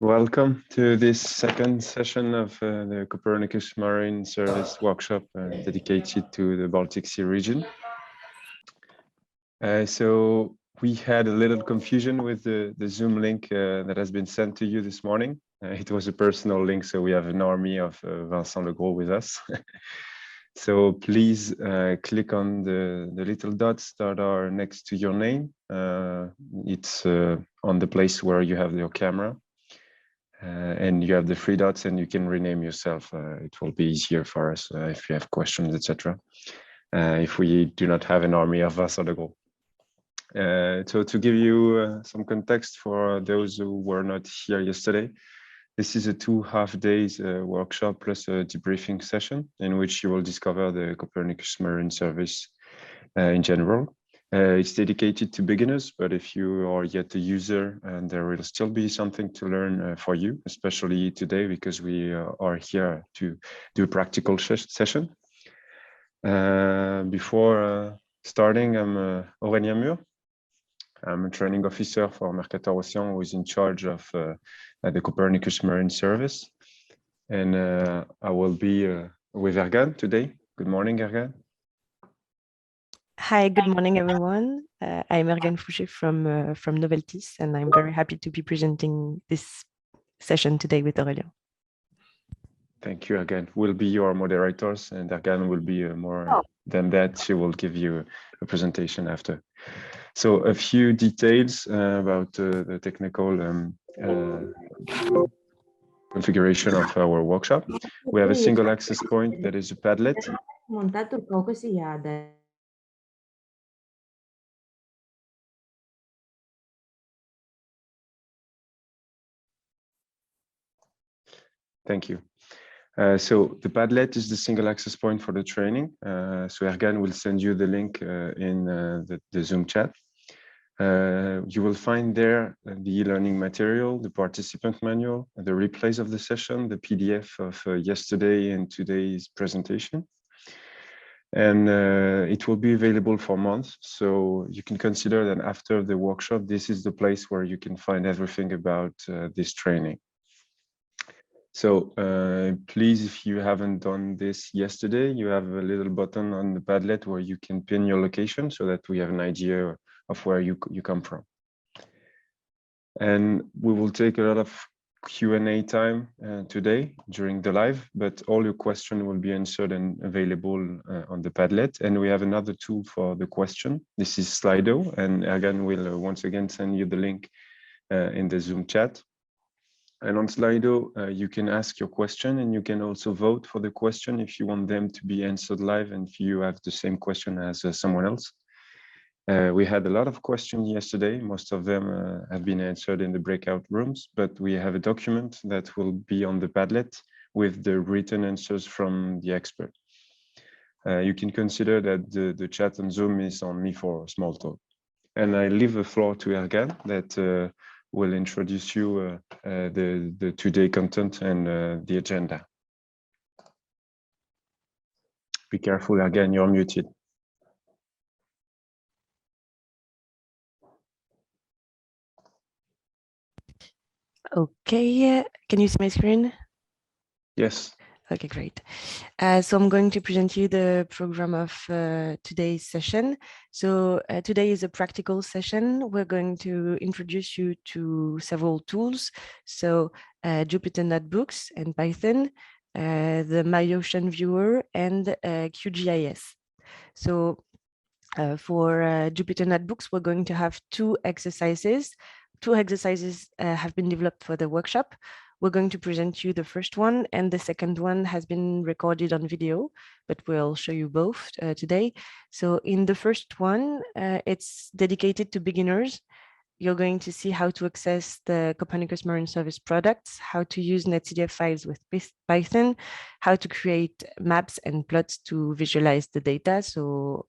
Welcome to this second session of the Copernicus Marine Service workshop dedicated to the Baltic Sea region. So we had a little confusion with the Zoom link that has been sent to you this morning. It was a personal link, so we have an army of Vincent Legros with us. So please click on the little dots that are next to your name. It's on the place where you have your camera. And you have the three dots and you can rename yourself. It will be easier for us if you have questions, etc. If we do not have an army of Vincent Legros. So to give you some context for those who were not here yesterday, this is a 2.5 days workshop plus a debriefing session in which you will discover the Copernicus Marine Service in general. It's dedicated to beginners, but if you are yet a user, and there will still be something to learn for you, especially today, because we are here to do a practical session. Before starting, I'm Aurélien Mur. I'm a training officer for Mercator Océan, who is in charge of the Copernicus Marine Service. And I will be with Ergan today. Good morning, Ergan. Hi, good morning, everyone. I'm Ergan Fouché from Noveltis, and I'm very happy to be presenting this session today with Aurélien. Thank you, Ergan. We'll be your moderators, and Ergan will be more than that. She will give you a presentation after. So a few details about the technical configuration of our workshop. We have a single access point that is a Padlet. Thank you. So the Padlet is the single access point for the training. So Ergan will send you the link in the Zoom chat. You will find there the e-learning material, the participant manual, the replays of the session, the PDF of yesterday and today's presentation. And it will be available for months. So you can consider that after the workshop, this is the place where you can find everything about this training. So please, if you haven't done this yesterday, you have a little button on the Padlet where you can pin your location so that we have an idea of where you come from. And we will take a lot of Q&A time today during the live, but all your questions will be answered and available on the Padlet. And we have another tool for the question. This is Slido, and Ergan will once again send you the link in the Zoom chat. And on Slido, you can ask your question, and you can also vote for the question if you want them to be answered live and if you have the same question as someone else. We had a lot of questions yesterday. Most of them have been answered in the breakout rooms, but we have a document that will be on the Padlet with the written answers from the expert. You can consider that the chat on Zoom is only for small talk. And I leave the floor to Ergan that will introduce you the today content and the agenda. Be careful, Ergan, you're muted. Okay, can you see my screen? Yes. Okay, great. So I'm going to present you the program of today's session. So today is a practical session. We're going to introduce you to several tools. So Jupyter Notebooks and Python, the MyOcean Viewer, and QGIS. So for Jupyter Notebooks, we're going to have two exercises. Two exercises have been developed for the workshop. We're going to present you the first one, and the second one has been recorded on video, but we'll show you both today. So in the first one, it's dedicated to beginners. You're going to see how to access the Copernicus Marine Service products, how to use NetCDF files with Python, how to create maps and plots to visualize the data. So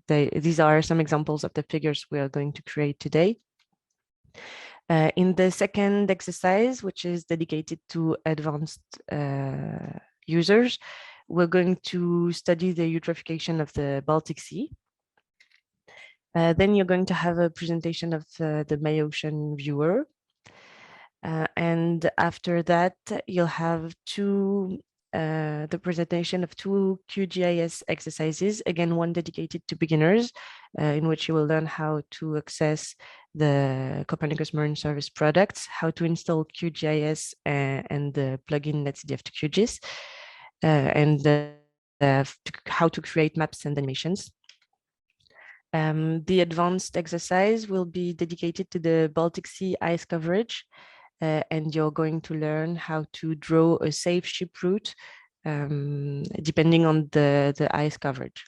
these are some examples of the figures we are going to create today. In the second exercise, which is dedicated to advanced users, we're going to study the eutrophication of the Baltic Sea. Then you're going to have a presentation of the MyOcean Viewer. And after that, you'll have the presentation of two QGIS exercises, again, one dedicated to beginners, in which you will learn how to access the Copernicus Marine Service products, how to install QGIS and the plugin NetCDF to QGIS, and how to create maps and animations. The advanced exercise will be dedicated to the Baltic Sea ice coverage, and you're going to learn how to draw a safe ship route depending on the ice coverage.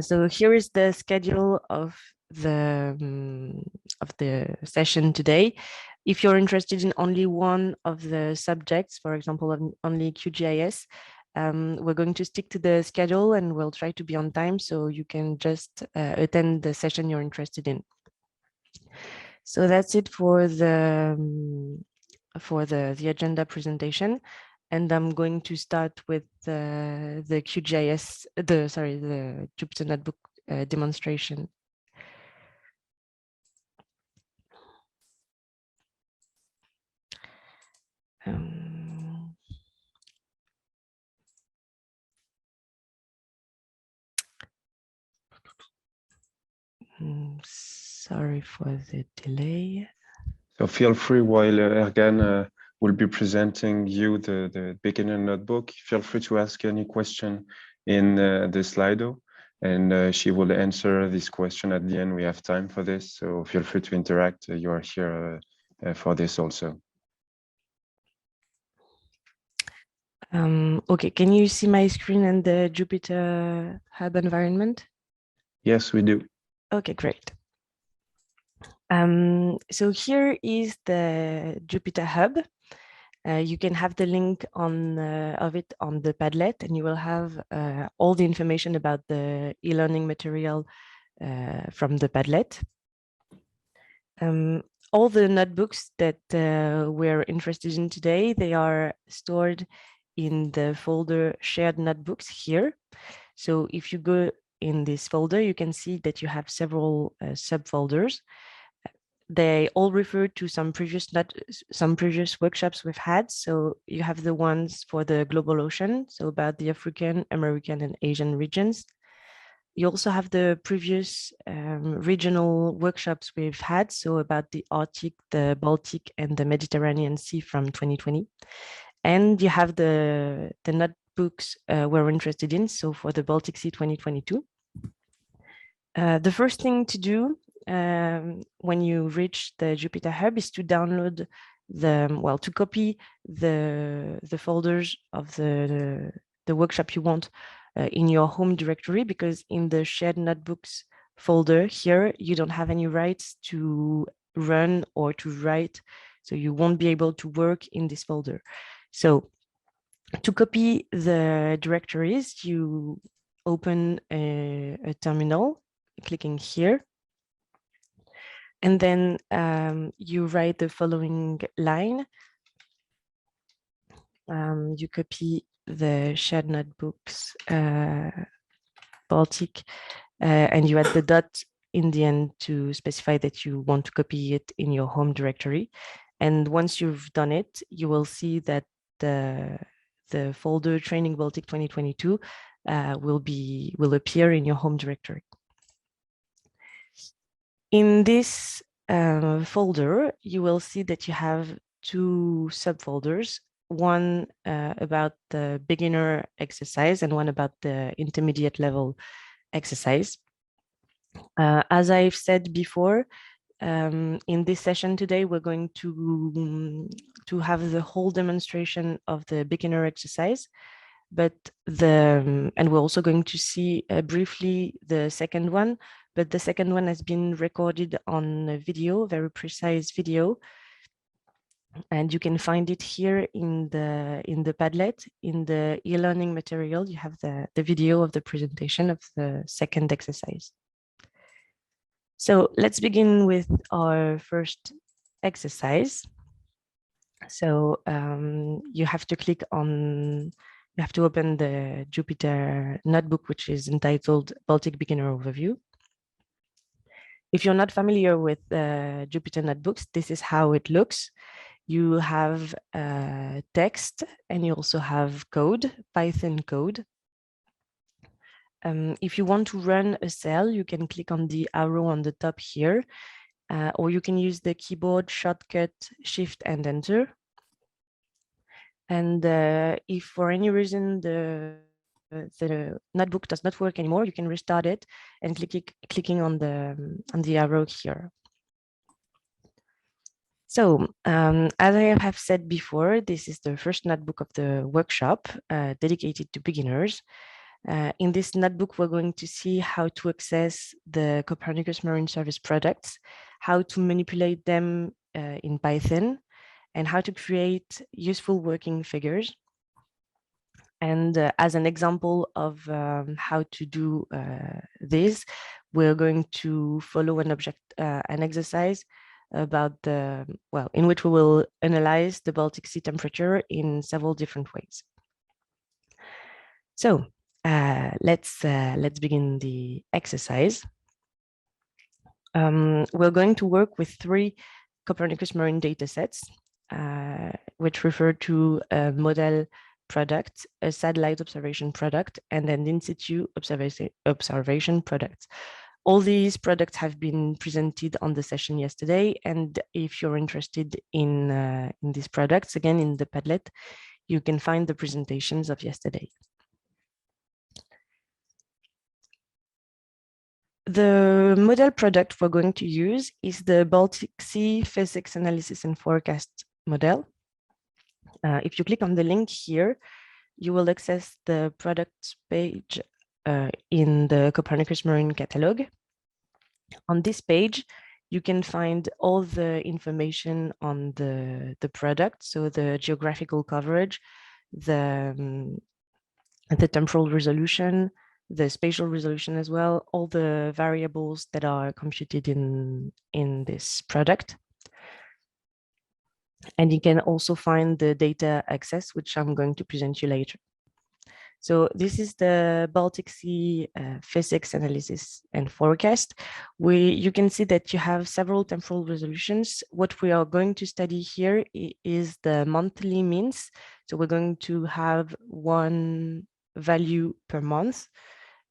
So here is the schedule of the session today. If you're interested in only one of the subjects, for example, only QGIS, we're going to stick to the schedule and we'll try to be on time so you can just attend the session you're interested in. So that's it for the agenda presentation, and I'm going to start with the QGIS, the Jupyter Notebook demonstration. Sorry for the delay. So feel free, while Ergan will be presenting you the beginner notebook, feel free to ask any question in the Slido, and she will answer this question at the end. We have time for this, so feel free to interact. You are here for this also. Okay, can you see my screen and the Jupyter Hub environment? Yes, we do. Okay, great. So here is the Jupyter Hub. You can have the link of it on the Padlet, and you will have all the information about the e-learning material from the Padlet. All the notebooks that we're interested in today, they are stored in the folder Shared Notebooks here. So if you go in this folder, you can see that you have several subfolders. They all refer to some previous workshops we've had. So you have the ones for the global ocean, so about the African, American, and Asian regions. You also have the previous regional workshops we've had, so about the Arctic, the Baltic, and the Mediterranean Sea from 2020. And you have the notebooks we're interested in, so for the Baltic Sea 2022. The first thing to do when you reach the Jupyter Hub is to download to copy the folders of the workshop you want in your home directory, because in the Shared Notebooks folder here, you don't have any rights to run or to write, so you won't be able to work in this folder. So to copy the directories, you open a terminal, clicking here. And then you write the following line. You copy the Shared Notebooks Baltic, and you add the dot in the end to specify that you want to copy it in your home directory. And once you've done it, you will see that the folder Training Baltic 2022 will appear in your home directory. In this folder, you will see that you have two subfolders, one about the beginner exercise and one about the intermediate level exercise. As I've said before, in this session today, we're going to have the whole demonstration of the beginner exercise, but and we're also going to see briefly the second one, but the second one has been recorded on a video, very precise video, and you can find it here in the Padlet. In the e-learning material, you have the video of the presentation of the second exercise. So let's begin with our first exercise. So you have to click on, you have to open the Jupyter Notebook, which is entitled Baltic Beginner Overview. If you're not familiar with Jupyter Notebooks, this is how it looks. You have text and you also have code, Python code. If you want to run a cell, you can click on the arrow on the top here, or you can use the keyboard shortcut Shift and Enter. And if for any reason the notebook does not work anymore, you can restart it and clicking on the arrow here. So as I have said before, this is the first notebook of the workshop dedicated to beginners. In this notebook, we're going to see how to access the Copernicus Marine Service products, how to manipulate them in Python, and how to create useful working figures. And as an example of how to do this, we're going to follow an exercise about in which we will analyze the Baltic Sea temperature in several different ways. So let's begin the exercise. We're going to work with 3 Copernicus marine data sets, which refer to a model product, a satellite observation product, and an in situ observation product. All these products have been presented on the session yesterday, and if you're interested in these products, again in the Padlet, you can find the presentations of yesterday. The model product we're going to use is the Baltic Sea Physics Analysis and Forecast model. If you click on the link here, you will access the product page in the Copernicus Marine Catalog. On this page, you can find all the information on the product, so the geographical coverage, the temporal resolution, the spatial resolution as well, all the variables that are computed in this product. And you can also find the data access, which I'm going to present you later. So this is the Baltic Sea Physics Analysis and Forecast. You can see that you have several temporal resolutions. What we are going to study here is the monthly means. So we're going to have one value per month,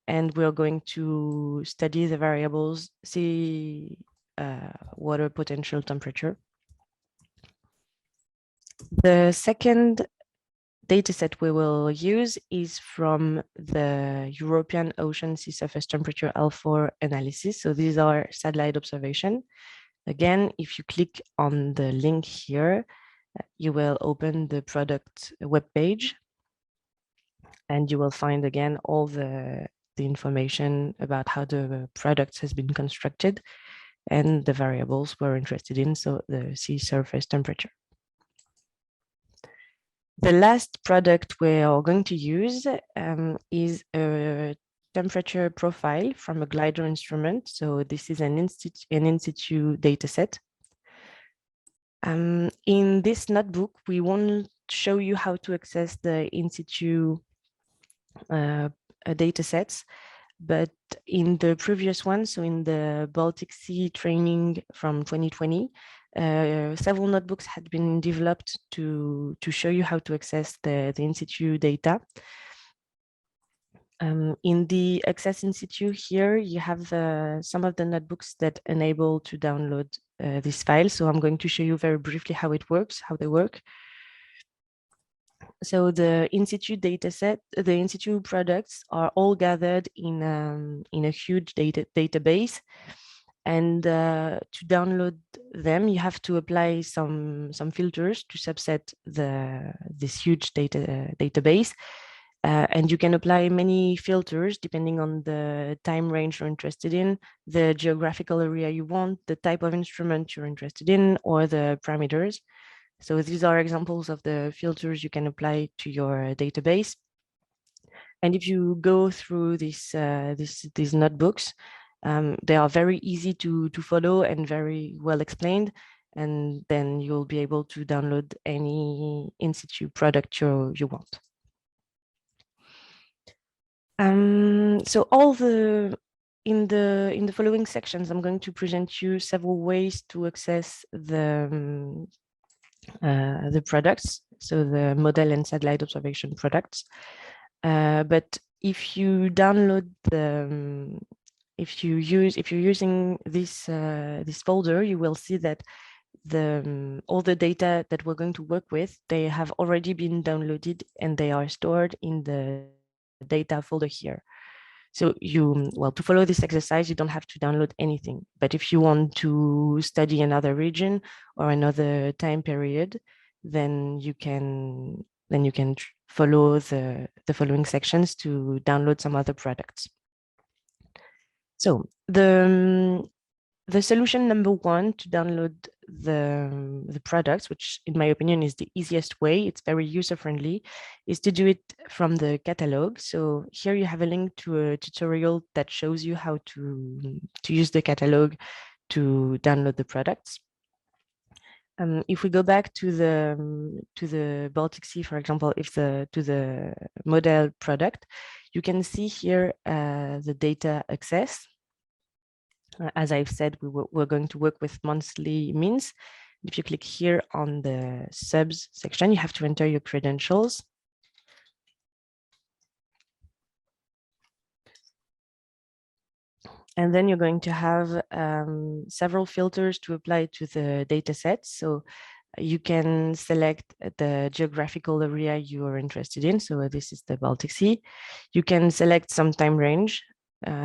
and we're going to study the variables sea water potential temperature. The second dataset we will use is from the European Ocean Sea Surface Temperature L4 analysis. So these are satellite observation. Again, if you click on the link here, you will open the product web page, and you will find again all the information about how the product has been constructed and the variables we're interested in, so the sea surface temperature. The last product we are going to use is a temperature profile from a glider instrument. So this is an in situ data set. In this notebook, we won't show you how to access the in situ data sets, but in the previous one, so in the Baltic Sea training from 2020, several notebooks had been developed to show you how to access the in situ data. In the access in situ here, you have some of the notebooks that enable to download this file. So I'm going to show you very briefly how it works, how they work. So the in situ data set, the in situ products are all gathered in a huge database. And to download them, you have to apply some filters to subset this huge database. And you can apply many filters depending on the time range you're interested in, the geographical area you want, the type of instrument you're interested in, or the parameters. So these are examples of the filters you can apply to your database. And if you go through these notebooks, they are very easy to follow and very well explained. And then you'll be able to download any in situ product you want. So all the in the following sections, I'm going to present you several ways to access the products, so the model and satellite observation products. But if you download the if you're using this this folder, you will see that all the data that we're going to work with, they have already been downloaded and they are stored in the data folder here. So to follow this exercise, you don't have to download anything. But if you want to study another region or another time period, then you can follow the following sections to download some other products. So the solution number one to download the products, which in my opinion is the easiest way, it's very user-friendly, is to do it from the catalog. So here you have a link to a tutorial that shows you how to use the catalog to download the products. If we go back to the Baltic Sea, for example, to the model product, you can see here the data access. As I've said, we're going to work with monthly means. If you click here on the subs section, you have to enter your credentials. And then you're going to have several filters to apply to the data sets. So you can select the geographical area you are interested in. So this is the Baltic Sea. You can select some time range.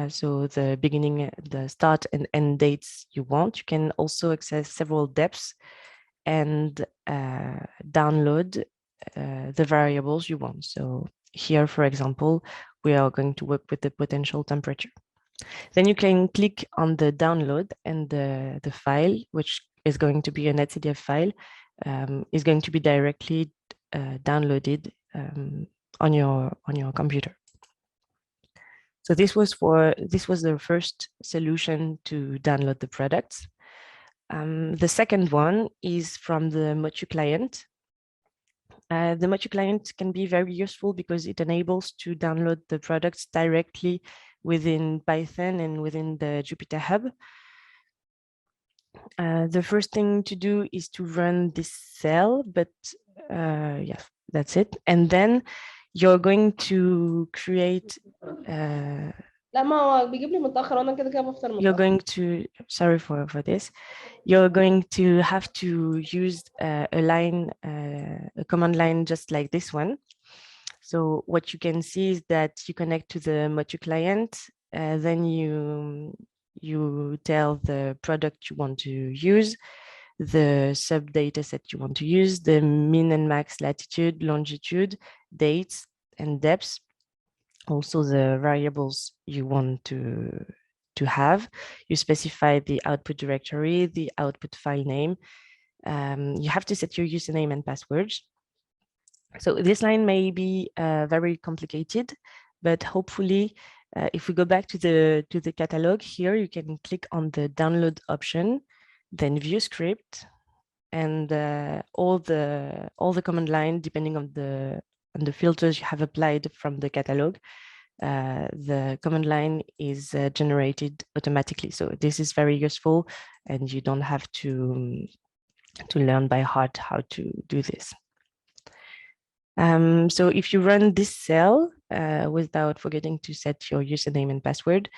So the beginning, the start and end dates you want. You can also access several depths and download the variables you want. So here, for example, we are going to work with the potential temperature. Then you can click on the download, and the file, which is going to be a netcdf file, is going to be directly downloaded on your computer. So this was the first solution to download the products. The second one is from the Motu client. The Motu client can be very useful because it enables to download the products directly within Python and within the Jupyter Hub. The first thing to do is to run this cell, but yeah, that's it. And then you're going to create لا ما هو بيجيب لي متأخر وانا كده بفطر متأخر. You're going to, sorry for this. You're going to have to use a command line just like this one. So what you can see is that you connect to the Motu client, then you tell the product you want to use, the sub data set you want to use, the min and max latitude, longitude, dates, and depths. Also the variables you want to have. You specify the output directory, the output file name. You have to set your username and passwords. So this line may be very complicated, but hopefully, if we go back to the catalog here, you can click on the download option, then view script, and all the command line, depending on the filters you have applied from the catalog, the command line is generated automatically. So this is very useful, and you don't have to learn by heart how to do this. So if you run this cell without forgetting to set your username and password,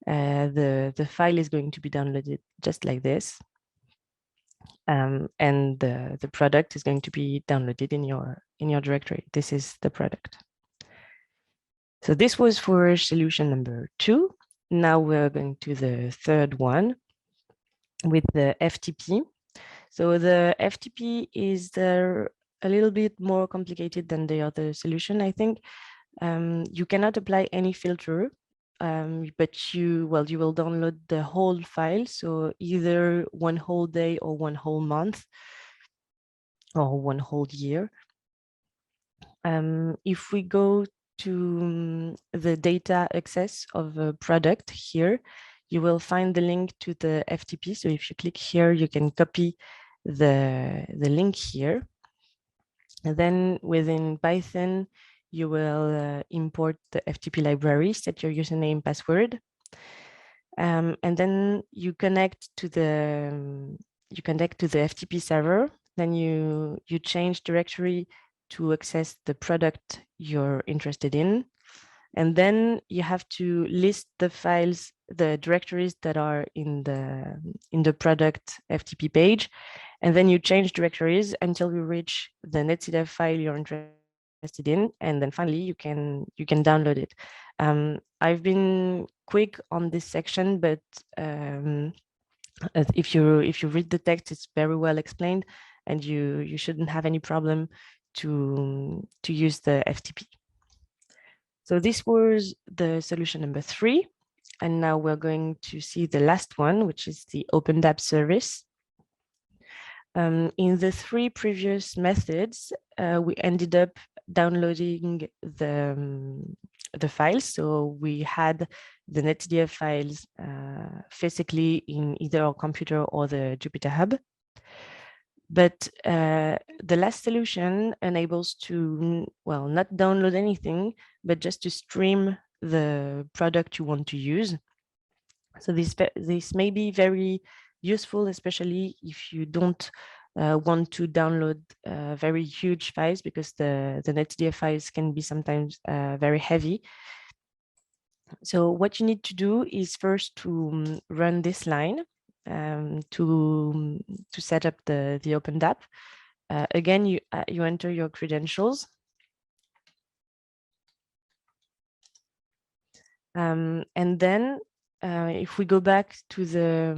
the file is going to be downloaded just like this. And the product is going to be downloaded in your directory. This is the product. So this was for solution number 2. Now we're going to the third one with the FTP. So the FTP is a little bit more complicated than the other solution, I think. You cannot apply any filter, but you will download the whole file. So either one whole day or one whole month or one whole year. If we go to the data access of a product here, you will find the link to the FTP. So if you click here, you can copy the link here. And then within Python, you will import the FTP library, set your username, password. And then you connect to the FTP server. Then you change directory to access the product you're interested in. And then you have to list the files, the directories that are in the product FTP page. And then you change directories until you reach the netcdf file you're interested in. And then finally you can download it. I've been quick on this section, but if you read the text, it's very well explained, and you shouldn't have any problem to use the FTP. So this was the solution number 3. And now we're going to see the last one, which is the OpenDAP service. In the 3 previous methods, we ended up downloading the files. So we had the netcdf files physically in either our computer or the Jupyter Hub. But the last solution enables to, well, not download anything, but just to stream the product you want to use. So this may be very useful, especially if you don't want to download very huge files, because the netcdf files can be sometimes very heavy. So what you need to do is first to run this line to set up the OpenDAP. Again, you enter your credentials. And then if we go back to the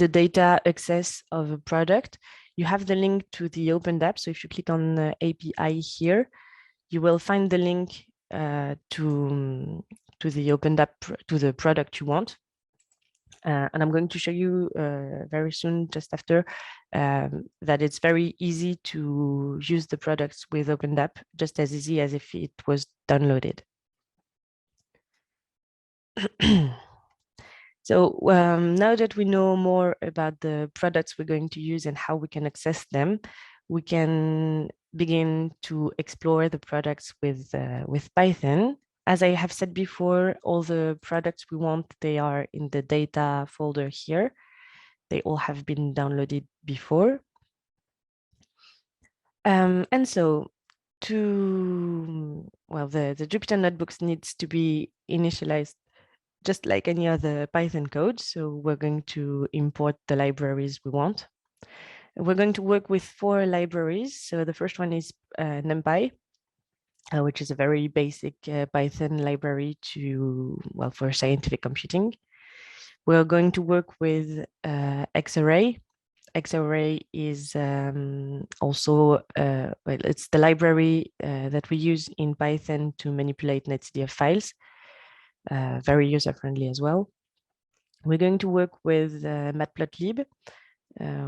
data access of a product, you have the link to the OpenDAP. So if you click on the API here, you will find the link to the OpenDAP, to the product you want. And I'm going to show you very soon, just after, that it's very easy to use the products with OpenDAP, just as easy as if it was downloaded. So now that we know more about the products we're going to use and how we can access them, we can begin to explore the products with Python. As I have said before, all the products we want, they are in the data folder here. They all have been downloaded before. And so the Jupyter Notebooks needs to be initialized just like any other Python code. So we're going to import the libraries we want. We're going to work with 4 libraries. So the first one is NumPy, which is a very basic Python library for scientific computing. We're going to work with Xarray. Xarray is also, it's the library that we use in Python to manipulate netcdf files. Very user-friendly as well. We're going to work with Matplotlib,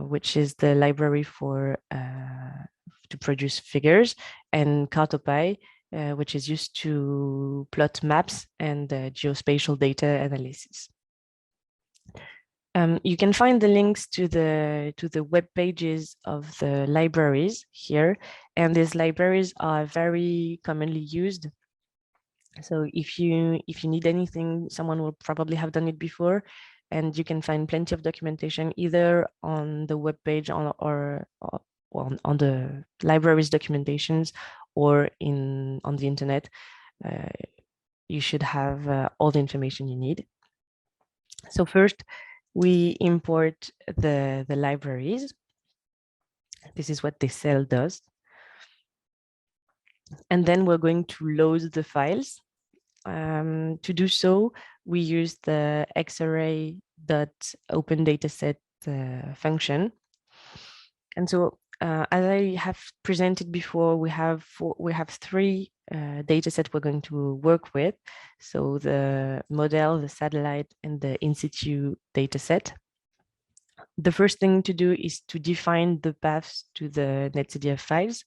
which is the library for to produce figures, and Cartopy, which is used to plot maps and geospatial data analysis. You can find the links to the web pages of the libraries here, and these libraries are very commonly used. So if you need anything, someone will probably have done it before, and you can find plenty of documentation either on the web page or on the library's documentations, or on the internet. You should have all the information you need. So first, we import the libraries. This is what this cell does. And then we're going to load the files. To do so, we use the xarray.opendataset function. And so, as I have presented before, we have 3 datasets we're going to work with. So the model, the satellite, and the in situ dataset. The first thing to do is to define the paths to the netcdf files.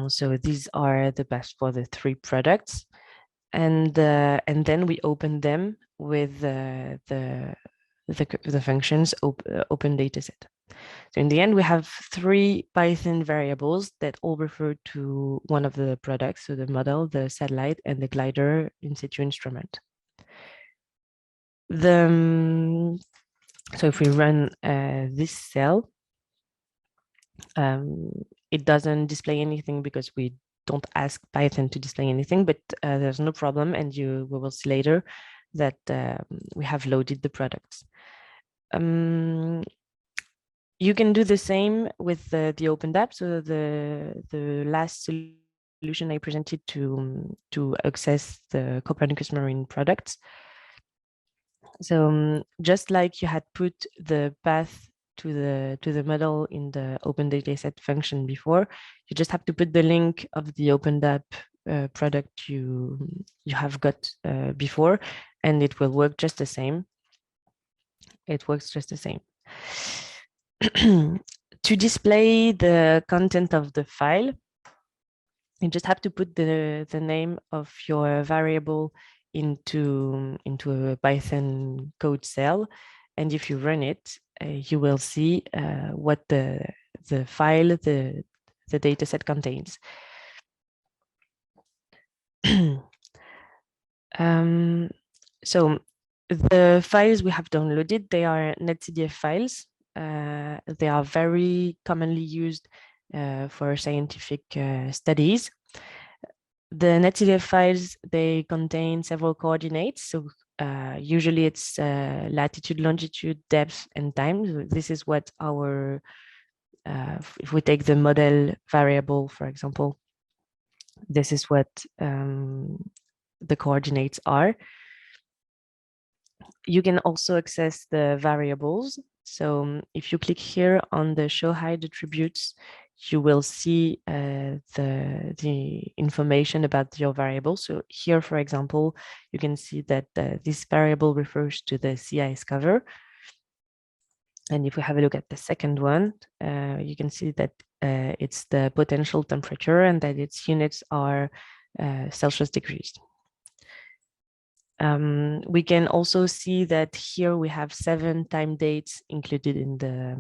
So these are the paths for the 3 products, and then we open them with the functions open dataset. So in the end, we have 3 Python variables that all refer to one of the products, so the model, the satellite, and the glider in situ instrument. So if we run this cell, it doesn't display anything because we don't ask Python to display anything, but there's no problem. And we will see later that we have loaded the products. You can do the same with the OpenDAP. So the last solution I presented to access the Copernicus Marine products. So just like you had put the path to the model in the open dataset function before, you just have to put the link of the OpenDAP product you have got before, and it will work just the same. It works just the same. To display the content of the file, you just have to put the name of your variable into a Python code cell, and if you run it, you will see what the file, the dataset contains. So the files we have downloaded, they are netcdf files. They are very commonly used for scientific studies. The netcdf files, they contain several coordinates. So usually it's latitude, longitude, depth, and time. So this is what our, if we take the model variable, for example, this is what the coordinates are. You can also access the variables. So if you click here on the show hide attributes, you will see the information about your variable. So here, for example, you can see that this variable refers to the sea ice cover. And if we have a look at the second one, you can see that it's the potential temperature and that its units are Celsius degrees. We can also see that here we have 7 time dates included in the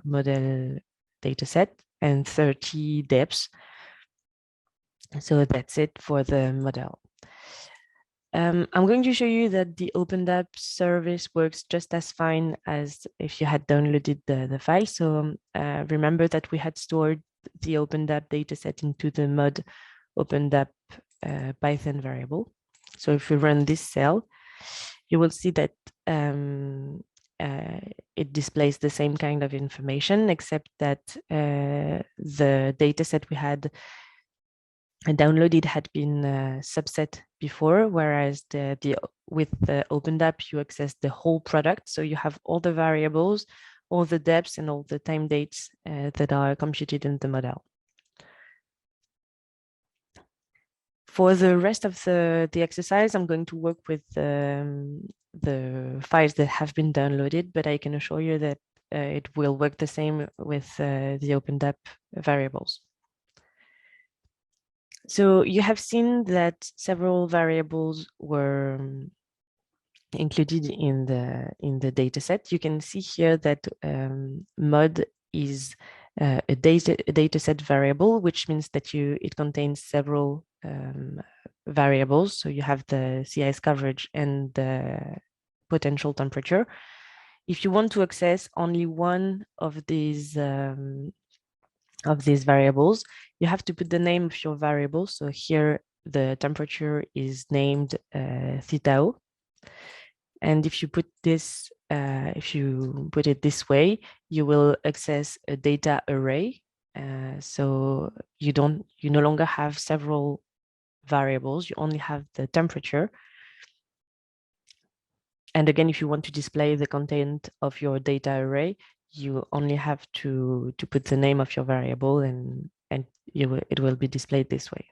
model dataset and 30 depths. So that's it for the model. I'm going to show you that the OpenDAP service works just as fine as if you had downloaded the file. So remember that we had stored the OpenDAP dataset into the mod OpenDAP Python variable. So if we run this cell, you will see that it displays the same kind of information, except that the dataset we had downloaded had been subset before, whereas with the OpenDAP, you access the whole product. So you have all the variables, all the depths, and all the time dates that are computed in the model. For the rest of the exercise, I'm going to work with the files that have been downloaded, but I can assure you that it will work the same with the OpenDAP variables. So you have seen that several variables were included in the dataset. You can see here that mod is a dataset variable, which means that it contains several variables. So you have the sea ice coverage and the potential temperature. If you want to access only one of these variables, you have to put the name of your variable. So here the temperature is named theta. And if you put this, if you put it this way, you will access a data array. So you no longer have several variables, you only have the temperature. And again, if you want to display the content of your data array, you only have to put the name of your variable and it will be displayed this way.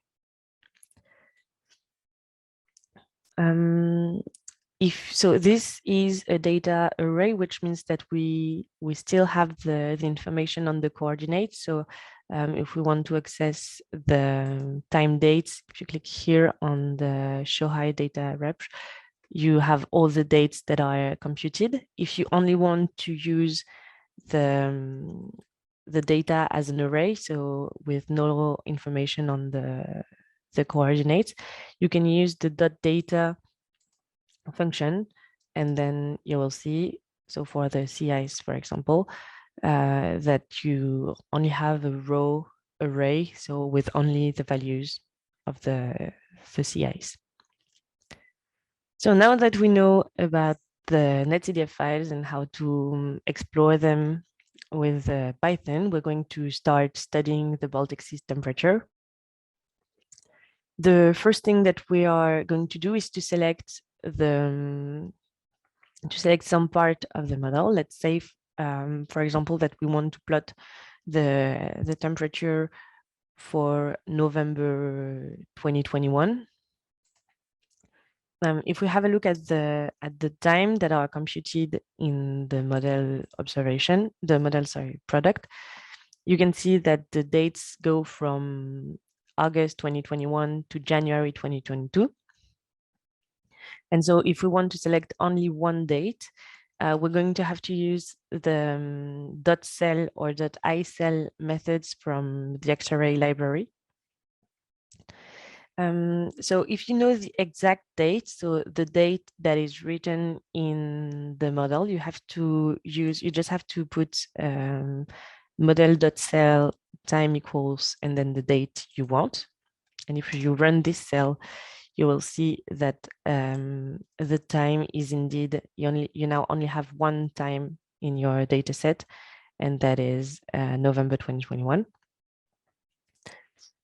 So this is a data array, which means that we still have the information on the coordinates. So if we want to access the time dates, if you click here on the show hide data rep, you have all the dates that are computed. If you only want to use the data as an array, so with no information on the coordinates, you can use the .data function and then you will see, so for the sea ice, for example, that you only have a row array, so with only the values of the sea ice. So now that we know about the netcdf files and how to explore them with Python, we're going to start studying the Baltic Sea temperature. The first thing that we are going to do is to select some part of the model. Let's say, for example, that we want to plot the temperature for November 2021. If we have a look at the time that are computed in the model observation, product, you can see that the dates go from August 2021 to January 2022. And so if we want to select only one date, we're going to have to use the .cell or .icell methods from the X-array library. So if you know the exact date, so the date that is written in the model, you just have to put model.cell time equals and then the date you want. And if you run this cell, you will see that the time is indeed, you now only have one time in your data set, and that is November 2021.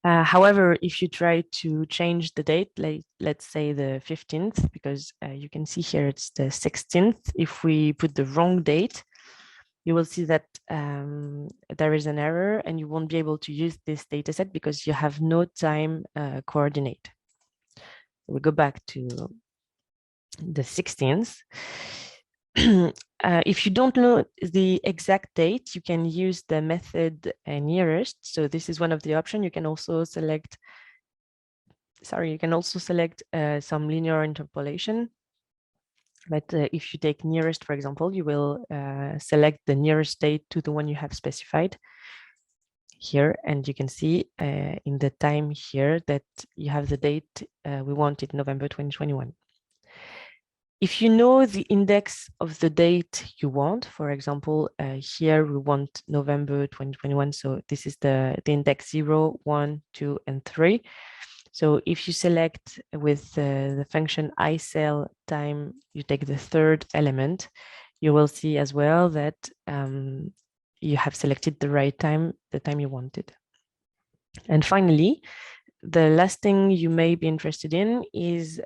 However, if you try to change the date, like let's say the 15th, because you can see here it's the 16th, if we put the wrong date, you will see that there is an error and you won't be able to use this data set because you have no time coordinate. We go back to the 16th. If you don't know the exact date, you can use the method nearest. So this is one of the options. You can also select, some linear interpolation. But if you take nearest, for example, you will select the nearest date to the one you have specified here. And you can see in the time here that you have the date we wanted, November 2021. If you know the index of the date you want, for example, here we want November 2021. So this is the index 0, 1, 2, and 3. So if you select with the function icell time, you take the third element, you will see as well that you have selected the right time, the time you wanted. And finally, the last thing you may be interested in is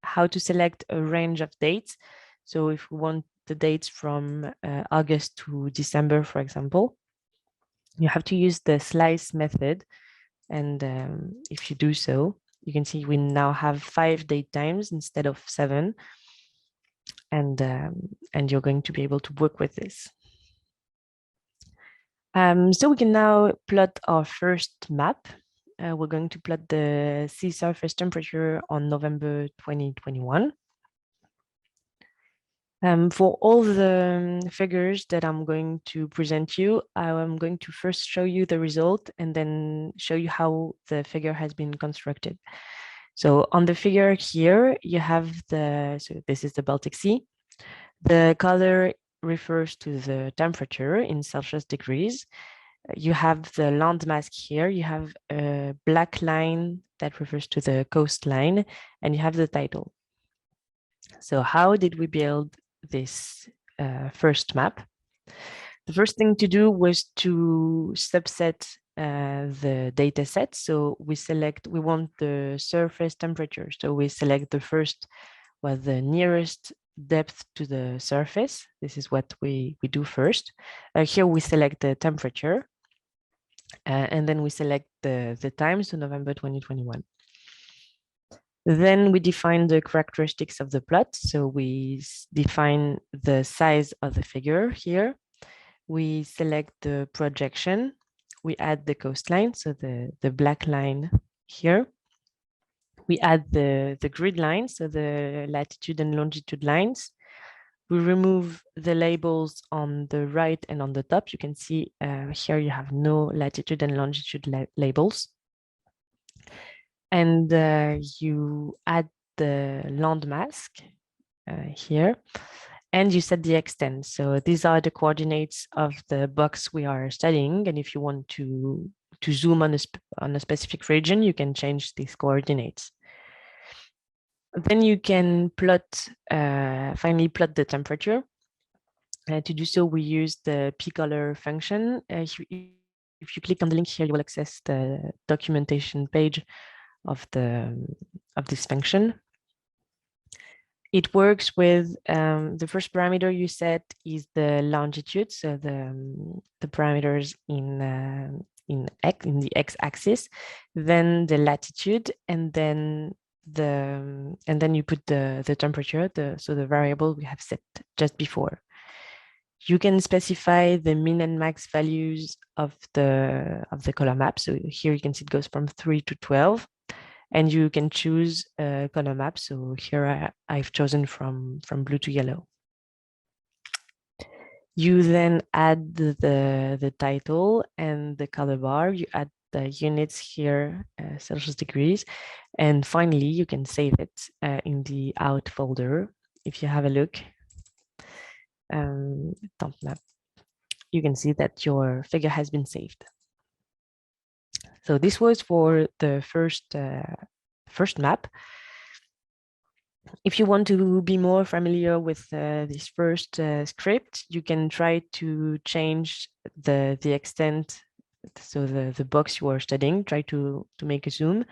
how to select a range of dates. So if we want the dates from August to December, for example, you have to use the slice method. And if you do so, you can see we now have 5 date times instead of 7. And you're going to be able to work with this. So we can now plot our first map. We're going to plot the sea surface temperature on November 2021. For all the figures that I'm going to present you, I'm going to first show you the result and then show you how the figure has been constructed. So on the figure here, you have so this is the Baltic Sea. The color refers to the temperature in Celsius degrees. You have the landmass here. You have a black line that refers to the coastline, and you have the title. So how did we build this first map? The first thing to do was to subset the data set. So we want the surface temperature. So we select the first, the nearest depth to the surface. This is what we do first. Here we select the temperature. And then we select the time, so November 2021. Then we define the characteristics of the plot. So we define the size of the figure here. We select the projection. We add the coastline, so the black line here. We add the grid lines, so the latitude and longitude lines. We remove the labels on the right and on the top. You can see here you have no latitude and longitude labels. And you add the landmass. here, and you set the extent. So these are the coordinates of the box we are studying, and if you want to zoom on a specific region, you can change these coordinates. Then you can plot, finally plot the temperature. To do so, we use the pcolor function. If you click on the link here, you will access the documentation page of this function. It works with the first parameter you set is the longitude, so the parameters in the x-axis, then the latitude, and then you put the temperature, so the variable we have set just before. You can specify the min and max values of the color map. So here you can see it goes from 3 to 12. And you can choose a color map. So here I've chosen from blue to yellow. You then add the title and the color bar. You add the units here, Celsius degrees. And finally, you can save it in the out folder. If you have a look, temp map, you can see that your figure has been saved. So this was for the first map. If you want to be more familiar with this first script, you can try to change the extent, so the box you are studying, try to make a zoom.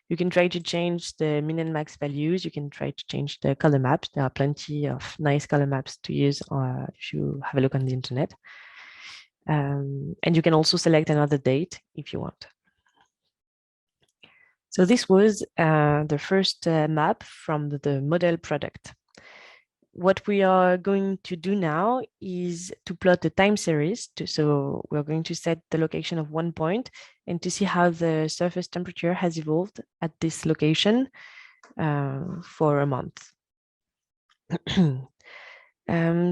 You can try to change the min and max values. You can try to change the color maps. There are plenty of nice color maps to use if you have a look on the internet. And you can also select another date if you want. So this was the first map from the model product. What we are going to do now is to plot the time series. So we're going to set the location of one point and to see how the surface temperature has evolved at this location for a month.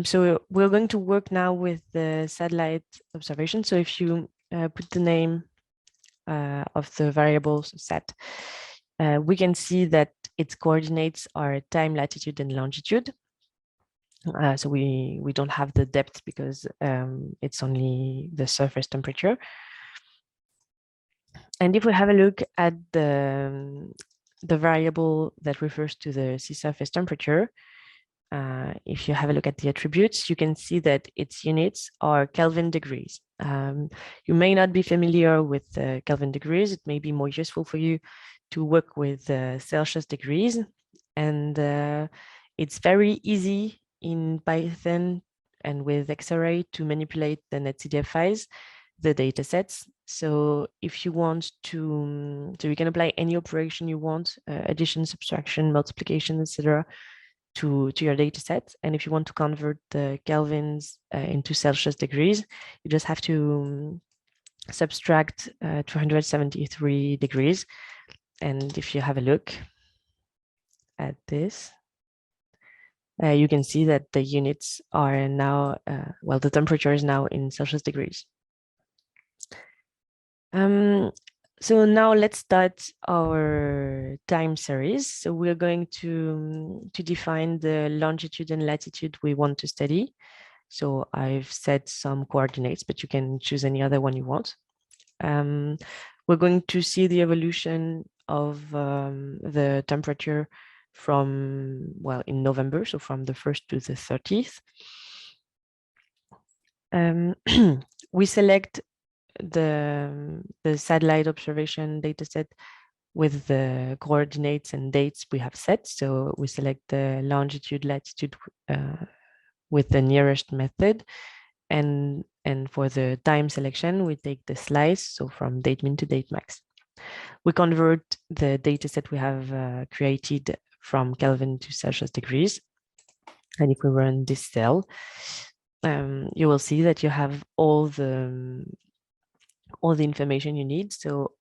So we're going to work now with the satellite observation. So if you put the name of the variables set, we can see that its coordinates are time, latitude, and longitude. So we don't have the depth because it's only the surface temperature. And if we have a look at the variable that refers to the sea surface temperature, if you have a look at the attributes, you can see that its units are Kelvin degrees. You may not be familiar with Kelvin degrees. It may be more useful for you to work with Celsius degrees. And it's very easy in Python and with Xarray to manipulate the netcdf files, the data sets. So if you want to, so you can apply any operation you want, addition, subtraction, multiplication, etc., to your data set. And if you want to convert the Kelvins into Celsius degrees, you just have to subtract 273 degrees. And if you have a look at this, you can see that the units are now, well, the temperature is now in Celsius degrees. So now let's start our time series. So we're going to define the longitude and latitude we want to study. So I've set some coordinates, but you can choose any other one you want. We're going to see the evolution of the temperature from, well, in November, so from the 1st to the 30th. We select the satellite observation dataset with the coordinates and dates we have set. So we select the longitude, latitude with the nearest method. And for the time selection, we take the slice, so from date min to date max. We convert the dataset we have created from Kelvin to Celsius degrees. And if we run this cell, you will see that you have all the information you need. So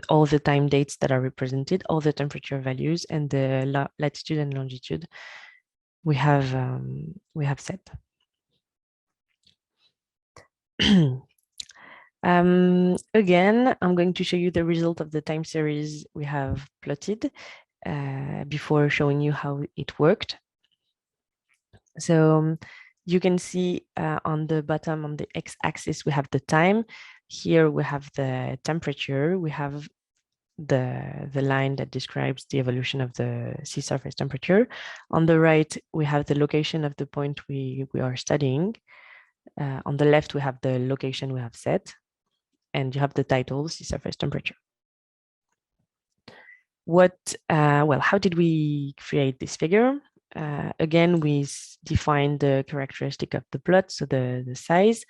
all the time dates that are represented, all the temperature values, and the latitude and longitude we have set. Again, I'm going to show you the result of the time series we have plotted before showing you how it worked. So you can see on the bottom, on the x-axis, we have the time. Here we have the temperature. We have the line that describes the evolution of the sea surface temperature. On the right, we have the location of the point we are studying. On the left, we have the location we have set, and you have the title, sea surface temperature. How did we create this figure? Again, we define the characteristic of the plot, so the size.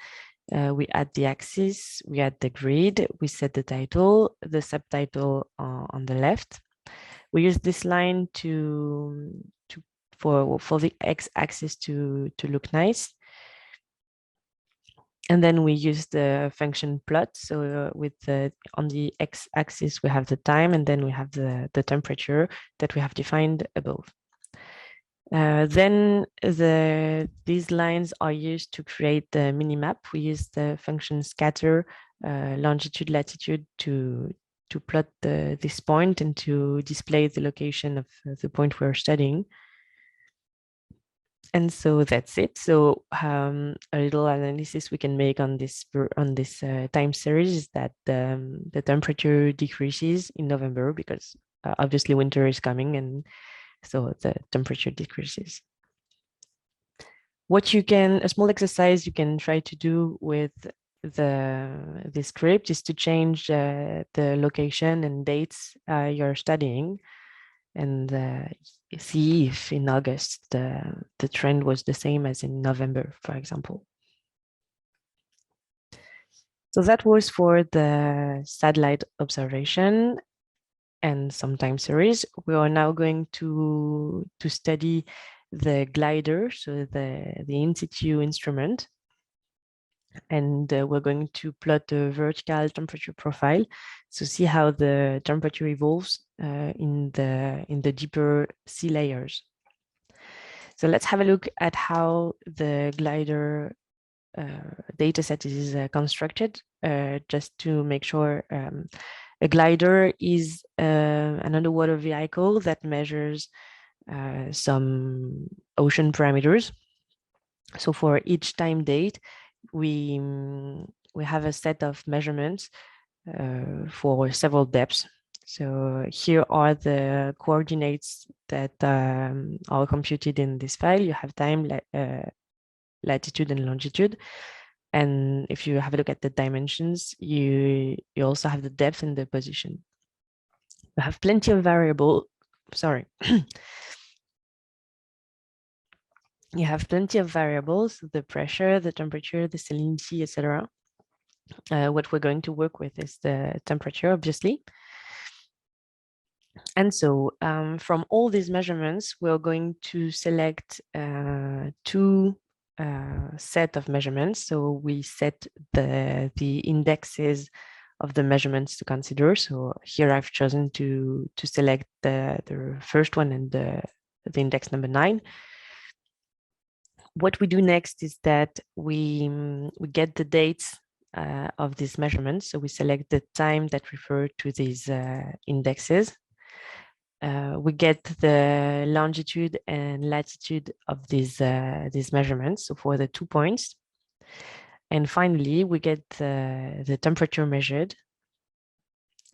We add the axis, we add the grid, we set the title, the subtitle on the left. We use this line for the x-axis to look nice. And then we use the function plot. So on the x-axis, we have the time, and then we have the temperature that we have defined above. Then these lines are used to create the minimap. We use the function scatter, longitude, latitude to plot this point and to display the location of the point we're studying. And so that's it. So a little analysis we can make on this time series is that the temperature decreases in November because obviously winter is coming, and so the temperature decreases. A small exercise you can try to do with the script is to change the location and dates you're studying, and see if in August the trend was the same as in November, for example. So that was for the satellite observation and some time series. We are now going to study the glider, so the in situ instrument. And we're going to plot the vertical temperature profile to see how the temperature evolves in the deeper sea layers. So let's have a look at how the glider dataset is constructed, just to make sure. A glider is an underwater vehicle that measures some ocean parameters. So for each time date, we have a set of measurements for several depths. So here are the coordinates that are computed in this file. You have time, latitude, and longitude. And if you have a look at the dimensions, you also have the depth and the position. You have plenty of variables. Sorry. You have plenty of variables, the pressure, the temperature, the salinity, etc. What we're going to work with is the temperature, obviously. And so from all these measurements, we're going to select two set of measurements. So we set the indexes of the measurements to consider. So here I've chosen to select the first one and the index number 9. What we do next is that we get the dates of these measurements. So we select the time that refer to these indexes. We get the longitude and latitude of these measurements, so for the 2 points. And finally, we get the temperature measured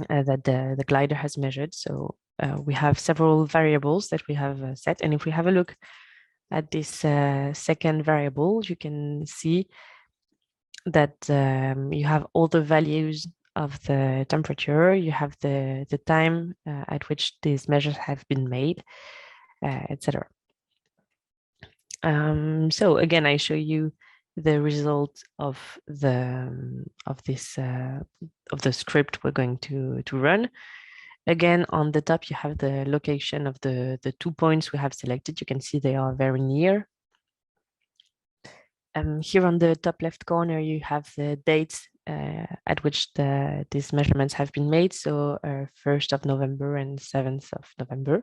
that the glider has measured. So we have several variables that we have set. And if we have a look at this second variable, you can see that you have all the values of the temperature, you have the time at which these measures have been made, etc. So again, I show you the result of the script we're going to run. Again, on the top, you have the location of the 2 points we have selected. You can see they are very near. Here on the top left corner, you have the dates at which these measurements have been made. So 1st of November and 7th of November.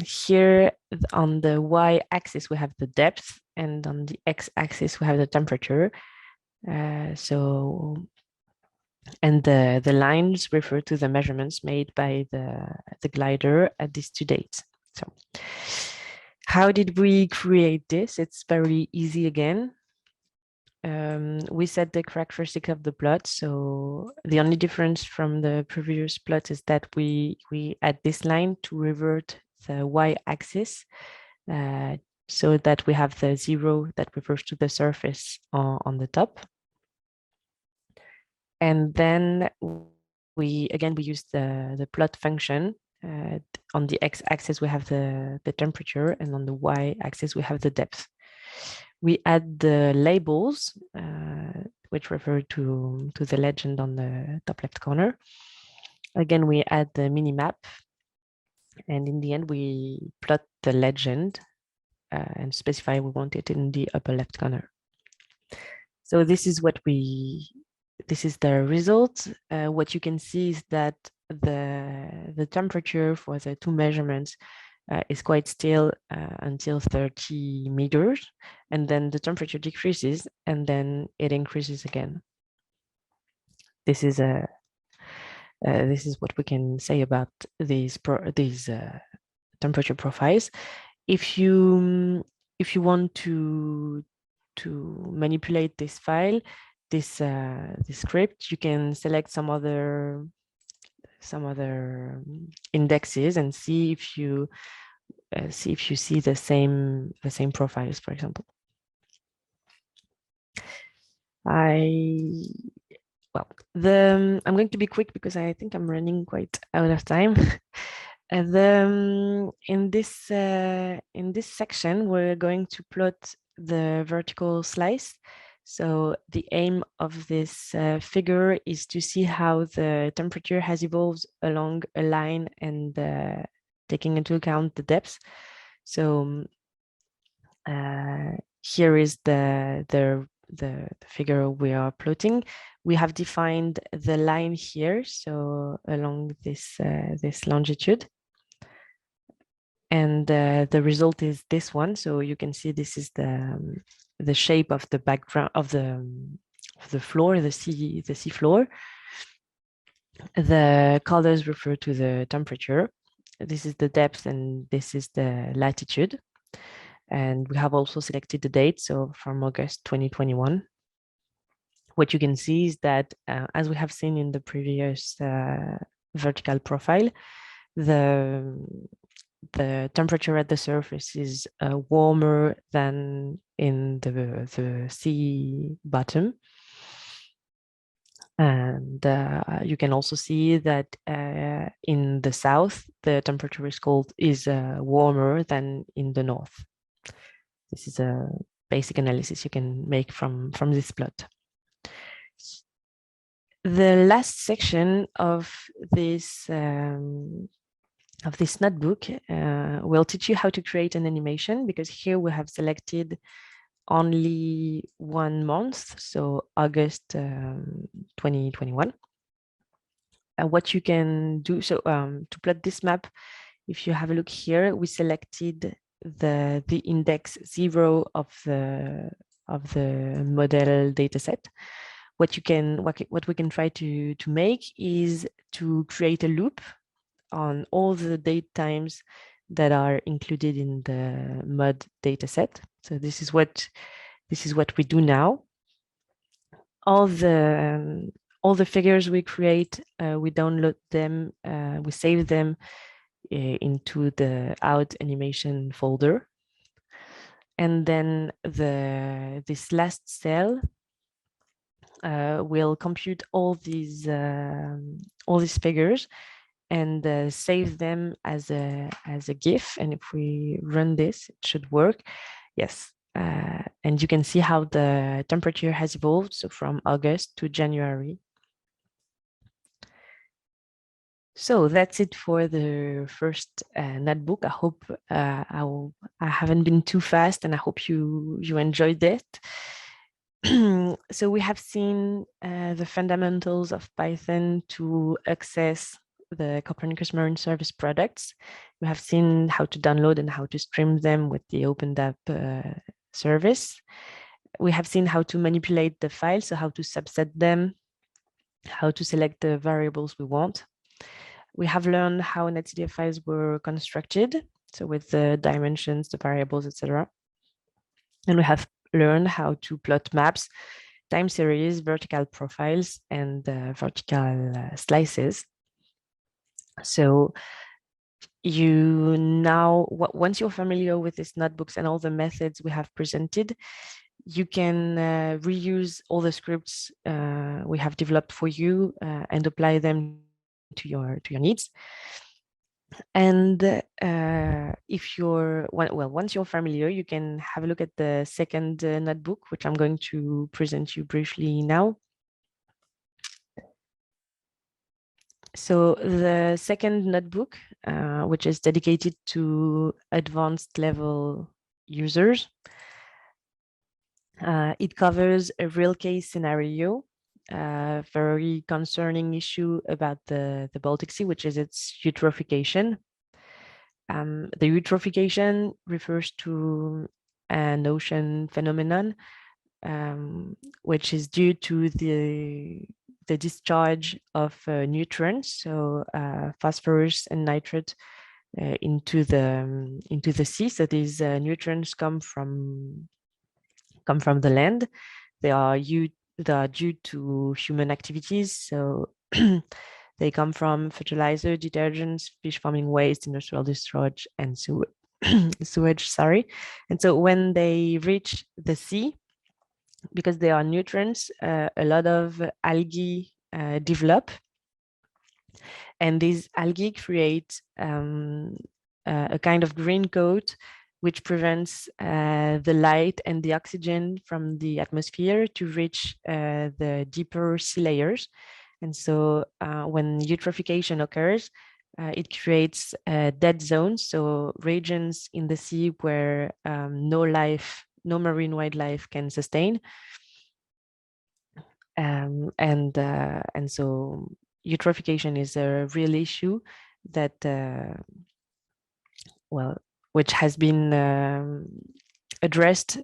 Here on the y-axis, we have the depth, and on the x-axis, we have the temperature. And the lines refer to the measurements made by the glider at these 2 dates. So How did we create this? It's very easy again. We set the characteristic of the plot. So the only difference from the previous plot is that we add this line to revert the y-axis, so that we have the 0 that refers to the surface on the top. And then we use the plot function. On the x-axis we have the temperature, and on the y-axis we have the depth. We add the labels, which refer to the legend on the top left corner. Again, we add the minimap, and in the end we plot the legend and specify we want it in the upper left corner. So this is the result. What you can see is that the temperature for the two measurements is quite still until 30 meters, and then the temperature decreases and then it increases again. This is what we can say about these temperature profiles. If you want to manipulate this file, this script, you can select some other indexes and see if you see the same profiles, for example. I'm going to be quick because I think I'm running quite out of time. In this section, we're going to plot the vertical slice. So the aim of this figure is to see how the temperature has evolved along a line and taking into account the depth. So here is the figure we are plotting. We have defined the line here, so along this longitude. And the result is this one. So you can see this is the shape of the background of the floor, the sea floor. The colors refer to the temperature. This is the depth and this is the latitude. And we have also selected the date, so from August 2021. What you can see is that, as we have seen in the previous vertical profile, the temperature at the surface is warmer than in the sea bottom. And you can also see that in the south, the temperature is warmer than in the north. This is a basic analysis you can make from this plot. The last section of this notebook will teach you how to create an animation, because here we have selected only 1 month, so August 2021. What you can do, so to plot this map, if you have a look here, we selected the index 0 of the model dataset. What we can try to make is to create a loop on all the date times that are included in the MUD dataset. So this is what we do now. All the figures we create, we download them, we save them into the out animation folder, and then this last cell will compute all these figures and save them as a GIF. And if we run this, it should work. Yes. And you can see how the temperature has evolved, so from August to January. So that's it for the first notebook. I hope I haven't been too fast, and I hope you enjoyed it. So we have seen the fundamentals of Python to access the Copernicus Marine Service products. We have seen how to download and how to stream them with the OpenDAP service. We have seen how to manipulate the files, so how to subset them, how to select the variables we want. We have learned how NetCDF files were constructed, so with the dimensions, the variables, etc. And we have learned how to plot maps, time series, vertical profiles, and vertical slices. So you now, once you're familiar with these notebooks and all the methods we have presented, you can reuse all the scripts we have developed for you and apply them to your needs. And if you're, well, once you're familiar, you can have a look at the second notebook, which I'm going to present you briefly now. So the second notebook, which is dedicated to advanced level users, it covers a real case scenario, very concerning issue about the Baltic Sea, which is its eutrophication. The eutrophication refers to an ocean phenomenon, which is due to the discharge of nutrients, so phosphorus and nitrate, into the sea. So these nutrients come from the land. They are due to human activities. So they come from fertilizer, detergents, fish farming waste, industrial discharge, and sewage. Sorry. And so when they reach the sea, because they are nutrients, a lot of algae develop, and these algae create a kind of green coat which prevents the light and the oxygen from the atmosphere to reach the deeper sea layers. And so when eutrophication occurs, it creates dead zones, so regions in the sea where no marine wildlife can sustain. And so eutrophication is a real issue that, which has been addressed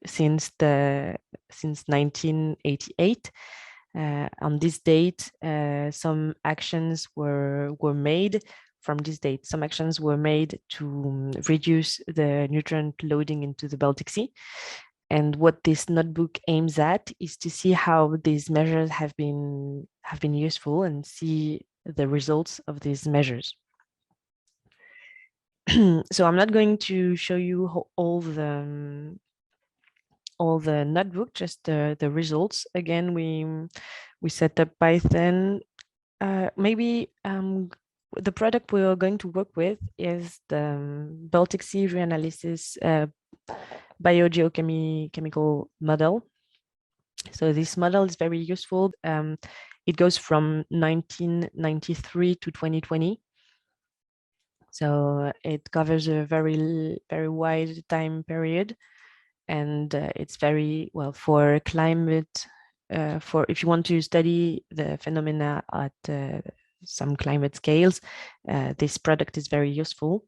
since 1988. On this date, some actions were made. From this date, some actions were made to reduce the nutrient loading into the Baltic Sea. And what this notebook aims at is to see how these measures have been useful and see the results of these measures. So I'm not going to show you all the notebook, just the results. Again, we set up Python. Maybe the product we are going to work with is the Baltic Sea reanalysis biogeochemical model. So this model is very useful. It goes from 1993 to 2020. So it covers a very wide time period, and it's very well for climate. For if you want to study the phenomena at some climate scales, this product is very useful.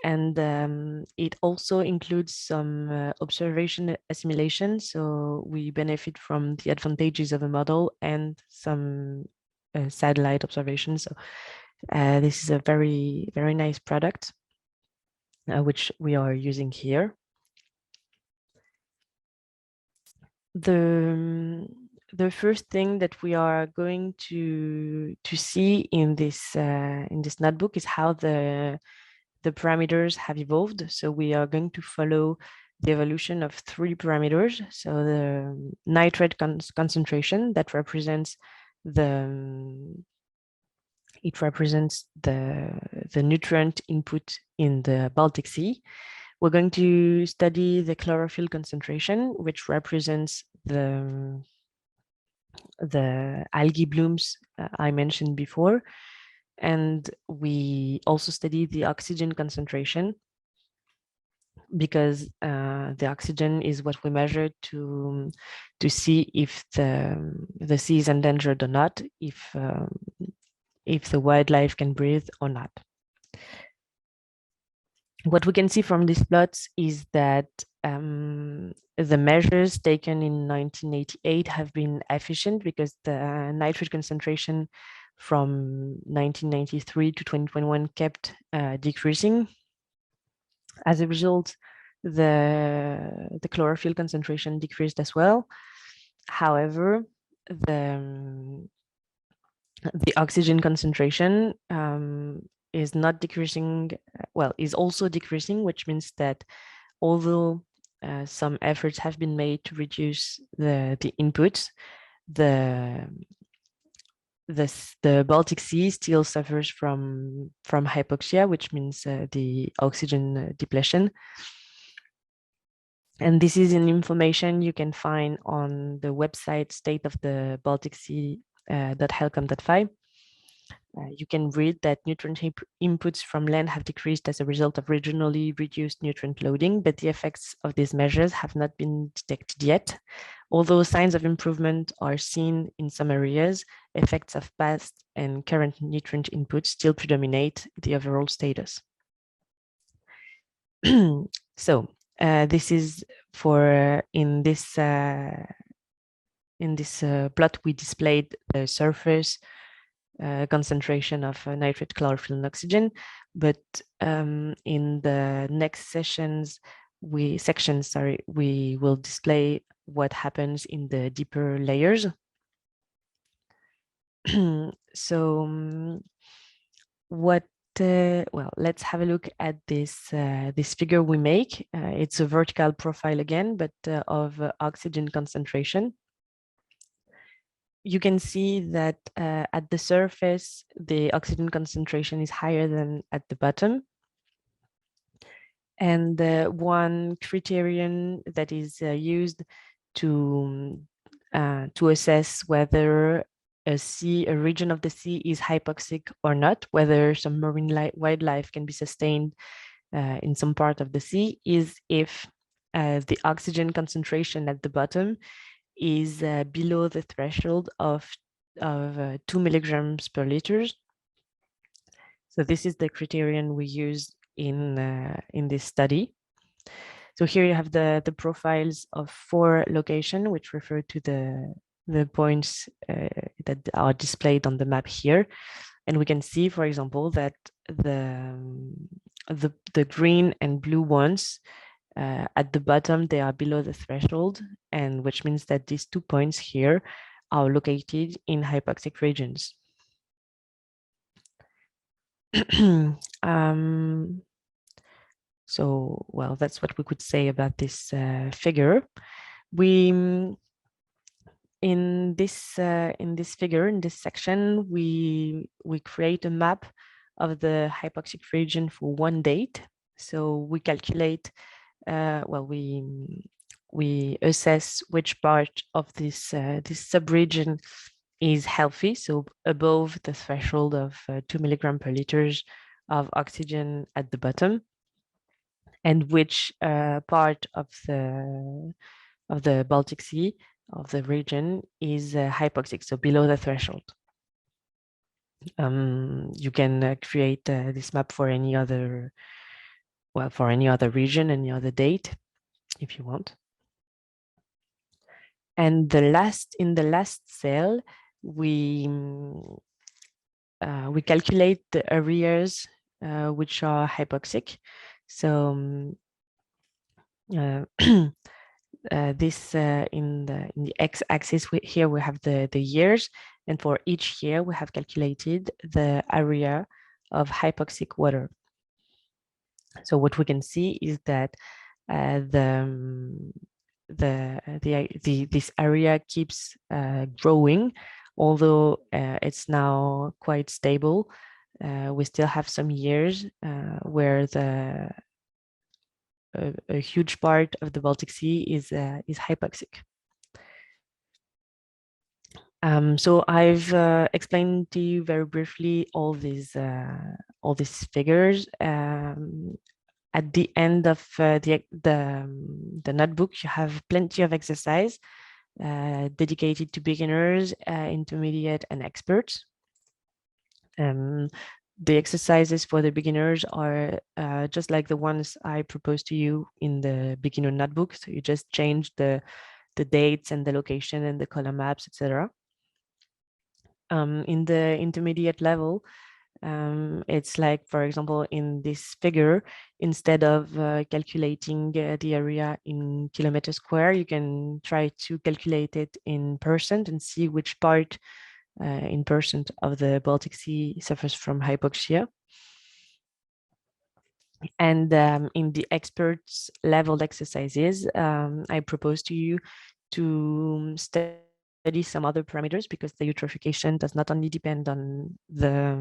And it also includes some observation assimilation. So we benefit from the advantages of a model and some satellite observations. So this is a very nice product, which we are using here. The first thing that we are going to see in this notebook is how the parameters have evolved. So we are going to follow the evolution of 3 parameters. So the nitrate concentration that represents the nutrient input in the Baltic Sea. We're going to study the chlorophyll concentration, which represents the algae blooms I mentioned before. And we also study the oxygen concentration, because the oxygen is what we measure to see if the sea is endangered or not, if the wildlife can breathe or not. What we can see from these plots is that the measures taken in 1988 have been efficient, because the nitrate concentration from 1993 to 2021 kept decreasing. As a result, the chlorophyll concentration decreased as well. However, the oxygen concentration is not decreasing, well, is also decreasing, which means that although some efforts have been made to reduce the inputs, the Baltic Sea still suffers from hypoxia, which means the oxygen depletion. And this is an information you can find on the website state of the Baltic Sea.helcom.fi. You can read that nutrient inputs from land have decreased as a result of regionally reduced nutrient loading, but the effects of these measures have not been detected yet. Although signs of improvement are seen in some areas, effects of past and current nutrient inputs still predominate the overall status. So this is for in this plot we displayed the surface concentration of nitrate, chlorophyll, and oxygen, but in the next sections we will display what happens in the deeper layers. So well, let's have a look at this this figure we make. It's a vertical profile again, but of oxygen concentration. You can see that at the surface, the oxygen concentration is higher than at the bottom. And one criterion that is used to assess whether a region of the sea is hypoxic or not, whether some marine wildlife can be sustained in some part of the sea, is if the oxygen concentration at the bottom is below the threshold of 2 milligrams per liter. So this is the criterion we use in this study. So here you have the profiles of 4 locations, which refer to the points that are displayed on the map here. And we can see, for example, that the green and blue ones at the bottom, they are below the threshold, and which means that these 2 points here are located in hypoxic regions. So, well, that's what we could say about this figure. We in this figure, in this section, we create a map of the hypoxic region for one date. So we calculate, well, we assess which part of this this subregion is healthy, so above the threshold of 2 milligrams per liter of oxygen at the bottom, and which part of the Baltic Sea, of the region, is hypoxic, so below the threshold. You can create this map for any other, well, for any other region, any other date, if you want. And in the last cell, we calculate the areas which are hypoxic. So this in the x-axis here we have the years, and for each year we have calculated the area of hypoxic water. So what we can see is that this area keeps growing, although it's now quite stable. We still have some years where a huge part of the Baltic Sea is hypoxic. So I've explained to you very briefly all these figures. At the end of the notebook, you have plenty of exercise dedicated to beginners, intermediate, and experts. The exercises for the beginners are just like the ones I proposed to you in the beginner notebook. So you just change the dates and the location and the color maps, etc. In the intermediate level, It's like, for example, in this figure, instead of calculating the area in kilometers square, you can try to calculate it in percent and see which part in percent of the Baltic Sea suffers from hypoxia. And in the experts level exercises, I propose to you to study some other parameters, because the eutrophication does not only depend on the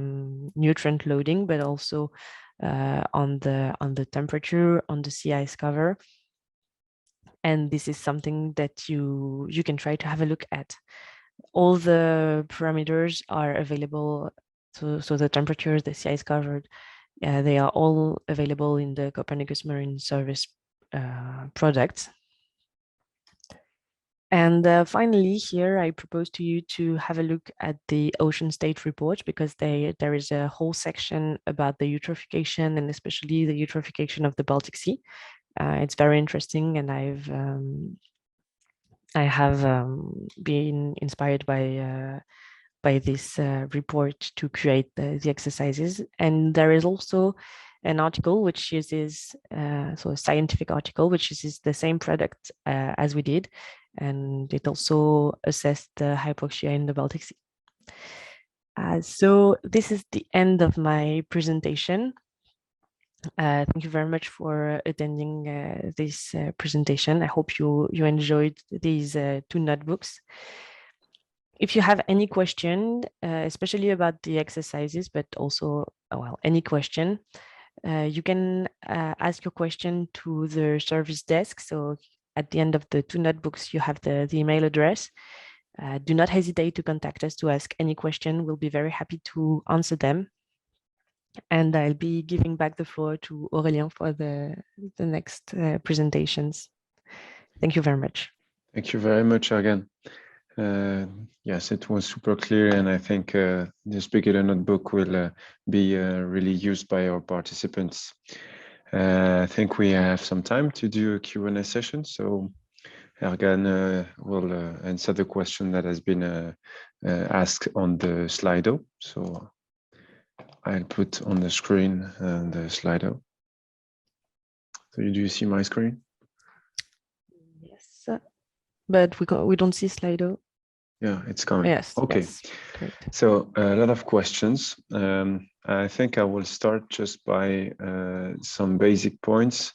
nutrient loading, but also on the temperature, on the sea ice cover. And this is something that you can try to have a look at. All the parameters are available. So the temperature, the sea ice cover, they are all available in the Copernicus Marine Service product. And finally, here I propose to you to have a look at the ocean state report, because there is a whole section about the eutrophication, and especially the eutrophication of the Baltic Sea. It's very interesting, and I have been inspired by this report to create the exercises. And there is also an article which uses, so a scientific article, which uses the same product as we did. And it also assessed the hypoxia in the Baltic Sea. So this is the end of my presentation. Thank you very much for attending this presentation. I hope you enjoyed these two notebooks. If you have any question, especially about the exercises, but also, well, any question, you can ask your question to the service desk. So at the end of the two notebooks, you have the email address. Do not hesitate to contact us to ask any question. We'll be very happy to answer them. And I'll be giving back the floor to Aurélien for the next presentations. Thank you very much. Thank you very much again. Yes, it was super clear, and I think the Jupyter Notebook will be really used by our participants. I think we have some time to do a Q&A session, so Ergan will answer the question that has been asked on the Slido. So I'll put on the screen the Slido. So do you see my screen? Yes, but we don't see Slido. Yeah, it's coming. Yes. Okay. Yes. Great. So a lot of questions. I think I will start just by some basic points.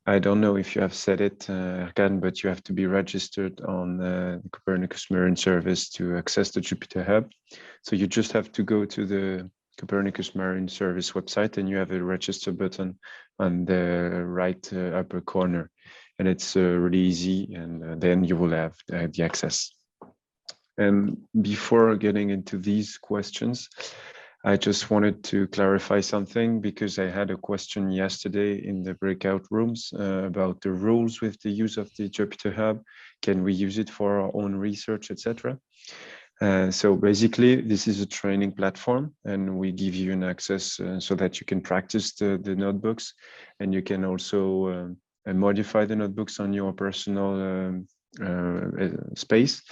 I don't know if you have said it, Ergan, but you have to be registered on the Copernicus Marine Service to access the Jupyter Hub. So you just have to go to the Copernicus Marine Service website, and you have a register button on the right upper corner. And it's really easy, and then you will have the access. And before getting into these questions, I just wanted to clarify something, because I had a question yesterday in the breakout rooms about the rules with the use of the Jupyter Hub. Can we use it for our own research, etc.? So basically, this is a training platform, and we give you an access so that you can practice the notebooks, and you can also modify the notebooks on your personal space.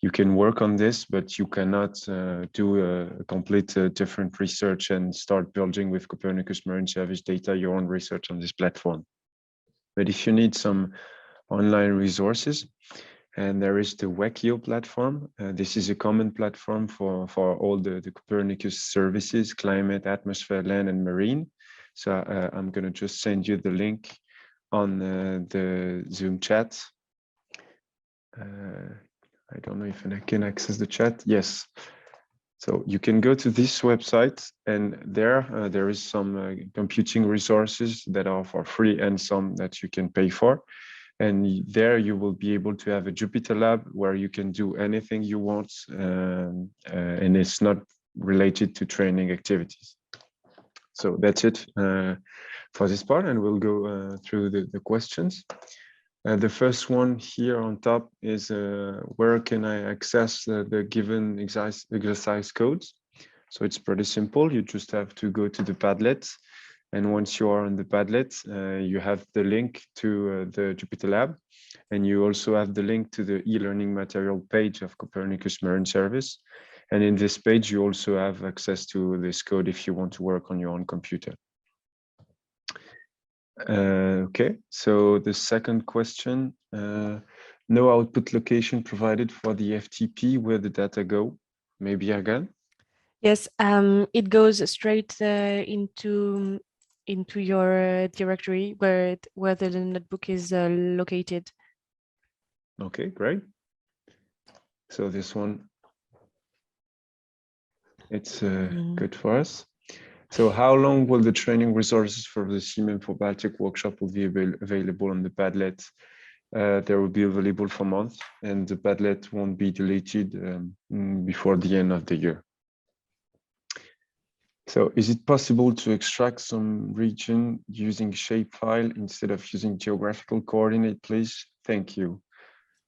You can work on this, but you cannot do a complete different research and start building with Copernicus Marine Service data your own research on this platform. But if you need some online resources, and there is the WECIO platform. This is a common platform for all the Copernicus services: climate, atmosphere, land, and marine. So I'm going to just send you the link on the Zoom chat. I don't know if I can access the chat. Yes. So you can go to this website, and there is some computing resources that are for free and some that you can pay for. And there you will be able to have a Jupyter Lab where you can do anything you want, and it's not related to training activities. So that's it for this part, and we'll go through the questions. The first one here on top is where can I access the given exercise codes? So it's pretty simple. You just have to go to the Padlet. And once you are on the Padlet, you have the link to the Jupyter Lab. And you also have the link to the e-learning material page of Copernicus Marine Service. And in this page, you also have access to this code if you want to work on your own computer. Okay, so the second question, no output location provided for the FTP where the data go. Maybe again? Yes, it goes straight into your directory where the notebook is located. Okay, great. So this one, it's good for us. So how long will the training resources for the CMEM for Baltic workshop will be available on the Padlet? They will be available for months, and the Padlet won't be deleted before the end of the year. So is it possible to extract some region using shapefile instead of using geographical coordinate, please? Thank you.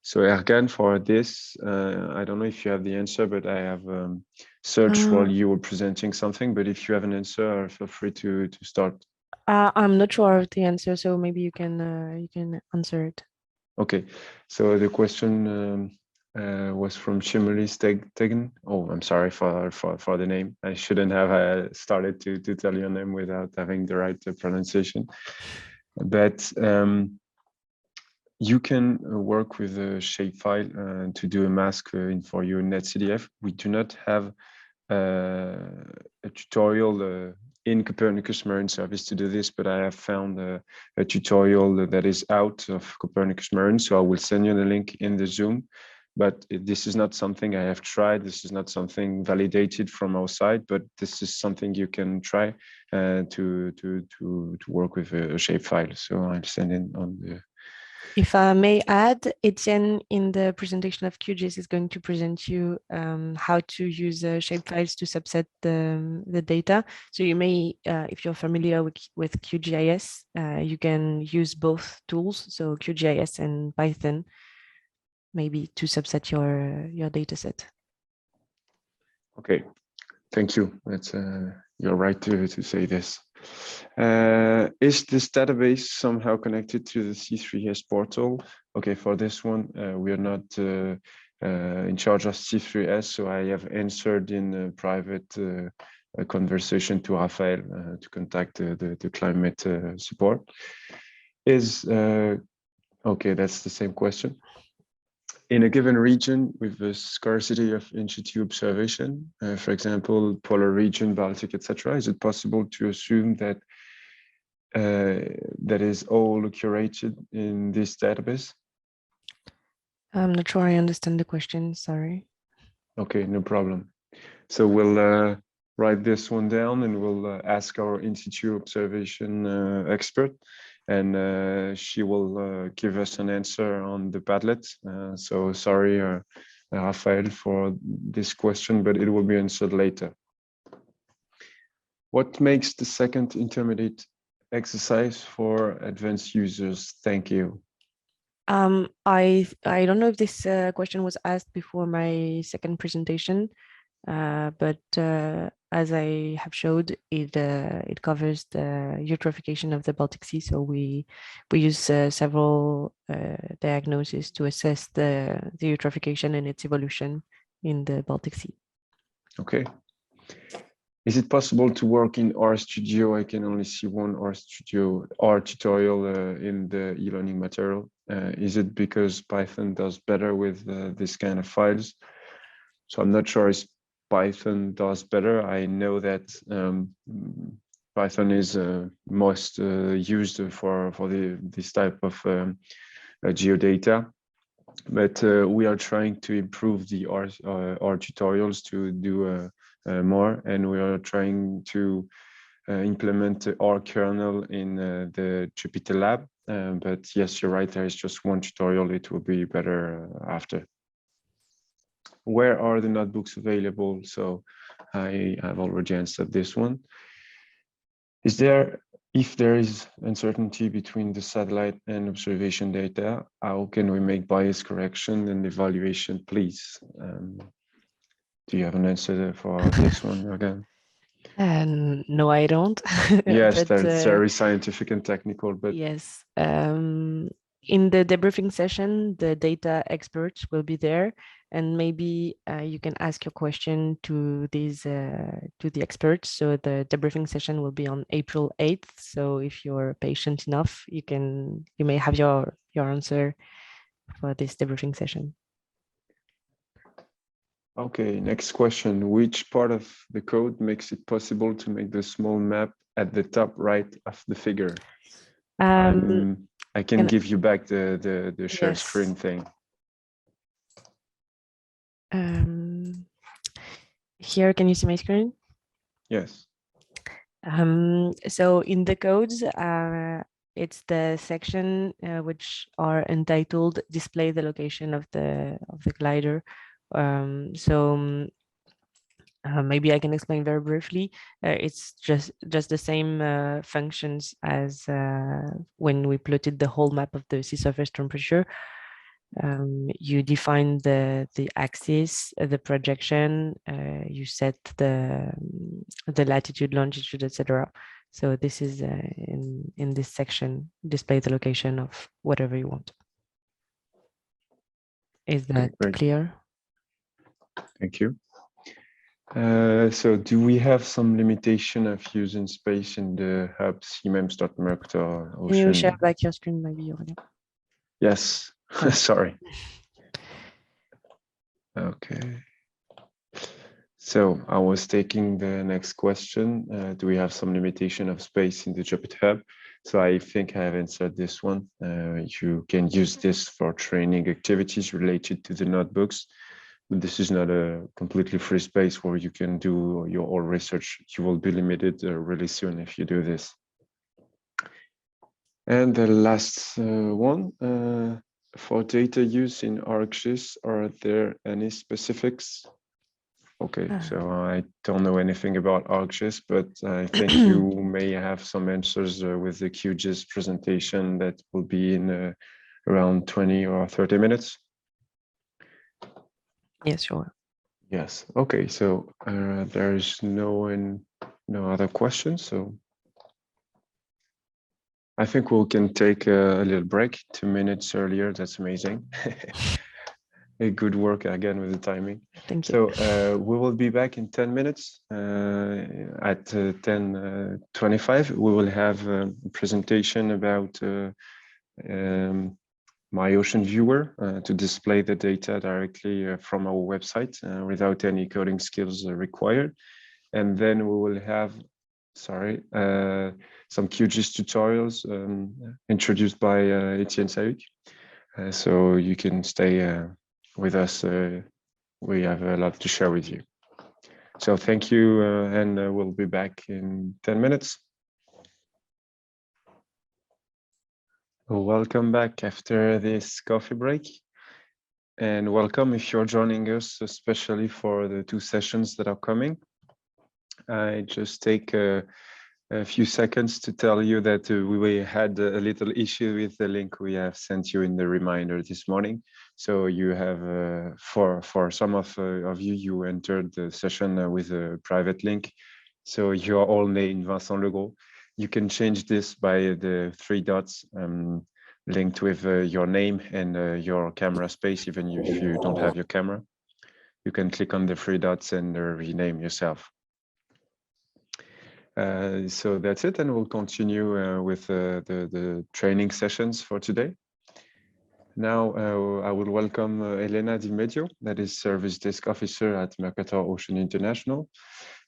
So Ergan, for this, I don't know if you have the answer, but I have searched while you were presenting something, but if you have an answer, feel free to start. I'm not sure of the answer, so maybe you can answer it. Okay, so the question was from Shimoli Stegen. Oh, I'm sorry for the name. I shouldn't have started to tell your name without having the right pronunciation. But you can work with a shapefile to do a mask for your NetCDF. We do not have a tutorial in Copernicus Marine Service to do this, but I have found a tutorial that is out of Copernicus Marine, so I will send you the link in the Zoom. But this is not something I have tried. This is not something validated from our side, but this is something you can try to work with a shapefile. So I'll send it on the. If I may add, Etienne in the presentation of QGIS is going to present you how to use shapefiles to subset the data. So you may, if you're familiar with QGIS, you can use both tools, so QGIS and Python, maybe to subset your data set. Okay, thank you. That's you're right to say this. Is this database somehow connected to the C3S portal? Okay, for this one, we are not in charge of C3S, so I have answered in a private conversation to Raphael to contact the climate support. Is okay, that's the same question. In a given region with a scarcity of in-situ observation, for example, polar region, Baltic, etc., is it possible to assume that that is all curated in this database? I'm not sure I understand the question, sorry. Okay, no problem. So we'll write this one down and we'll ask our in-situ observation expert, and she will give us an answer on the Padlet. So sorry, Raphael, for this question, but it will be answered later. What makes the second intermediate exercise for advanced users? Thank you. I don't know if this question was asked before my second presentation, but as I have showed, it covers the eutrophication of the Baltic Sea. So we use several diagnoses to assess the eutrophication and its evolution in the Baltic Sea. Okay. Is it possible to work in RStudio? I can only see one RStudio R tutorial in the e-learning material. Is it because Python does better with this kind of files? So I'm not sure if Python does better. I know that Python is most used for this type of geodata, but we are trying to improve the R tutorials to do more, and we are trying to implement R kernel in the Jupyter lab. But yes, you're right, there is just one tutorial. It will be better after. Where are the notebooks available? So I have already answered this one. Is there, if there is uncertainty between the satellite and observation data, how can we make bias correction and evaluation, please? Do you have an answer for this one again? No, I don't. Yes, but, that's very scientific and technical, but yes, in the debriefing session, the data experts will be there, and maybe you can ask your question to these to the experts. So the debriefing session will be on April 8th. So if you're patient enough, you may have your answer for this debriefing session. Okay, next question. Which part of the code makes it possible to make the small map at the top right of the figure? I can give you back the share screen thing. Here, can you see my screen? Yes. So in the codes, it's the section which are entitled "Display the location of the glider." Maybe I can explain very briefly. It's just the same functions as when we plotted the whole map of the sea surface temperature. You define the axis, the projection, you set the latitude, longitude, etc. So this is in this section, display the location of whatever you want. Is that clear? Thank you. So do we have some limitation of using space in the hub cmems.mercator Ocean? Can you share back your screen, maybe? Yes, sorry. Okay. So I was taking the next question. Do we have some limitation of space in the Jupyter Hub? So I think I have answered this one. You can use this for training activities related to the notebooks. But this is not a completely free space where you can do your own research. You will be limited really soon if you do this. And the last one, for data use in ArcGIS, are there any specifics? Okay, so I don't know anything about ArcGIS, but I think you may have some answers with the QGIS presentation that will be in around 20 or 30 minutes. Yes, sure. Yes. Okay. So there's no other questions. So I think we can take a little break. 2 minutes earlier. That's amazing. A good work again with the timing. Thank you. So we will be back in 10 minutes. At 10:25, we will have a presentation about MyOcean Viewer to display the data directly from our website without any coding skills required. And then we will have, some QGIS tutorials introduced by Etienne Sahuc. So you can stay with us. We have a lot to share with you. So thank you, and we'll be back in 10 minutes. Welcome back after this coffee break, and welcome if you're joining us, especially for the 2 sessions that are coming. I just take a few seconds to tell you that we had a little issue with the link we have sent you in the reminder this morning. So you have, for some of you, you entered the session with a private link. So you're all named Vincent Legros. You can change this by the 3 dots linked with your name and your camera space, even if you don't have your camera. You can click on the 3 dots and rename yourself. So that's it, and we'll continue with the training sessions for today. Now I will welcome Elena Di Medio, that is Service Desk Officer at Mercator Ocean International.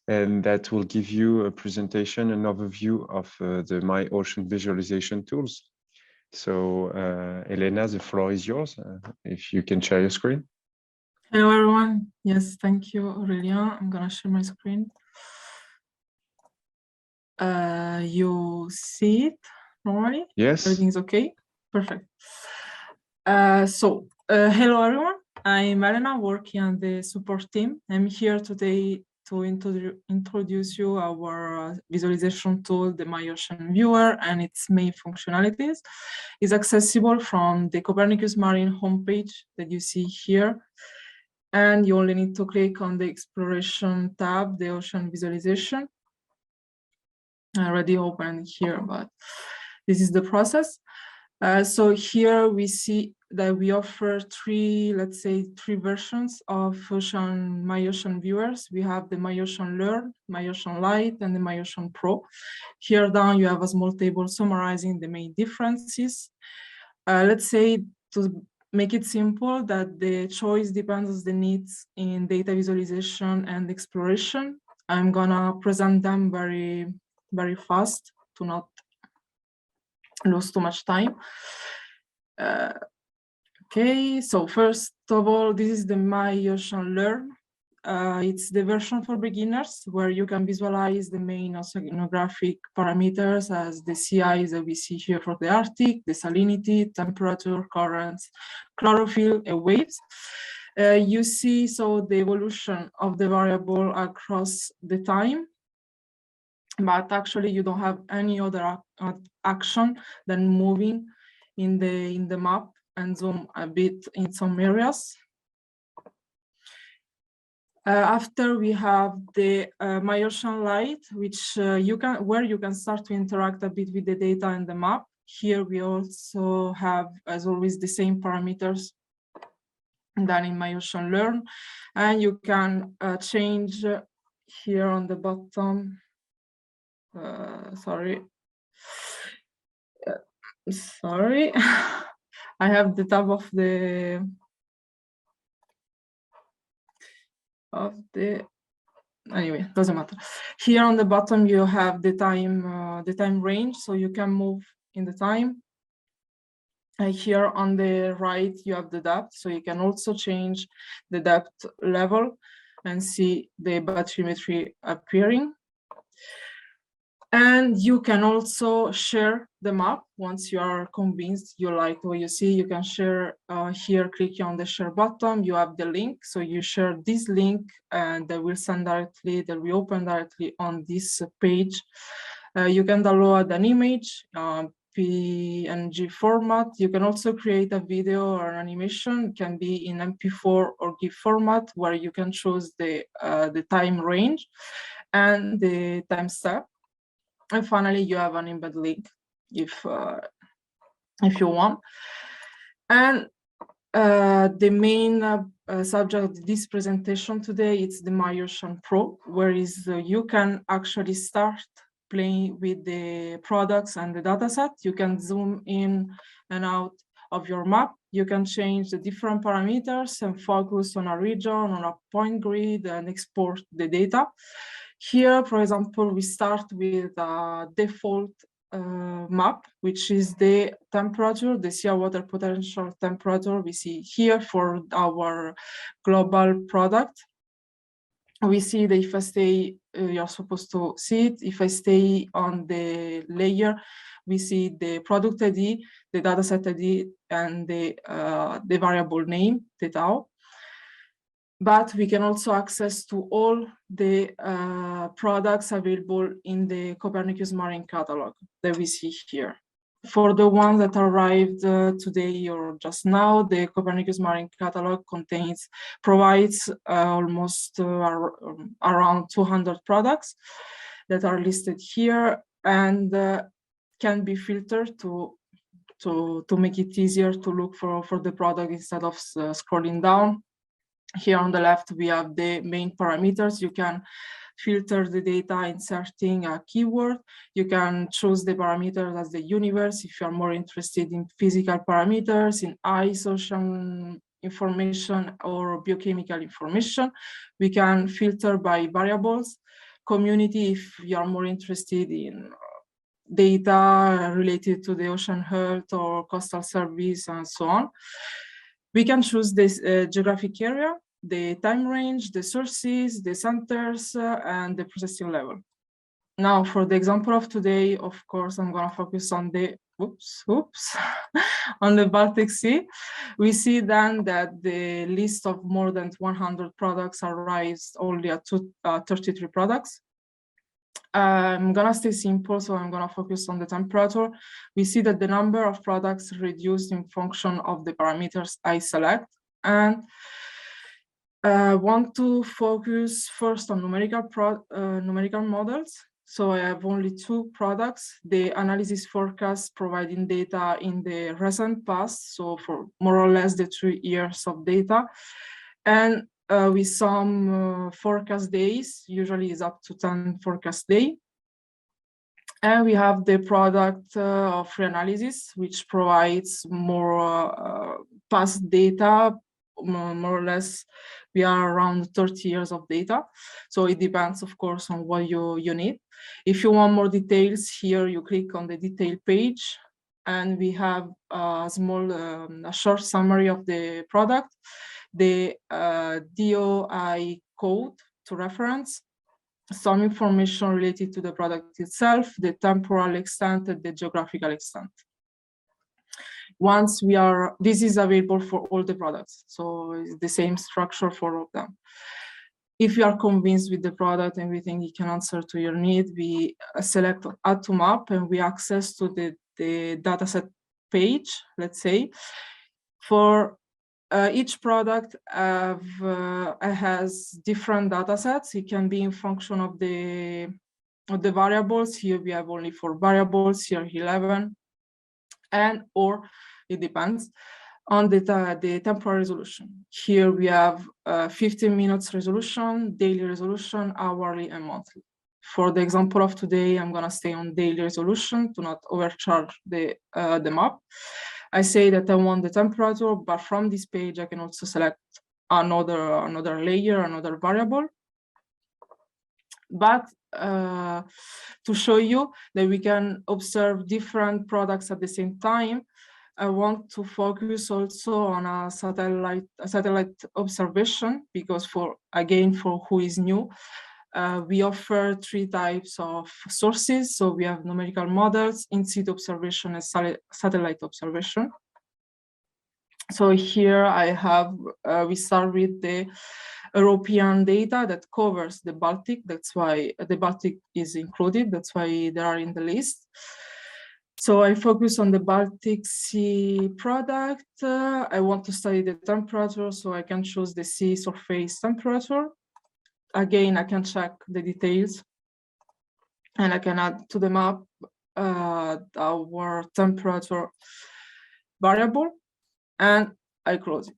And that will give you a presentation, an overview of the MyOcean visualization tools. So Elena, the floor is yours. If you can share your screen. Hello, everyone. Yes, thank you, Aurélien. I'm gonna share my screen. You see it normally? Yes. Everything's okay? Perfect. Hello, everyone. I'm Elena, working on the support team. I'm here today to introduce you our visualization tool, the MyOcean Viewer, and its main functionalities. It's accessible from the Copernicus Marine homepage that you see here. And you only need to click on the Exploration tab, the Ocean Visualization. I already opened here, but this is the process. So here we see that we offer three versions of MyOcean viewers. We have the MyOcean Learn, MyOcean Lite, and the MyOcean Pro. Here down you have a small table summarizing the main differences. Let's say, to make it simple, that the choice depends on the needs in data visualization and exploration. I'm gonna present them very, very fast to not lose too much time. Okay, so first of all, this is the MyOcean Learn. It's the version for beginners where you can visualize the main oceanographic parameters as the sea ice that we see here for the Arctic, the salinity, temperature, currents, chlorophyll, and waves. You see the evolution of the variable across the time, but actually you don't have any other action than moving in the map and zoom a bit in some areas. After we have the MyOcean Lite, where you can start to interact a bit with the data and the map. Here we also have, as always, the same parameters than in MyOcean Learn, and you can change here on the bottom. Sorry, I have the tab of the anyway, doesn't matter. Here on the bottom you have the time range, so you can move in the time. Here on the right you have the depth, so you can also change the depth level and see the bathymetry appearing. And you can also share the map once you are convinced you like what you see. You can share here, clicking on the share button, you have the link. So you share this link and that will open directly on this page. You can download an image, PNG format. You can also create a video or an animation. It can be in MP4 or GIF format, where you can choose the time range and the time step. And finally, you have an embed link if you want. And the main subject of this presentation today is the MyOcean Pro, where you can actually start playing with the products and the dataset. You can zoom in and out of your map. You can change the different parameters and focus on a region, on a point grid, and export the data. Here, for example, we start with a default map, which is the temperature, the seawater potential temperature we see here for our global product. We see that if I stay, you're supposed to see it. If I stay on the layer, we see the product ID, the dataset ID, and the variable name, the tau. But we can also access to all the products available in the Copernicus Marine Catalog that we see here. For the ones that arrived today or just now, the Copernicus Marine Catalog provides almost around 200 products that are listed here, and can be filtered to make it easier to look for the product instead of scrolling down. Here on the left, we have the main parameters. You can filter the data inserting a keyword. You can choose the parameters as the universe if you are more interested in physical parameters, in ice, ocean information, or biochemical information. We can filter by variables. Community if you are more interested in data related to the ocean health or coastal service and so on. We can choose this geographic area, the time range, the sources, the centers, and the processing level. Now, for the example of today, of course, I'm going to focus on the on the Baltic Sea. We see then that the list of more than 100 products arrives only at 33 products. I'm gonna stay simple, so I'm gonna focus on the temperature. We see that the number of products reduced in function of the parameters I select, and want to focus first on numerical models. So I have only 2 products. The analysis forecast providing data in the recent past, so for more or less the 3 years of data. And with some forecast days, usually is up to 10 forecast day. And we have the product of reanalysis, which provides more past data, more or less. We are around 30 years of data. So it depends, of course, on what you need. If you want more details, here you click on the detail page, and we have a small, a short summary of the product, the DOI code to reference, some information related to the product itself, the temporal extent, and the geographical extent. Once we are, this is available for all the products, so it's the same structure for all of them. If you are convinced with the product and we think it can answer to your need, we select Add to Map, and we access to the dataset page, let's say. For each product has different datasets. It can be in function of the variables. Here we have only 4 variables, here 11, and or it depends on the temporal resolution. Here we have 15 minutes resolution, daily resolution, hourly, and monthly. For the example of today, I'm gonna stay on daily resolution to not overcharge the map. I say that I want the temperature, but from this page, I can also select another layer, another variable. But to show you that we can observe different products at the same time, I want to focus also on a satellite observation, because for who is new, we offer 3 types of sources. So we have numerical models, in-situ observation, and satellite observation. So here I have, we start with the European data that covers the Baltic. That's why the Baltic is included. That's why they are in the list. So I focus on the Baltic Sea product. I want to study the temperature, so I can choose the sea surface temperature. Again, I can check the details, and I can add to the map our temperature variable, and I close it.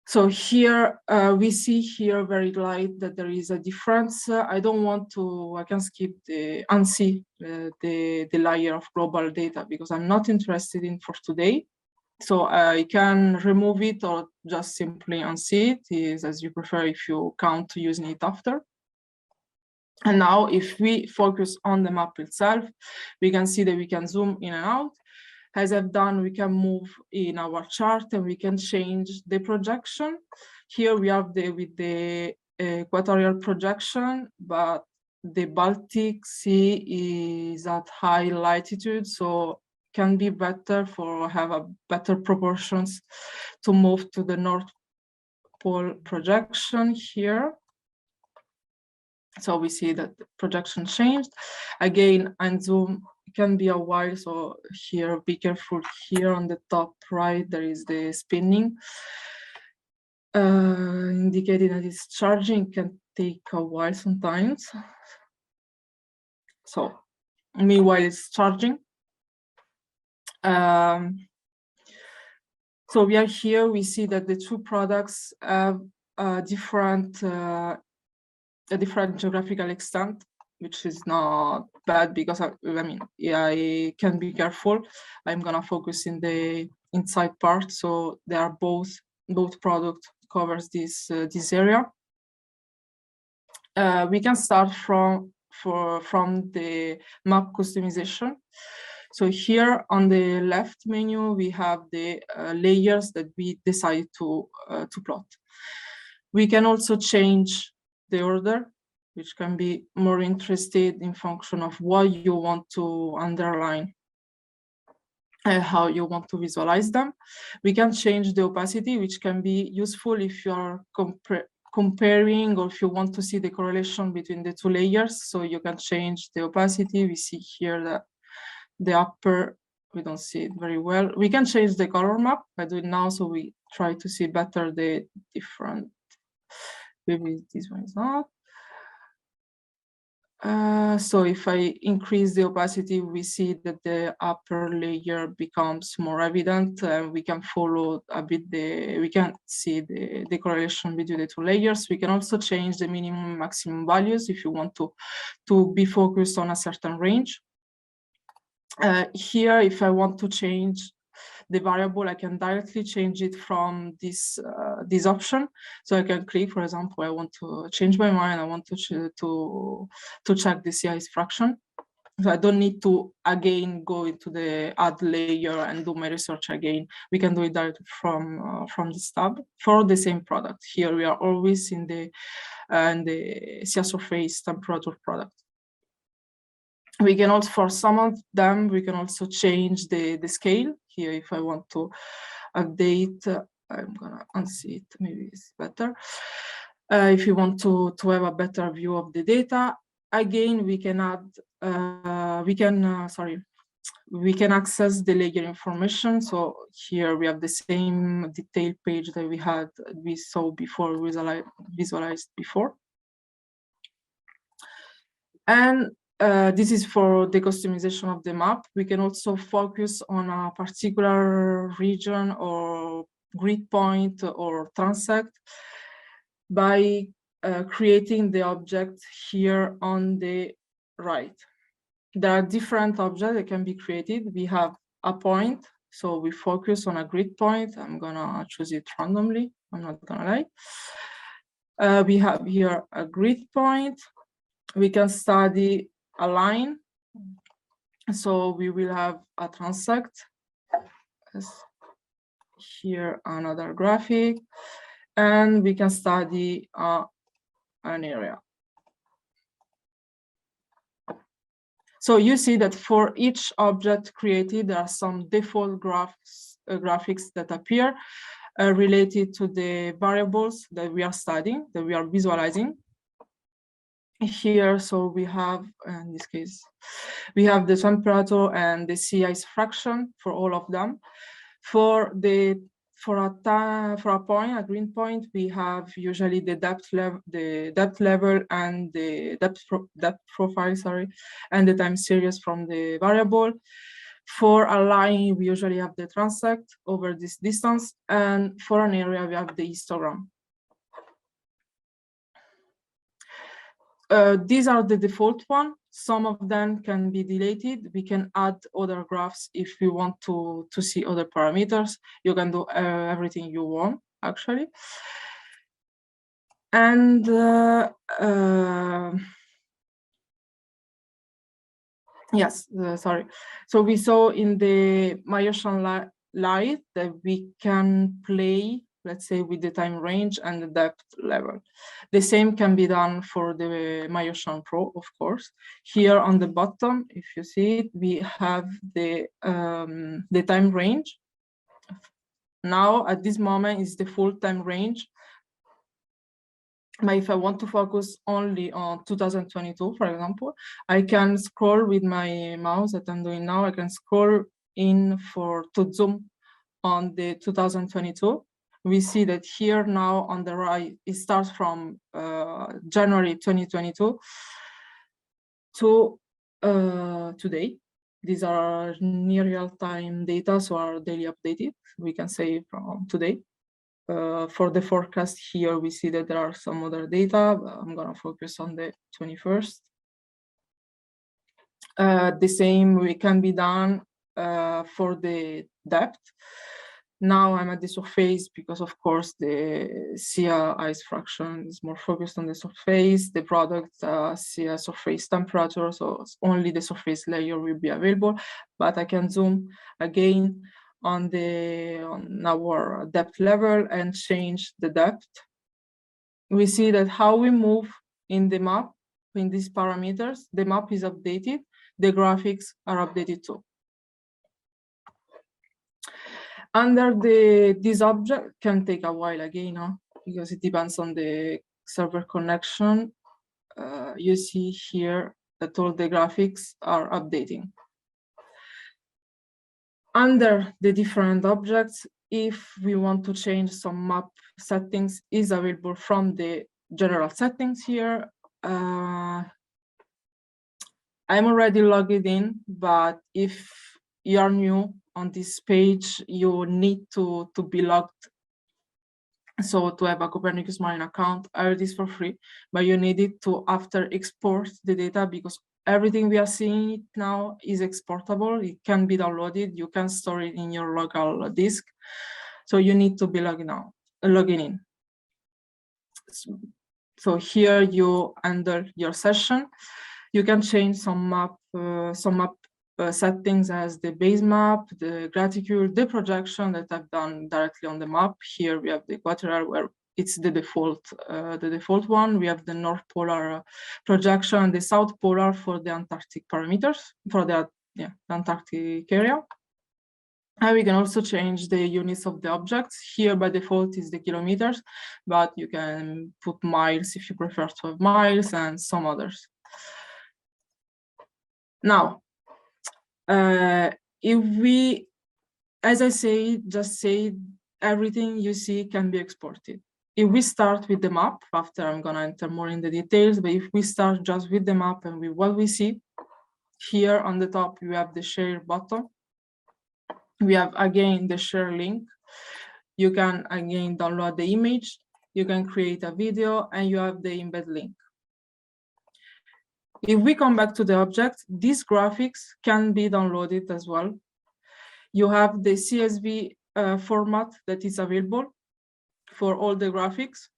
So here we see here very light that there is a difference. I don't want to, I can skip the unsee the layer of global data, because I'm not interested in for today. So I can remove it or just simply unsee it, is as you prefer if you count using it after. And now if we focus on the map itself, we can see that we can zoom in and out. As I've done, we can move in our chart and we can change the projection. Here we have with the equatorial projection, but the Baltic Sea is at high latitude, so can be better for have a better proportions to move to the North Pole projection here. So we see that the projection changed. Again, and zoom can be a while, so here be careful. Here on the top right there is the spinning, indicating that it's charging. Can take a while sometimes. So meanwhile it's charging. So we are here, we see that the 2 products have a different geographical extent, which is not bad, because I mean, yeah, I can be careful. I'm gonna focus in the inside part, so they are both product covers this area. We can start from the map customization. So here on the left menu, we have the layers that we decide to plot. We can also change the order, which can be more interested in function of what you want to underline and how you want to visualize them. We can change the opacity, which can be useful if you are comparing or if you want to see the correlation between the 2 layers. So you can change the opacity. We see here that the upper, we don't see it very well. We can change the color map. I do it now, so we try to see better the different, maybe this one is not. So if I increase the opacity, we see that the upper layer becomes more evident. We can follow a bit we can see the correlation between the two layers. We can also change the minimum and maximum values if you want to be focused on a certain range. Here, if I want to change the variable, I can directly change it from this option. So I can click, for example, I want to change my mind. I want to check the CIS fraction. So I don't need to again go into the add layer and do my research again. We can do it directly from this tab for the same product. Here we are always in the CIS surface temperature product. We can also, for some of them, we can also change the scale. Here, if I want to update, I'm gonna unsee it, maybe it's better. If you want to have a better view of the data, again, we can add, we can access the layer information. So here we have the same detailed page that we saw before, visualized before. And this is for the customization of the map. We can also focus on a particular region or grid point or transect by creating the object here on the right. There are different objects that can be created. We have a point, so we focus on a grid point. I'm gonna choose it randomly, I'm not gonna lie. We have here a grid point. We can study a line. So we will have a transect. Here another graphic. And we can study an area. So you see that for each object created, there are some default graphics that appear related to the variables that we are studying, that we are visualizing. Here, so we have, in this case, we have the temperature and the CIS fraction for all of them. For a point, a green point, we have usually the depth level and the depth profile, sorry, and the time series from the variable. For a line, we usually have the transect over this distance, and for an area, we have the histogram. These are the default one. Some of them can be deleted. We can add other graphs if you want to see other parameters. You can do everything you want, actually. And yes, sorry. So we saw in the MyOcean Lite that we can play, let's say, with the time range and the depth level. The same can be done for the MyOcean Pro, of course. Here on the bottom, if you see it, we have the time range. Now, at this moment, is the full time range. But if I want to focus only on 2022, for example, I can scroll with my mouse that I'm doing now. I can scroll in to zoom on the 2022. We see that here now on the right, it starts from January 2022 to today. These are near real-time data, so are daily updated. We can say from today. For the forecast here, we see that there are some other data. I'm gonna focus on the 21st. The same can be done for the depth. Now I'm at the surface because, of course, the CIS fraction is more focused on the surface. The product CIS surface temperature, so only the surface layer will be available. But I can zoom again on our depth level and change the depth. We see that how we move in the map, in these parameters, the map is updated, the graphics are updated too. Under this object can take a while again, because it depends on the server connection. You see here that all the graphics are updating. Under the different objects, if we want to change some map settings, is available from the general settings here. I'm already logged in, but if you're new on this page, you need to be logged. So to have a Copernicus Marine account, I heard this for free, but you need it to after export the data, because everything we are seeing now is exportable. It can be downloaded. You can store it in your local disk. So you need to be logging in. So here you enter your session. You can change some map settings as the base map, the graticule, the projection that I've done directly on the map. Here we have the equatorial, where it's the default one. We have the North Polar projection and the South Polar for the Antarctic parameters, for the Antarctic area. And we can also change the units of the objects. Here by default is the kilometers, but you can put miles if you prefer to have miles, and some others. Now, if we, as I say, just say everything you see can be exported. If we start with the map, after I'm gonna enter more in the details, but if we start just with the map and with what we see, here on the top, we have the share button. We have again the share link. You can again download the image, you can create a video, and you have the embed link. If we come back to the object, these graphics can be downloaded as well. You have the CSV format that is available for all the graphics.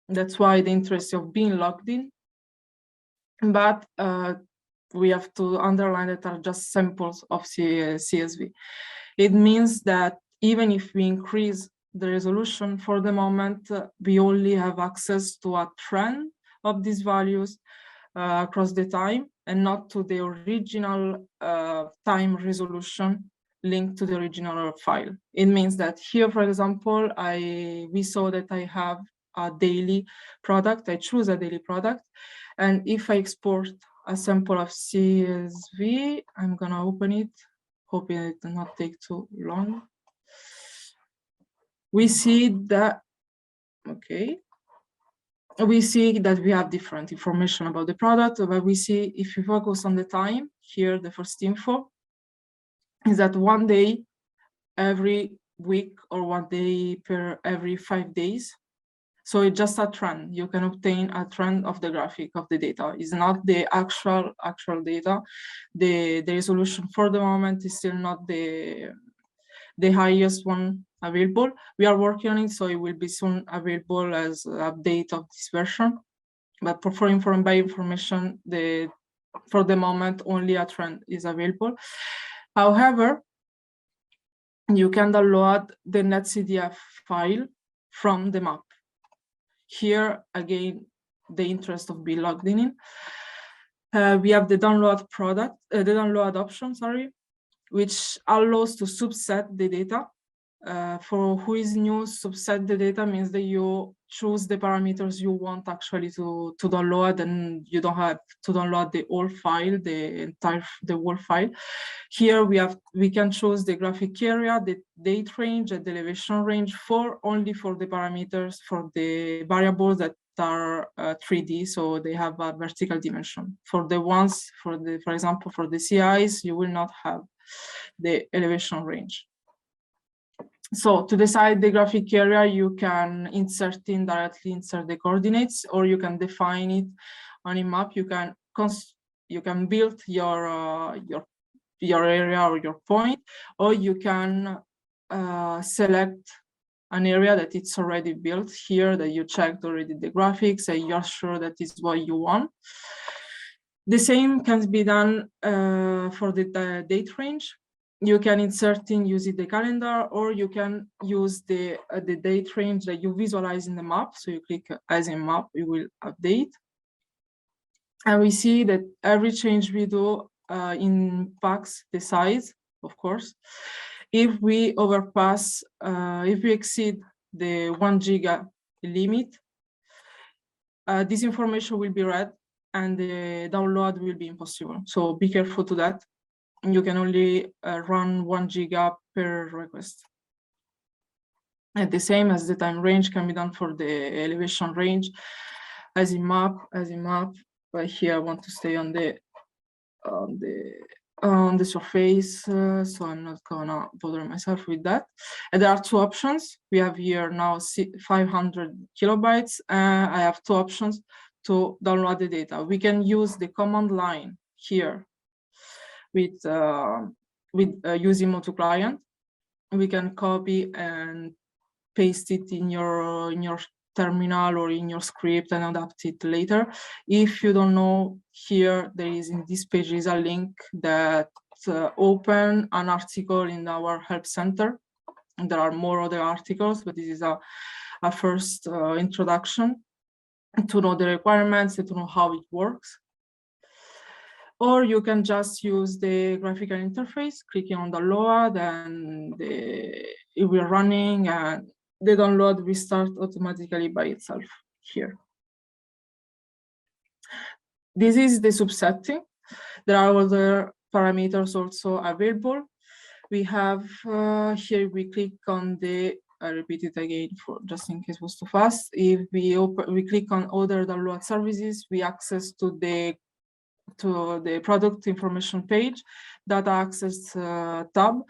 That's why the interest of being logged in. But we have to underline that are just samples of CSV. It means that even if we increase the resolution for the moment, we only have access to a trend of these values across the time, and not to the original time resolution linked to the original file. It means that here, for example, we saw that I have a daily product. I choose a daily product, and if I export a sample of CSV, I'm gonna open it, hoping it does not take too long. We see that, okay. We see that we have different information about the product, but we see if you focus on the time, here the first info is that 1 day every week, or 1 day per every 5 days. So it's just a trend. You can obtain a trend of the graphic of the data. It's not the actual data. The resolution for the moment is still not the highest one available. We are working on it, so it will be soon available as an update of this version. But for information, for the moment, only a trend is available. However, you can download the netcdf file from the map. Here, again, the interest of being logged in. We have the download option, which allows to subset the data. For who is new, subset the data means that you choose the parameters you want actually to download, and you don't have to download the whole file, the whole file. Here we can choose the graphic area, the date range, and the elevation range only for the parameters, for the variables that are 3D, so they have a vertical dimension. For the ones, for example, for the CIs, you will not have the elevation range. So to decide the graphic area, you can directly insert the coordinates, or you can define it on a map. You can build your area or your point, or you can select an area that it's already built here, that you checked already the graphics, and you're sure that is what you want. The same can be done for the date range. You can insert in using the calendar, or you can use the date range that you visualize in the map. So you click as a map, it will update. And we see that every change we do impacts the size, of course. If we overpass, if we exceed the 1 giga limit, this information will be read and the download will be impossible. So be careful to that. You can only run 1 giga per request. And the same as the time range can be done for the elevation range as in map. But here I want to stay on the on the surface, so I'm not gonna bother myself with that. And there are two options. We have here now 500 kilobytes. I have two options to download the data. We can use the command line here with using Motu client. We can copy and paste it in your terminal or in your script and adapt it later. If you don't know, here there is in this page is a link that open an article in our help center. And there are more other articles, but this is a first introduction to know the requirements and to know how it works. Or you can just use the graphical interface, clicking on the load, and it will running, and the download will start automatically by itself here. This is the subsetting. There are other parameters also available. We have here, we click on the, I repeat it again for just in case it was too fast. If we click on other download services, we access to the product information page, data access tab,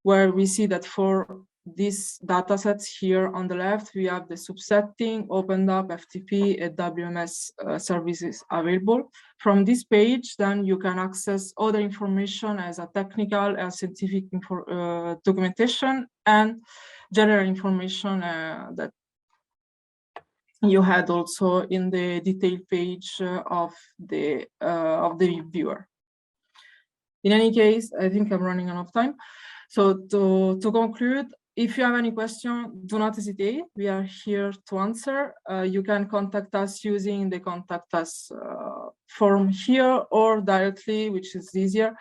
where we see that for these data sets here on the left, we have the subsetting, opened up, FTP, and WMS services available. From this page, then you can access other information as a technical and scientific documentation and general information that you had also in the detail page of the viewer. In any case, I think I'm running out of time. So to conclude, if you have any question, do not hesitate. We are here to answer. You can contact us using the contact us form here or directly, which is easier.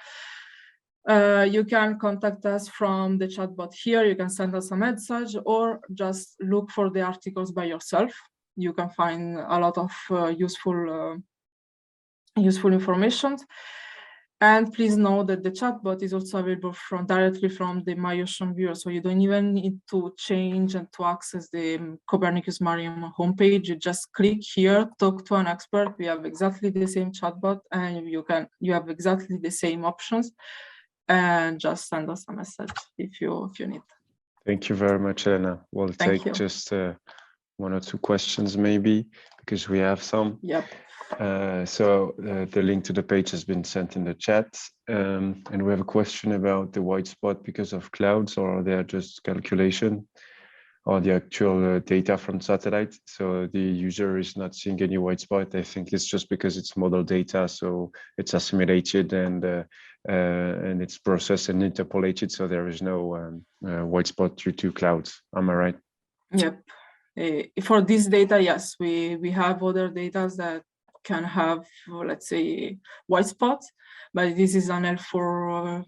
You can contact us from the chatbot here. You can send us a message or just look for the articles by yourself. You can find a lot of useful information. And please know that the chatbot is also available directly from the MyOcean Viewer, so you don't even need to change and to access the Copernicus Mariam homepage. You just click here, talk to an expert. We have exactly the same chatbot, and you have exactly the same options. And just send us a message if you need. Thank you very much, Elena. We'll take just one or two questions maybe, because we have some. Yep. So the link to the page has been sent in the chat, and we have a question about the white spot because of clouds, or are they just calculation or the actual data from satellite. So the user is not seeing any white spot. I think it's just because it's model data, so it's assimilated and it's processed and interpolated, so there is no white spot due to clouds. Am I right? Yep. For this data, yes, we have other data that can have, let's say, white spots, but this is an L4.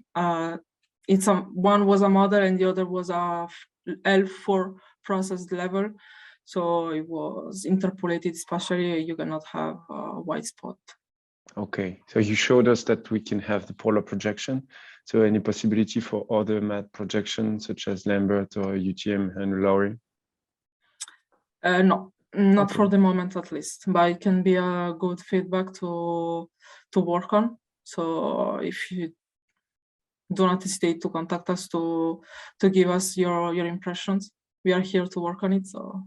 One was a model and the other was a L4 processed level, so it was interpolated. Especially, you cannot have a white spot. Okay, so you showed us that we can have the polar projection. So any possibility for other math projections such as Lambert or UTM and Lowry? No. Not for the moment, at least, but it can be a good feedback to work on. So if you do not hesitate to contact us to give us your impressions, we are here to work on it. So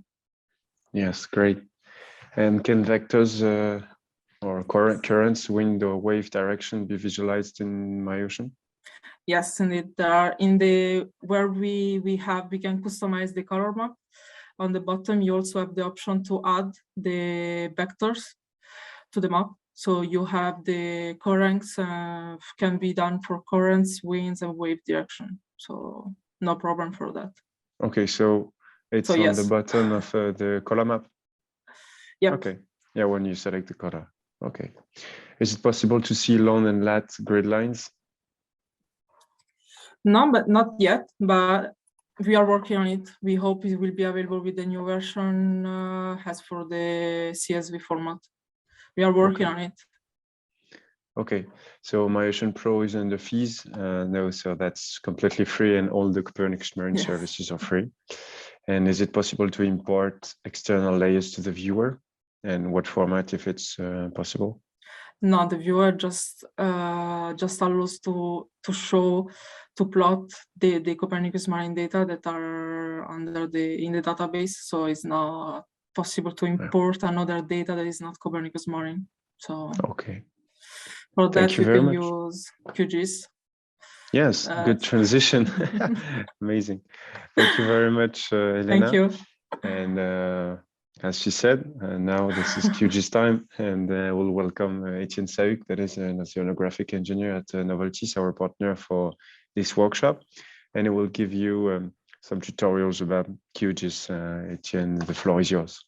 yes, great. And can vectors or currents, wind or wave direction be visualized in MyOcean? Yes, indeed. There are where we can customize the color map. On the bottom, you also have the option to add the vectors to the map. So you have the currents can be done for currents, winds, and wave direction. So no problem for that. Okay, so it's on the bottom of the color map? Yeah. Okay, yeah, when you select the color. Okay. Is it possible to see long and lat grid lines? No, but not yet, but we are working on it. We hope it will be available with the new version as for the CSV format. We are working on it. Okay, so MyOcean Pro is under fees. No, so that's completely free, and all the Copernicus Marine services are free. And is it possible to import external layers to the viewer? And what format, if it's possible? No, the viewer just allows to plot the Copernicus marine data that are in the database. So it's not possible to import another data that is not Copernicus marine. So Okay. for that Thank you you very can much. use QGIS. Yes, good transition. Amazing. Thank you very much, Elena. Thank you. And as she said, now this is QGIS time, and we'll welcome Etienne Sahuc, that is an oceanographic engineer at Noveltis, our partner for this workshop. And he will give you some tutorials about QGIS. Etienne, the floor is yours.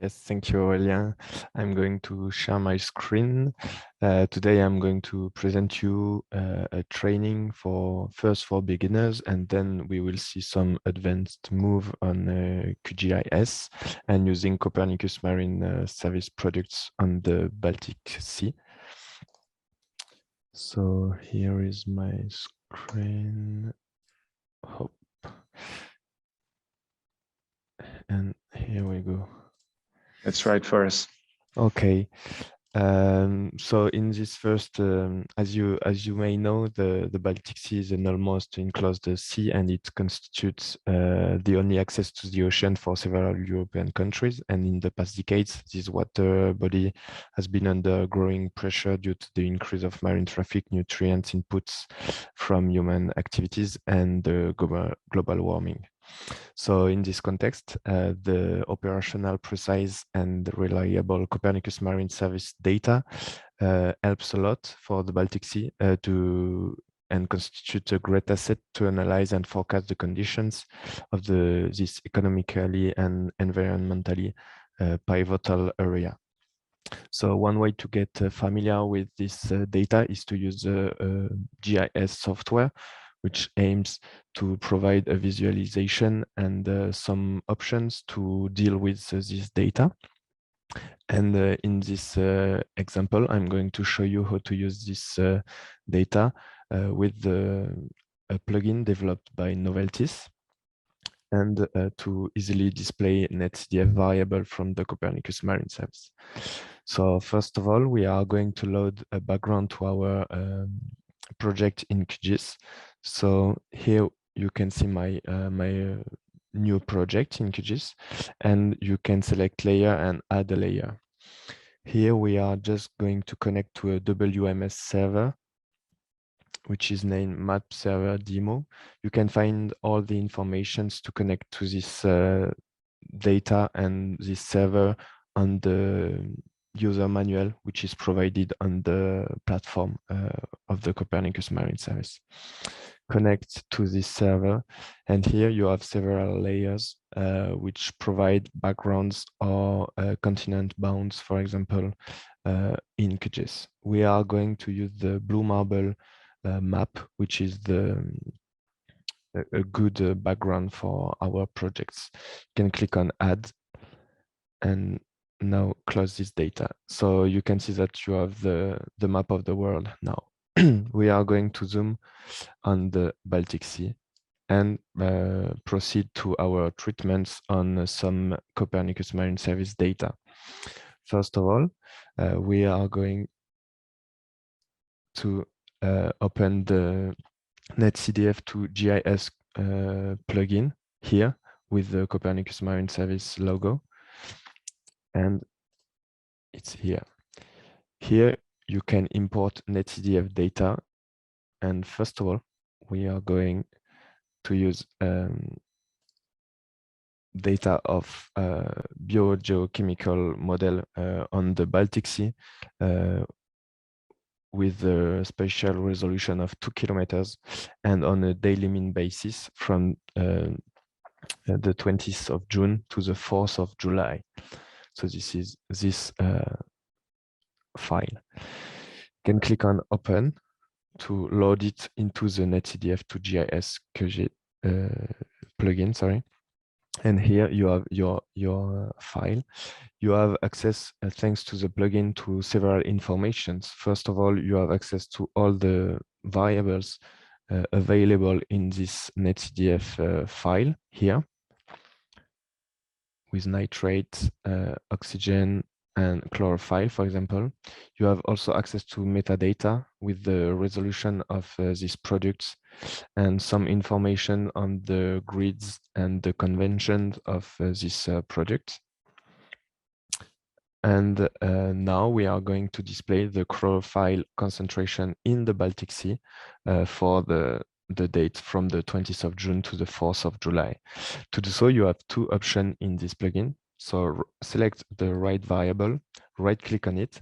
Yes, thank you, Aurélien. I'm going to share my screen. Today, I'm going to present you a training first for beginners, and then we will see some advanced move on QGIS and using Copernicus Marine Service products on the Baltic Sea. So here is my screen. Hop. And here we go. That's right for us. Okay. So in this first, as you may know, the Baltic Sea is an almost enclosed sea, and it constitutes the only access to the ocean for several European countries. And in the past decades, this water body has been under growing pressure due to the increase of marine traffic, nutrient inputs from human activities, and global warming. So in this context, the operational, precise, and reliable Copernicus Marine Service data helps a lot for the Baltic Sea and constitute a great asset to analyze and forecast the conditions of this economically and environmentally pivotal area. So one way to get familiar with this data is to use GIS software, which aims to provide a visualization and some options to deal with this data. And in this example, I'm going to show you how to use this data with a plugin developed by Noveltis, and to easily display NetCDF variable from the Copernicus Marine Service. So first of all, we are going to load a background to our project in QGIS. So here you can see my new project in QGIS, and you can select layer and add a layer. Here we are just going to connect to a WMS server, which is named Map Server Demo. You can find all the informations to connect to this data and this server on the user manual, which is provided on the platform of the Copernicus Marine Service. Connect to this server, and here you have several layers which provide backgrounds or continent bounds, for example, in QGIS. We are going to use the Blue Marble map, which is a good background for our projects. You can click on Add, and now close this data. So you can see that you have the map of the world now. We are going to zoom on the Baltic Sea and proceed to our treatments on some Copernicus Marine Service data. First of all, we are going to open the NetCDF to GIS plugin here with the Copernicus Marine Service logo, and it's here. Here you can import NetCDF data, and first of all, we are going to use data of biogeochemical model on the Baltic Sea with a spatial resolution of 2 kilometers and on a daily mean basis from the 20th of June to the 4th of July. So this is this file. You can click on Open to load it into the NetCDF to GIS plugin, sorry. And here you have your file. You have access, thanks to the plugin, to several informations. First of all, you have access to all the variables available in this NetCDF file here, with nitrate, oxygen, and chlorophyll, for example. You have also access to metadata with the resolution of these products and some information on the grids and the conventions of this product. And now we are going to display the chlorophyll concentration in the Baltic Sea for the date from the 20th of June to the 4th of July. To do so, you have two options in this plugin. So select the right variable, right click on it,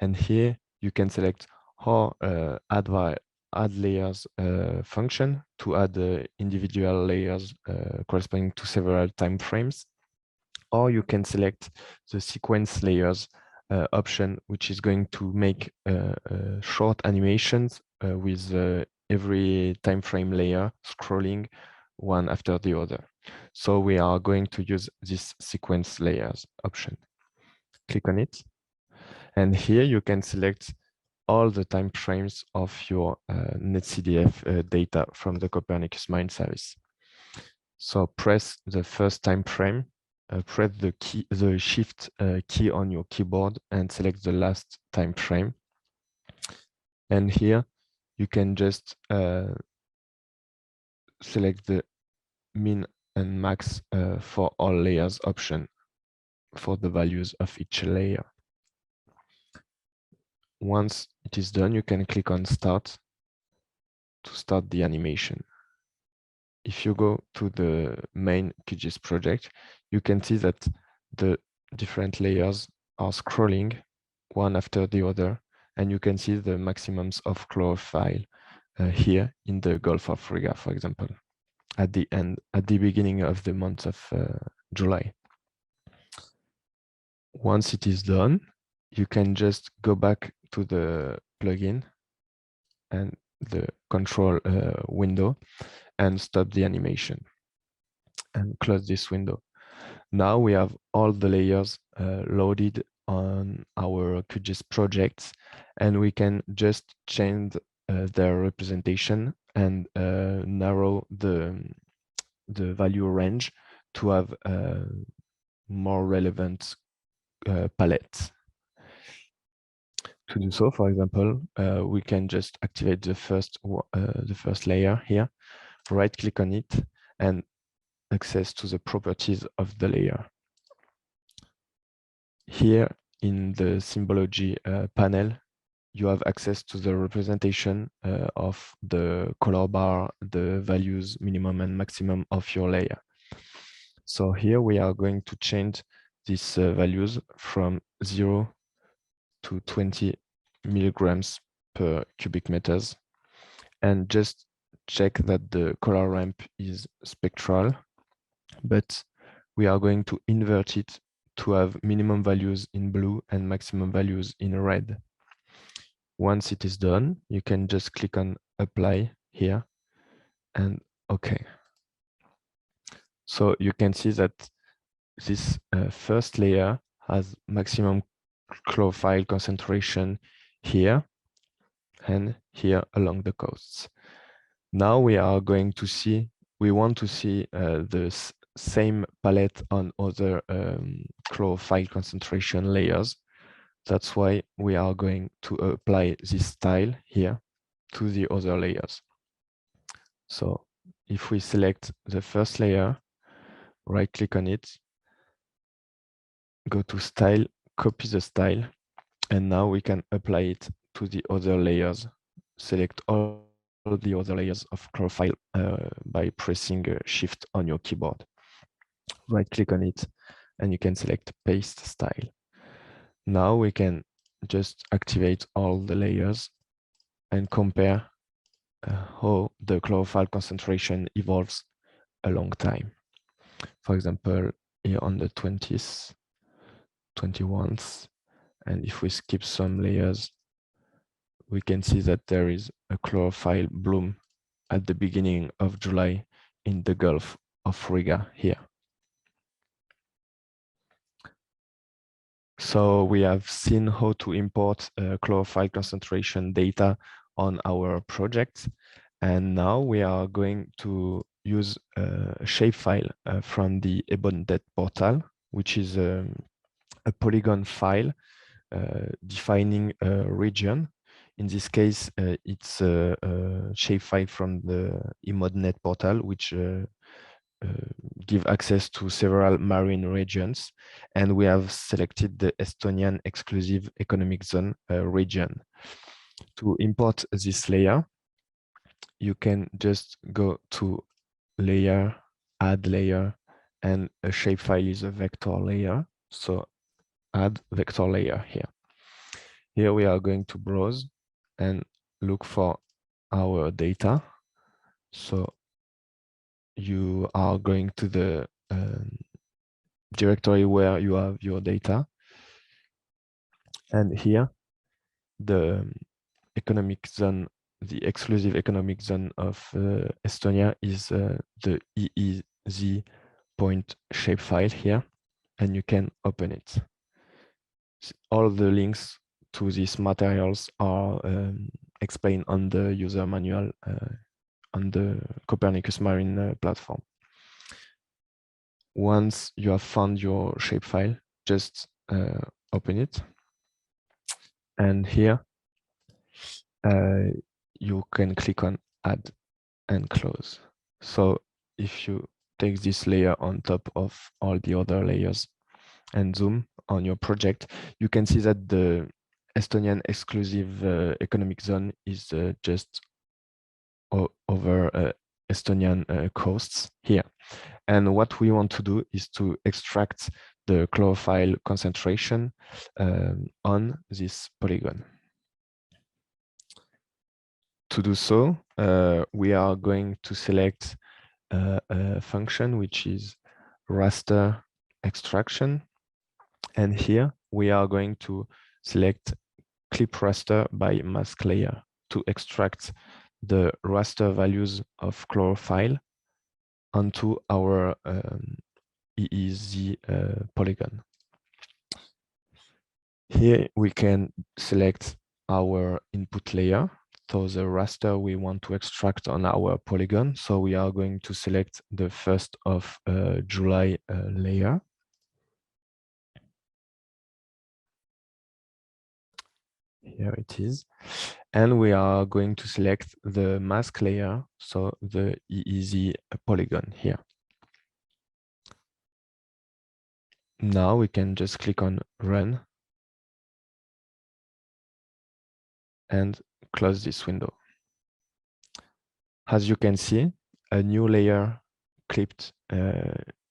and here you can select or add layers function to add individual layers corresponding to several time frames. Or you can select the sequence layers option, which is going to make short animations with every time frame layer scrolling one after the other. So we are going to use this sequence layers option. Click on it. And here you can select all the time frames of your NetCDF data from the Copernicus Mine service. So press the first time frame, press the shift key on your keyboard and select the last time frame. And here you can just select the min and max for all layers option for the values of each layer. Once it is done, you can click on Start to start the animation. If you go to the main QGIS project, you can see that the different layers are scrolling one after the other, and you can see the maximums of chlorophyll here in the Gulf of Riga, for example, at the beginning of the month of July. Once it is done, you can just go back to the plugin and the control window and stop the animation and close this window. Now we have all the layers loaded on our QGIS projects, and we can just change their representation and narrow the value range to have more relevant palettes. To do so, for example, we can just activate the first layer here, right click on it, and access to the properties of the layer. Here in the symbology panel, you have access to the representation of the color bar, the values minimum and maximum of your layer. So here we are going to change these values from 0 to 20 milligrams per cubic meters, and just check that the color ramp is spectral, but we are going to invert it to have minimum values in blue and maximum values in red. Once it is done, you can just click on apply here and OK. So you can see that this first layer has maximum chlorophyll concentration here and here along the coasts. Now we are going to see, we want to see the same palette on other chlorophyll concentration layers. That's why we are going to apply this style here to the other layers. So if we select the first layer, right click on it, go to style, copy the style, and now we can apply it to the other layers. Select all the other layers of chlorophyll by pressing shift on your keyboard. Right click on it and you can select paste style. Now we can just activate all the layers and compare how the chlorophyll concentration evolves a long time. For example, here on the 20th, 21st, and if we skip some layers, we can see that there is a chlorophyll bloom at the beginning of July in the Gulf of Riga here. So we have seen how to import chlorophyll concentration data on our project. And now we are going to use a shapefile from the Ebondet portal, which is a a polygon file defining a region. In this case, it's a shapefile from the IMODNet portal, which give access to several marine regions. And we have selected the Estonian exclusive economic zone region. To import this layer, you can just go to layer, add layer, and a shapefile is a vector layer. So add vector layer here. Here we are going to browse and look for our data. So you are going to the directory where you have your data. And here, the economic zone, the exclusive economic zone of Estonia is the EEZ point shapefile here, and you can open it. All of the links to these materials are explained on the user manual on the Copernicus Marine platform. Once you have found your shapefile, just open it. And here, you can click on add and close. So if you take this layer on top of all the other layers and zoom on your project, you can see that the Estonian exclusive economic zone is just over Estonian coasts here. And what we want to do is to extract the chlorophyll concentration on this polygon. To do so, we are going to select a function which is raster extraction. And here we are going to select clip raster by mask layer to extract the raster values of chlorophyll onto our EEZ polygon. Here we can select our input layer, so the raster we want to extract on our polygon. So we are going to select the 1st of July layer. Here it is. And we are going to select the mask layer, so the EEZ polygon here. Now we can just click on run and close this window. As you can see, a new layer clipped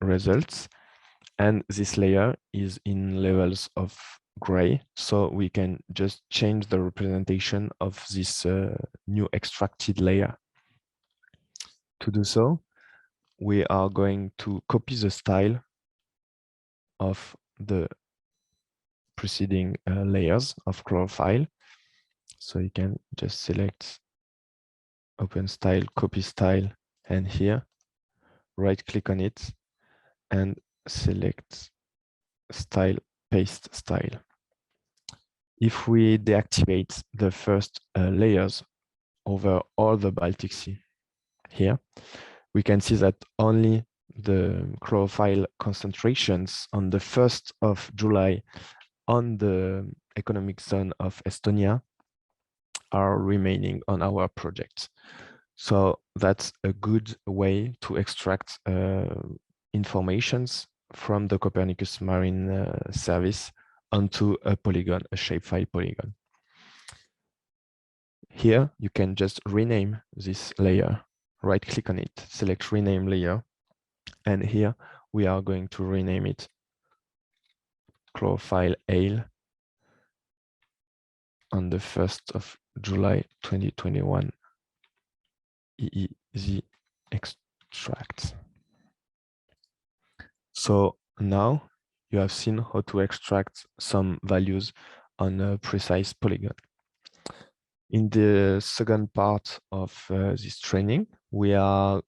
results, and this layer is in levels of gray, so we can just change the representation of this new extracted layer. To do so, we are going to copy the style of the preceding layers of chlorophyll. So you can just select open style, copy style, and here right click on it and select style, paste style. If we deactivate the first layers over all the Baltic Sea here, we can see that only the chlorophyll concentrations on the 1st of July on the economic zone of Estonia are remaining on our project. So that's a good way to extract informations from the Copernicus Marine service onto a polygon, a shapefile polygon. Here, you can just rename this layer. Right click on it, select rename layer. And here we are going to rename it chlorophyll ale on the 1st of July 2021 EEZ extract. So now you have seen how to extract some values on a precise polygon. In the second part of this training, we are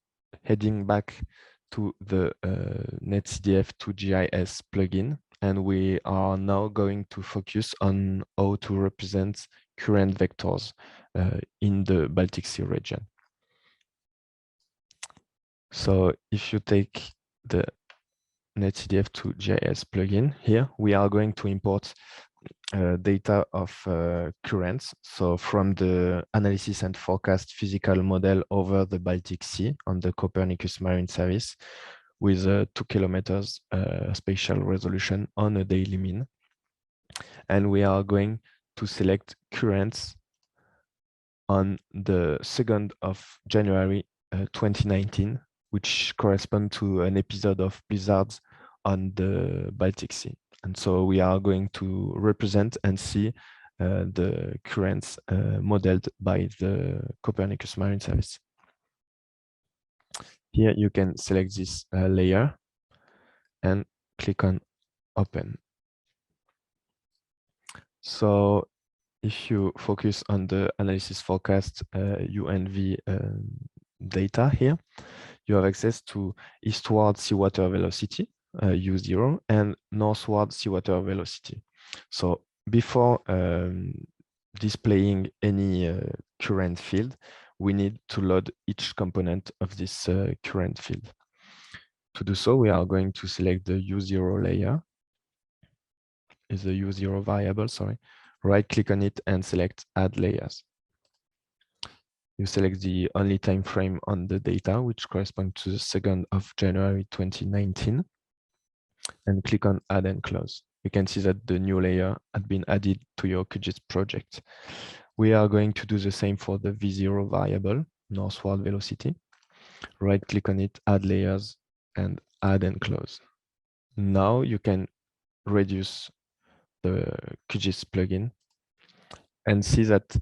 heading back to the NetCDF QGIS plugin, and we are now going to focus on how to represent current vectors in the Baltic Sea region. So if you take the netcdf to GIS plugin. Here we are going to import data of currents. So from the analysis and forecast physical model over the Baltic Sea on the Copernicus Marine Service with 2 kilometers spatial resolution on a daily mean. And we are going to select currents on the 2nd of January 2019, which correspond to an episode of blizzards on the Baltic Sea. And so we are going to represent and see the currents modeled by the Copernicus Marine Service. Here you can select this layer and click on Open. So if you focus on the analysis forecast UNV data here, you have access to eastward seawater velocity, U0, and northward seawater velocity. So before displaying any current field, we need to load each component of this current field. To do so, we are going to select the U0 layer, is the U0 variable, sorry. Right click on it and select Add Layers. You select the only time frame on the data, which corresponds to the 2nd of January 2019, and click on Add and Close. You can see that the new layer had been added to your QGIS project. We are going to do the same for the V0 variable, northward velocity. Right click on it, Add Layers, and Add and Close. Now you can reduce the QGIS plugin and see that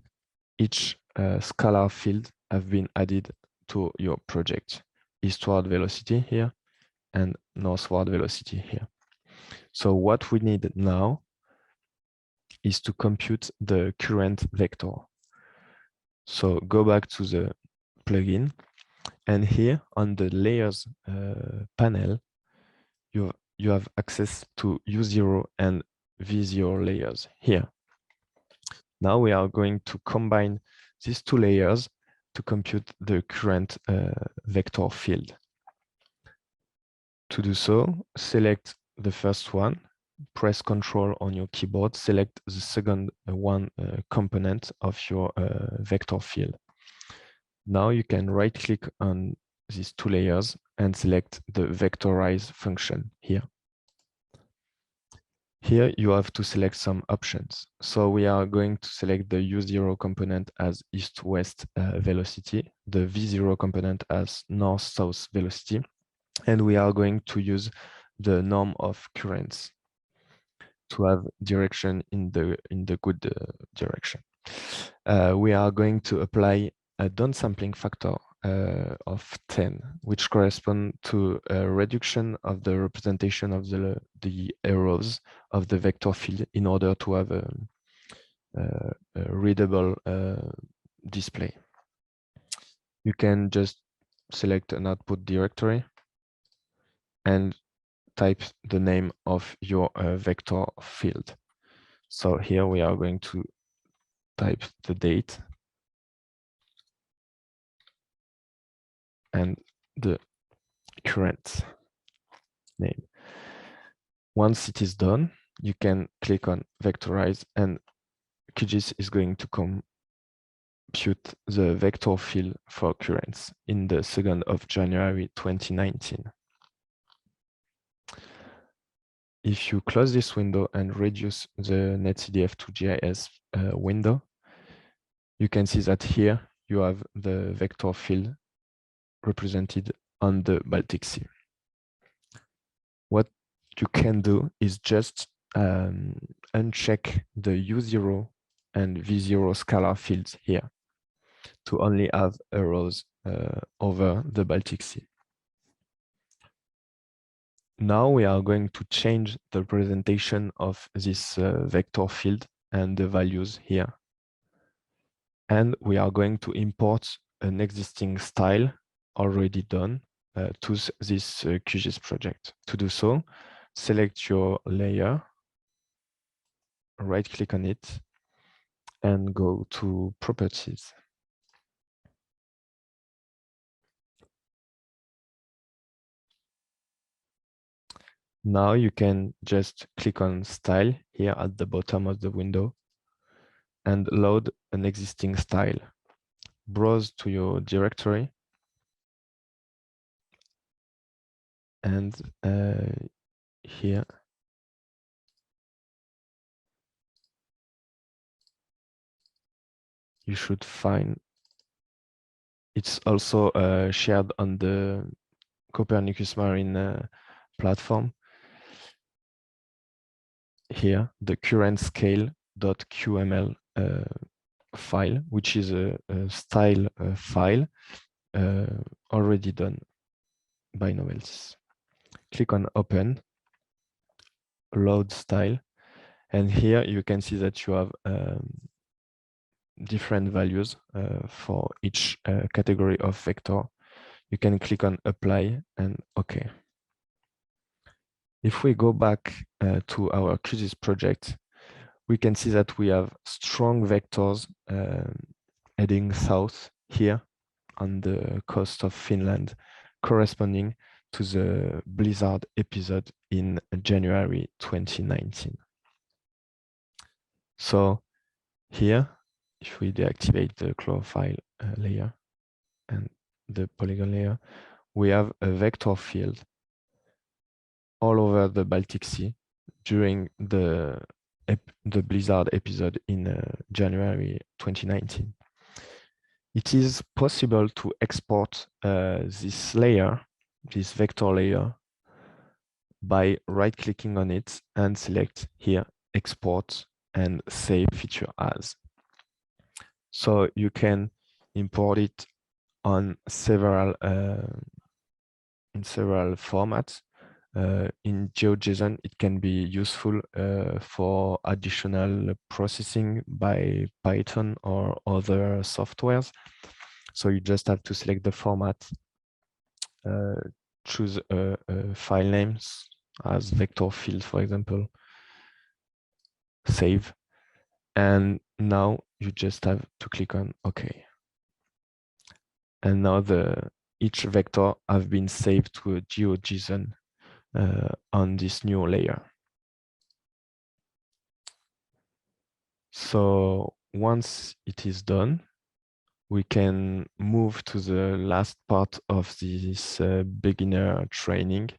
each scalar field have been added to your project. Eastward velocity here and northward velocity here. So what we need now is to compute the current vector. So go back to the plugin, and here on the layers panel, you have access to U0 and V0 layers here. Now we are going to combine these two layers to compute the current vector field. To do so, select the first one, press Ctrl on your keyboard, select the second one component of your vector field. Now you can right-click on these two layers and select the vectorize function here. Here you have to select some options. So we are going to select the U0 component as east-west velocity, the V0 component as north-south velocity, and we are going to use the norm of currents to have direction in the good direction. We are going to apply a downsampling factor of 10, which correspond to a reduction of the representation of the arrows of the vector field in order to have a readable display. You can just select an output directory and type the name of your vector field. So here we are going to type the date and the current name. Once it is done, you can click on vectorize, and QGIS is going to compute the vector field for currents in the 2nd of January 2019. If you close this window and reduce the netcdf to GIS window, you can see that here you have the vector field represented on the Baltic Sea. What you can do is just uncheck the U0 and V0 scalar fields here to only have arrows over the Baltic Sea. Now we are going to change the representation of this vector field and the values here. And we are going to import an existing style already done to this QGIS project. To do so, select your layer, right-click on it, and go to Properties. Now you can just click on Style here at the bottom of the window and load an existing style. Browse to your directory and here you should find, it's also shared on the Copernicus Marine platform. Here, the current scale.qml file, which is a style file already done by Noveltis. Click on Open, Load Style, and here you can see that you have different values for each category of vector. You can click on Apply and OK. If we go back to our QGIS project, we can see that we have strong vectors heading south here on the coast of Finland, corresponding to the blizzard episode in January 2019. So here, if we deactivate the chlorophyll layer and the polygon layer, we have a vector field all over the Baltic Sea during the blizzard episode in January 2019. It is possible to export this layer, this vector layer, by right-clicking on it and select here, Export and Save Feature As. So you can import it on several in several formats. In GeoJSON, it can be useful for additional processing by Python or other softwares. So you just have to select the format, choose a file names as vector field, for example, save, and now you just have to click on OK. And now each vector have been saved to a GeoJSON on this new layer. So once it is done, we can move to the last part of this beginner training,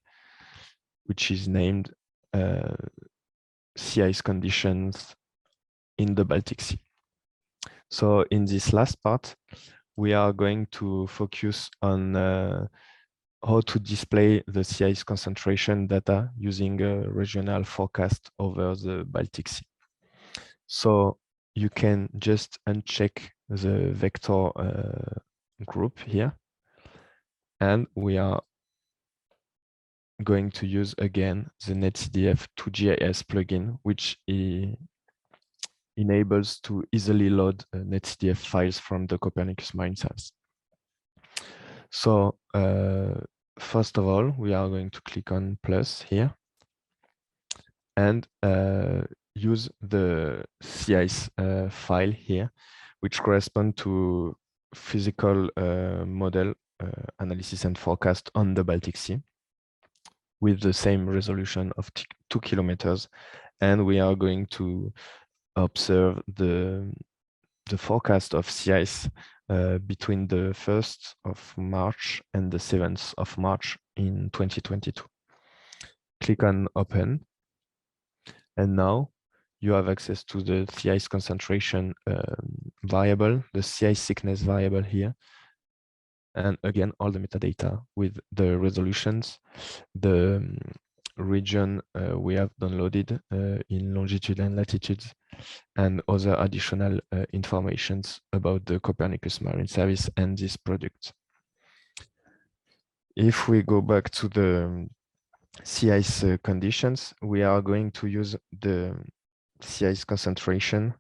which is named sea ice conditions in the Baltic Sea. So in this last part, we are going to focus on how to display the sea ice concentration data using a regional forecast over the Baltic Sea. So you can just uncheck the vector group here, and we are going to use again the NetCDF QGIS plugin, which enables to easily load NetCDF files from the Copernicus Marine Service. So first of all, we are going to click on plus here and use the sea ice file here, which correspond to physical model analysis and forecast on the Baltic Sea with the same resolution of 2 kilometers. And we are going to observe the forecast of sea ice between the 1st of March and the 7th of March in 2022. Click on Open. And now you have access to the sea ice concentration variable, the sea ice thickness variable here. And again, all the metadata with the resolutions, the region we have downloaded in longitude and latitude, and other additional informations about the Copernicus Marine Service and this product. If we go back to the sea ice conditions, we are going to use the sea ice concentration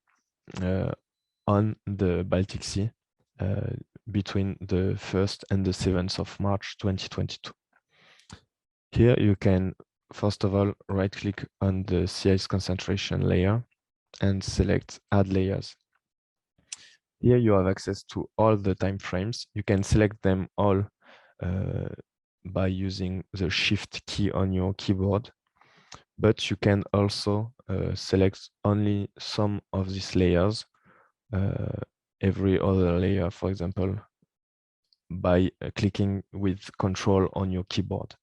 on the Baltic Sea between the 1st and the 7th of March 2022. Here you can, first of all, right-click on the sea ice concentration layer and select Add Layers. Here you have access to all the time frames. You can select them all by using the Shift key on your keyboard. but you can also select only some of these layers, every other layer, for example, by clicking with Control on your keyboard.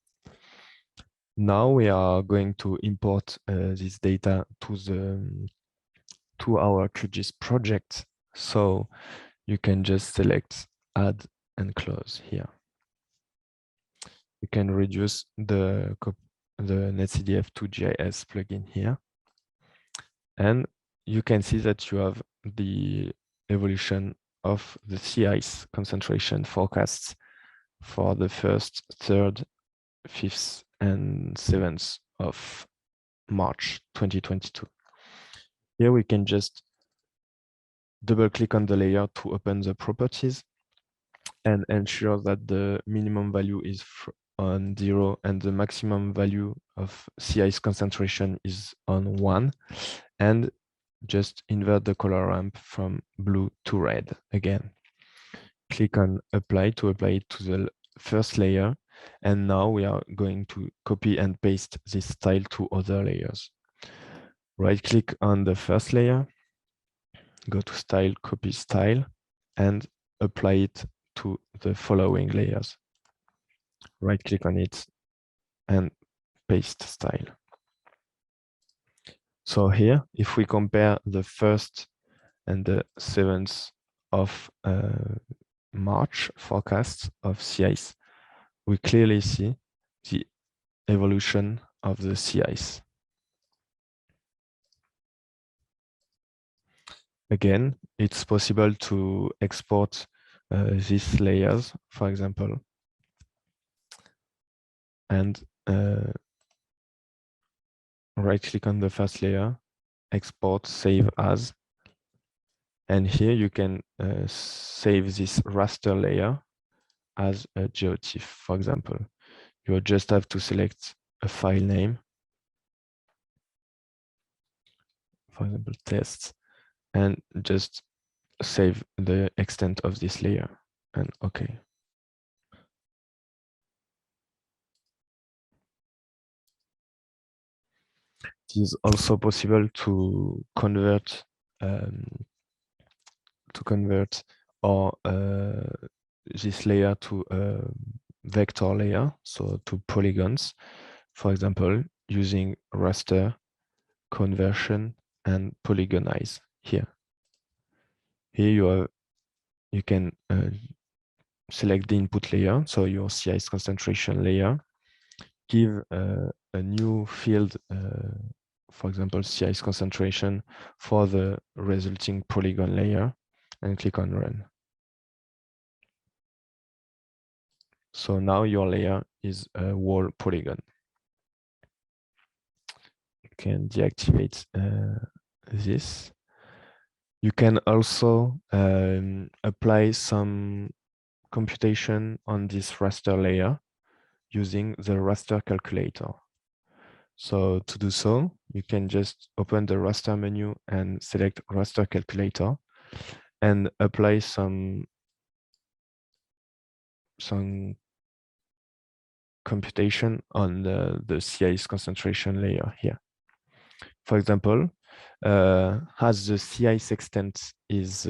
Now we are going to import this data to our QGIS project. So you can just select Add and Close here. You can reduce the NetCDF to QGIS plugin here. And you can see that you have the evolution of the sea ice concentration forecasts for the 1st, 3rd, 5th, and 7th of March 2022. Here we can just double click on the layer to open the properties and ensure that the minimum value is on 0 and the maximum value of sea ice concentration is on 1, and just invert the color ramp from blue to red again. Click on apply to apply it to the first layer, and now we are going to copy and paste this style to other layers. Right click on the first layer, go to style, copy style, and apply it to the following layers. Right click on it and paste style. So here, if we compare the 1st and the 7th of March forecasts of sea ice, we clearly see the evolution of the sea ice. Again, it's possible to export these layers, for example, and right click on the first layer, export, save as, and here you can save this raster layer as a GeoTIFF, for example. You just have to select a file name, for example, tests, and just save the extent of this layer, and OK. It is also possible to convert this layer to a vector layer, so to polygons, for example, using raster, conversion, and polygonize here. Here you can select the input layer, so your sea ice concentration layer, give a new field, for example, sea ice concentration for the resulting polygon layer, and click on Run. So now your layer is a wall polygon. You can deactivate this. You can also apply some computation on this raster layer using the raster calculator. So to do so, you can just open the raster menu and select raster calculator and apply some computation on the sea ice concentration layer here. For example, as the sea ice extent is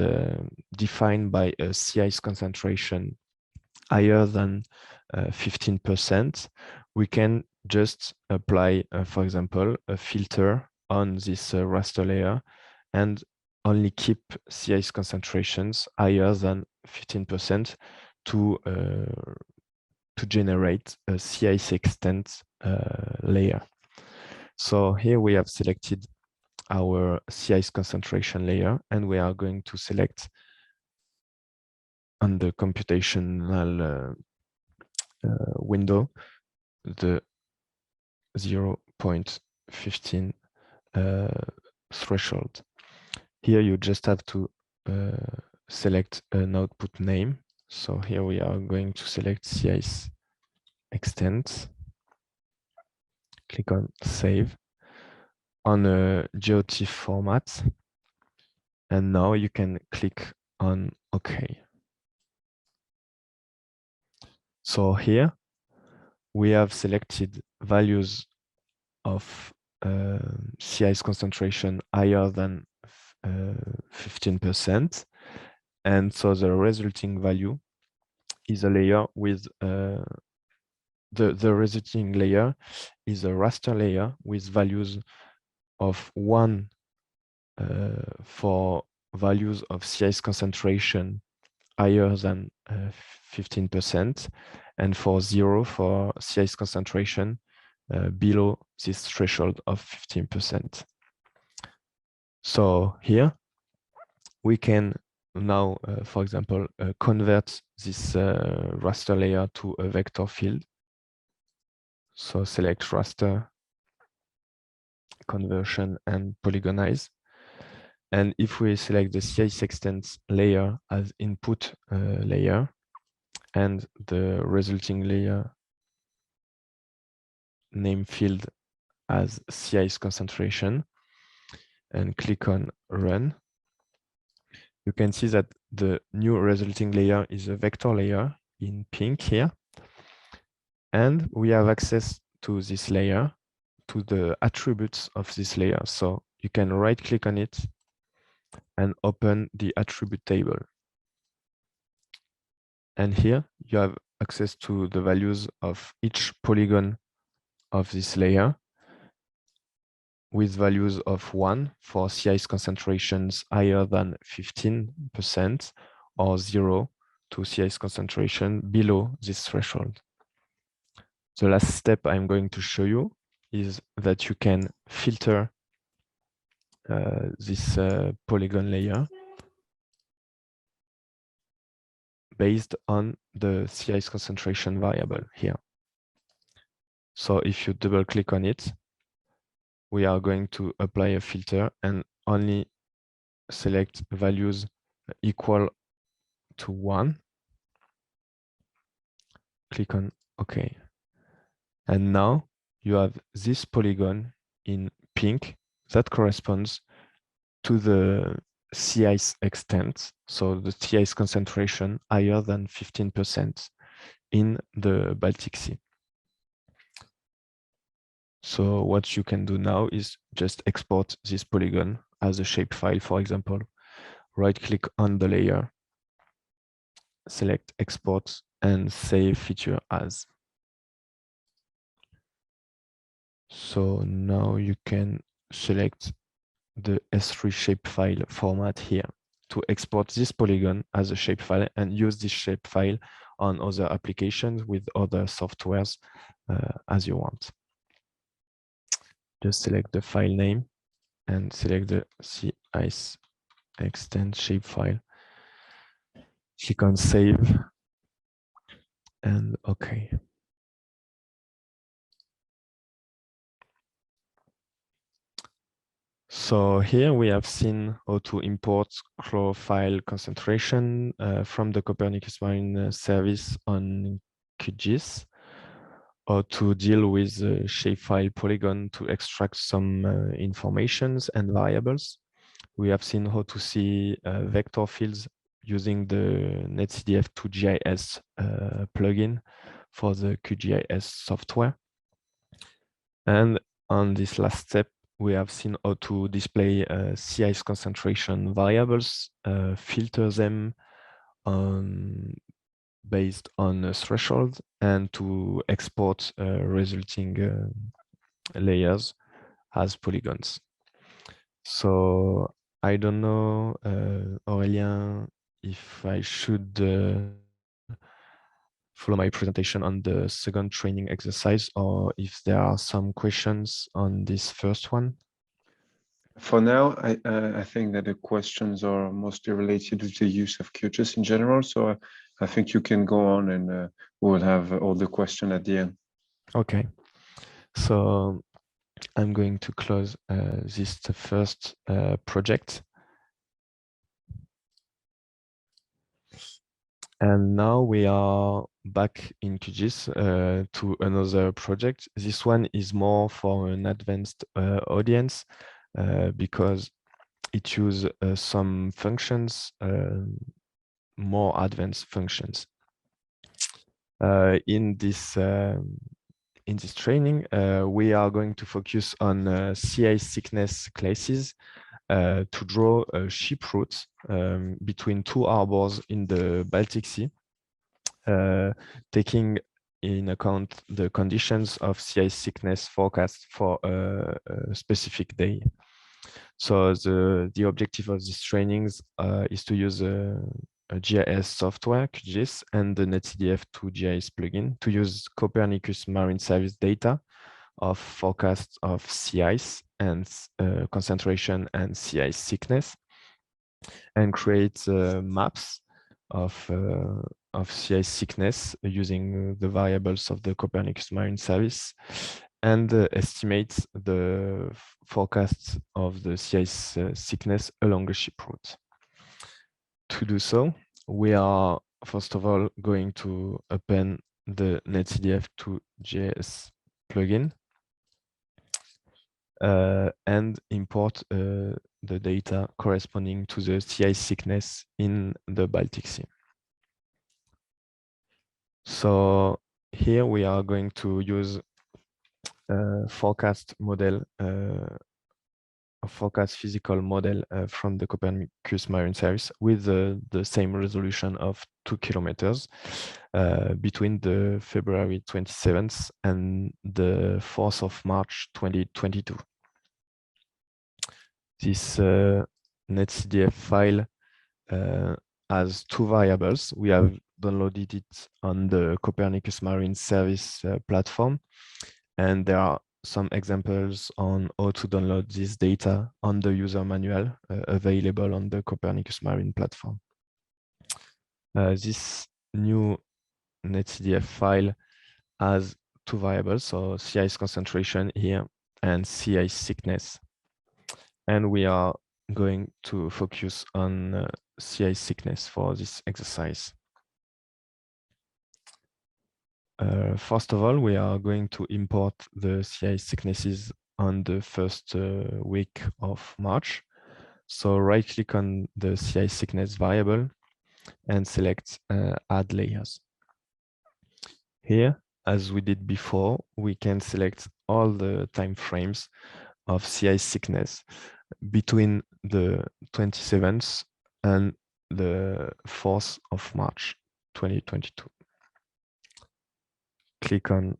defined by a sea ice concentration higher than 15%, we can just apply, for example, a filter on this raster layer and only keep sea ice concentrations higher than 15% to generate a sea ice extent layer. So here we have selected our sea ice concentration layer, and we are going to select on the computational window the 0.15 threshold. Here you just have to select an output name. So here we are going to select sea ice extent. Click on Save on a GeoTIFF format. And now you can click on OK. So here we have selected values of sea ice concentration higher than 15%. And so the resulting value is a layer with the resulting layer is a raster layer with values of 1 for values of sea ice concentration higher than 15%, and for 0 for sea ice concentration below this threshold of 15%. So here we can now, for example, convert this raster layer to a vector field. So select raster, conversion, and polygonize. And if we select the sea ice extent layer as input layer and the resulting layer name field as sea ice concentration and click on run, you can see that the new resulting layer is a vector layer in pink here. And we have access to this layer, to the attributes of this layer. So you can right click on it and open the attribute table. And here you have access to the values of each polygon of this layer, with values of 1 for sea ice concentrations higher than 15%, or 0 to sea ice concentration below this threshold. The last step I'm going to show you is that you can filter this polygon layer based on the sea ice concentration variable here. So if you double click on it, we are going to apply a filter and only select values equal to 1. Click on OK. And now you have this polygon in pink that corresponds to the sea ice extent, so the sea ice concentration higher than 15% in the Baltic Sea. So what you can do now is just export this polygon as a shapefile, for example. Right-click on the layer, select Export, and Save Feature As. So now you can select the S3 shapefile format here to export this polygon as a shapefile and use this shapefile on other applications with other softwares as you want. Just select the file name and select the sea ice extent shapefile. Click on Save and OK. So here we have seen how to import chlorophyll concentration from the Copernicus Marine Service on QGIS, or to deal with the shapefile polygon to extract some informations and variables. We have seen how to see vector fields using the NetCDF QGIS plugin for the QGIS software. And on this last step, we have seen how to display sea ice concentration variables, filter them based on a threshold, and to export resulting layers as polygons. So I don't know, Aurélien, if I should follow my presentation on the second training exercise, or if there are some questions on this first one. For now, I think that the questions are mostly related to the use of QGIS in general. So I think you can go on, and we'll have all the questions at the end. Okay. So I'm going to close this first project. And now we are back in QGIS to another project. This one is more for an advanced audience because it uses some functions, more advanced functions. In this in this training, we are going to focus on sea ice thickness classes to draw a ship route between two harbors in the Baltic Sea, taking in account the conditions of sea ice thickness forecast for a specific day. So the objective of these trainings is to use a GIS software, QGIS, and the NetCDF2 GIS plugin to use Copernicus Marine Service data of forecasts of sea ice and concentration and sea ice thickness, and create maps of sea ice thickness using the variables of the Copernicus Marine Service, and estimate the forecasts of the sea ice thickness along a ship route. To do so, we are first of all going to open the NetCDF2 GIS plugin and import the data corresponding to the sea ice thickness in the Baltic Sea. So here we are going to use a forecast model, a forecast physical model from the Copernicus Marine Service with the same resolution of 2 kilometers between the February 27th and the 4th of March 2022. This NetCDF file has two variables. We have downloaded it on the Copernicus Marine Service platform, and there are some examples on how to download this data on the user manual available on the Copernicus Marine platform. This new NetCDF file has two variables, so sea ice concentration here and sea ice thickness. And we are going to focus on sea ice thickness for this exercise. First of all, we are going to import the sea ice thicknesses on the first week of March. So right-click on the sea ice thickness variable and select Add Layers. Here, as we did before, we can select all the time frames of sea ice thickness between the 27th and the 4th of March 2022. Click on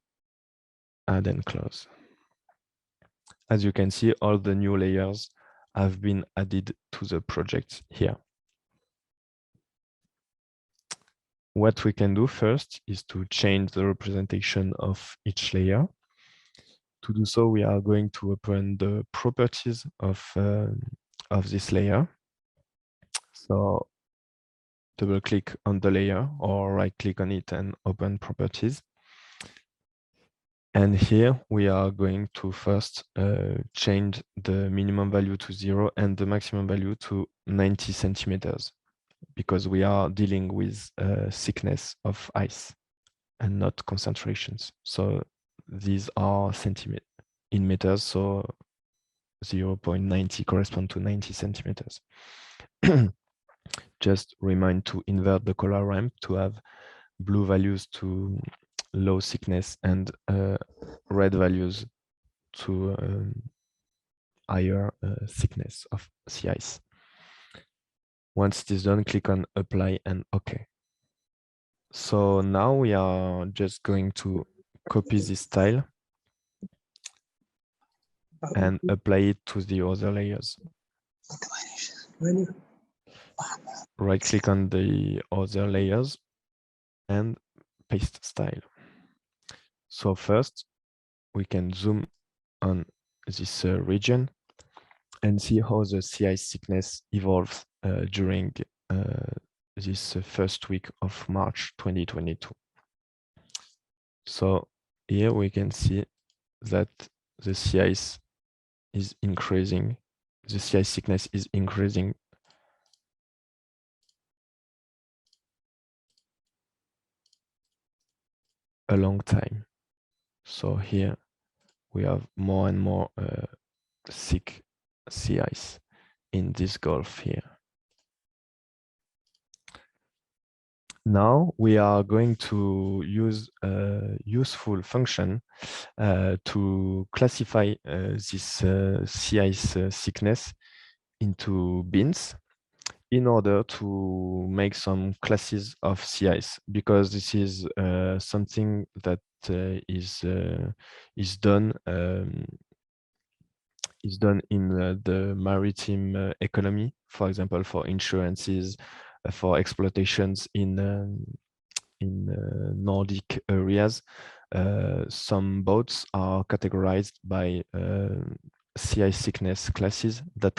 Add and Close. As you can see, all the new layers have been added to the project here. What we can do first is to change the representation of each layer. To do so, we are going to open the properties of this layer. So double click on the layer or right click on it and open properties. And here we are going to first change the minimum value to 0 and the maximum value to 90 centimeters, because we are dealing with thickness of ice and not concentrations. So these are in meters, so 0.90 correspond to 90 centimeters. Just remind to invert the color ramp to have blue values to low thickness and red values to higher thickness of sea ice. Once it is done, click on Apply and OK. So now we are just going to copy this style and apply it to the other layers. Right click on the other layers and paste style. So first we can zoom on this region and see how the sea ice thickness evolves during this first week of March 2022. So here we can see that the sea ice is increasing. The sea ice thickness is increasing a long time. So here we have more and more thick sea ice in this gulf here. Now we are going to use a useful function to classify this sea ice thickness into bins in order to make some classes of sea ice, because this is something that is done in the maritime economy, for example, for insurances, for exploitations in Nordic areas. Some boats are categorized by sea ice thickness classes that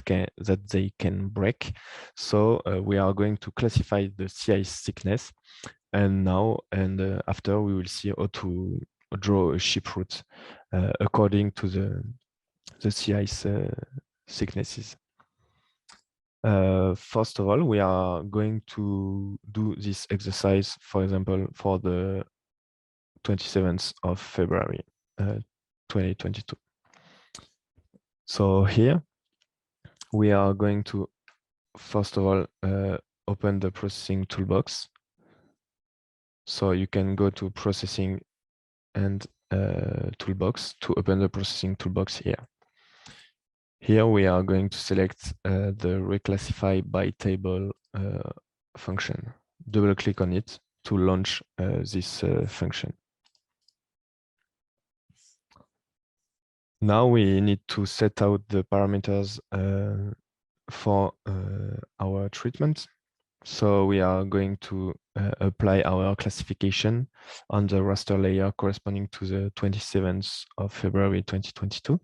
they can break. So we are going to classify the sea ice thickness, and after we will see how to draw a ship route according to the sea ice thicknesses. First of all, we are going to do this exercise, for example, for the 27th of February, 2022. So here we are going to, first of all, open the processing toolbox. So you can go to processing and toolbox to open the processing toolbox here. Here we are going to select the reclassify by table function. Double click on it to launch this function. Now we need to set out the parameters for our treatment. So we are going to apply our classification on the raster layer corresponding to the 27th of February 2022.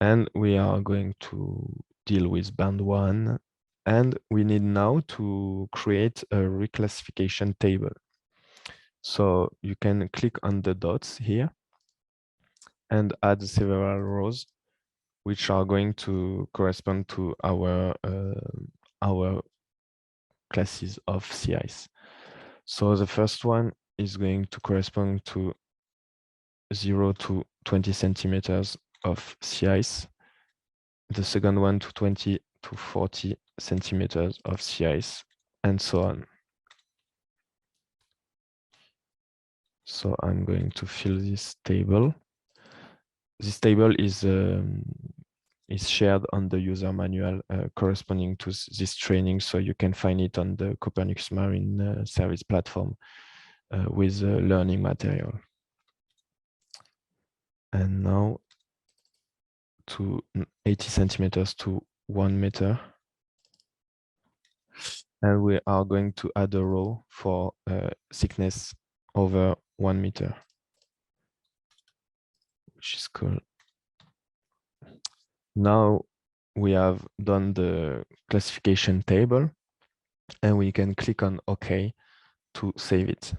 And we are going to deal with band 1. And we need now to create a reclassification table. So you can click on the dots here and add several rows, which are going to correspond to our classes of sea ice. So the first one is going to correspond to 0 to 20 centimeters of sea ice. The second one to 20 to 40 centimeters of sea ice, and so on. So I'm going to fill this table. This table is shared on the user manual corresponding to this training, so you can find it on the Copernicus Marine Service platform with learning material. And now to 80 centimeters to 1 meter. And we are going to add a row for thickness over 1 meter, which is cool. Now we have done the classification table, and we can click on OK to save it.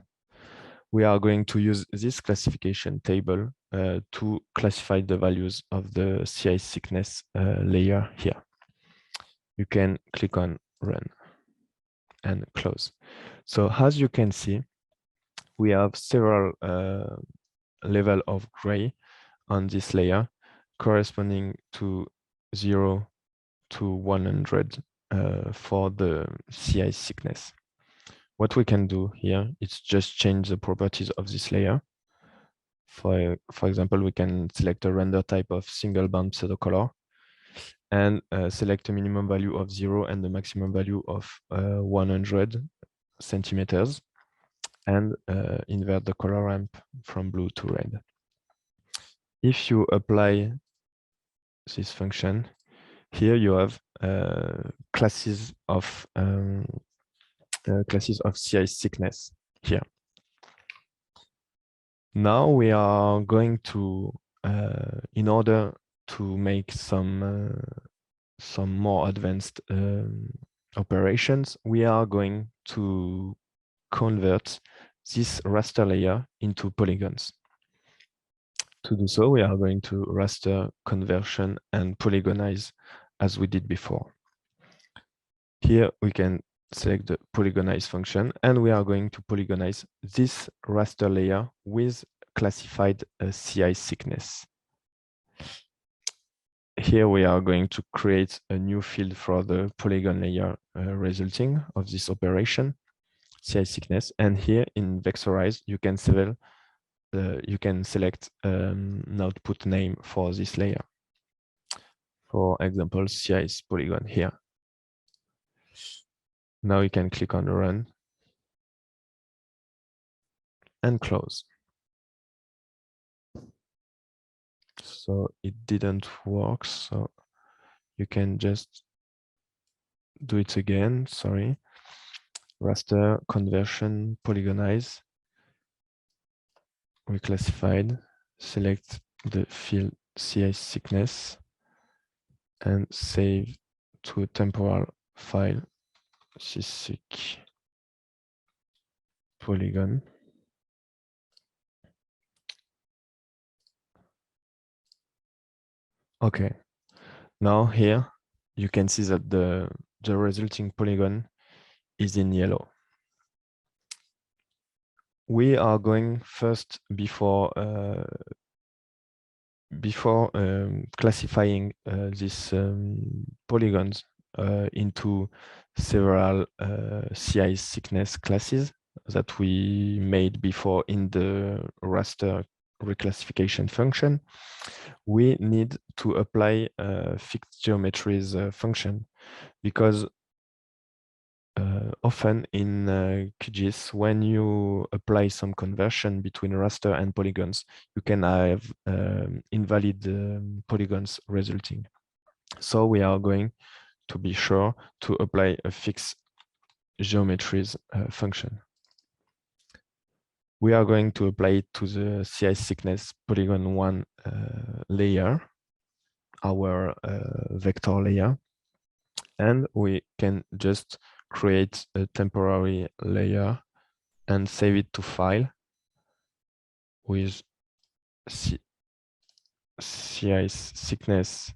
We are going to use this classification table to classify the values of the sea ice thickness layer here. You can click on Run and close. So as you can see, we have several level of gray on this layer corresponding to 0 to 100 for the sea ice thickness. What we can do here is just change the properties of this layer. For example, we can select a render type of single band pseudocolor and select a minimum value of 0 and the maximum value of 100 centimeters, and invert the color ramp from blue to red. If you apply this function, here you have classes of sea ice thickness here. Now we are going to, in order to make some more advanced operations, we are going to convert this raster layer into polygons. To do so, we are going to raster conversion and polygonize as we did before. Here we can select the polygonize function, and we are going to polygonize this raster layer with classified sea ice thickness. Here we are going to create a new field for the polygon layer resulting of this operation. CI thickness. And here in vectorize, you can select an output name for this layer. For example, CI's polygon here. Now you can click on run and close. So it didn't work, so you can just do it again, sorry. Raster, conversion, polygonize, reclassified, select the field CI thickness and save to a temporal file, CSIC polygon. Okay, now here you can see that the resulting polygon is in yellow. We are going first before classifying these polygons into several CI thickness classes that we made before in the raster reclassification function. We need to apply a fixed geometries function, because often in QGIS, when you apply some conversion between raster and polygons, you can have invalid polygons resulting. So we are going to be sure to apply a fixed geometries function. We are going to apply it to the CI thickness polygon 1 layer, our vector layer, and we can just create a temporary layer and save it to file with CI thickness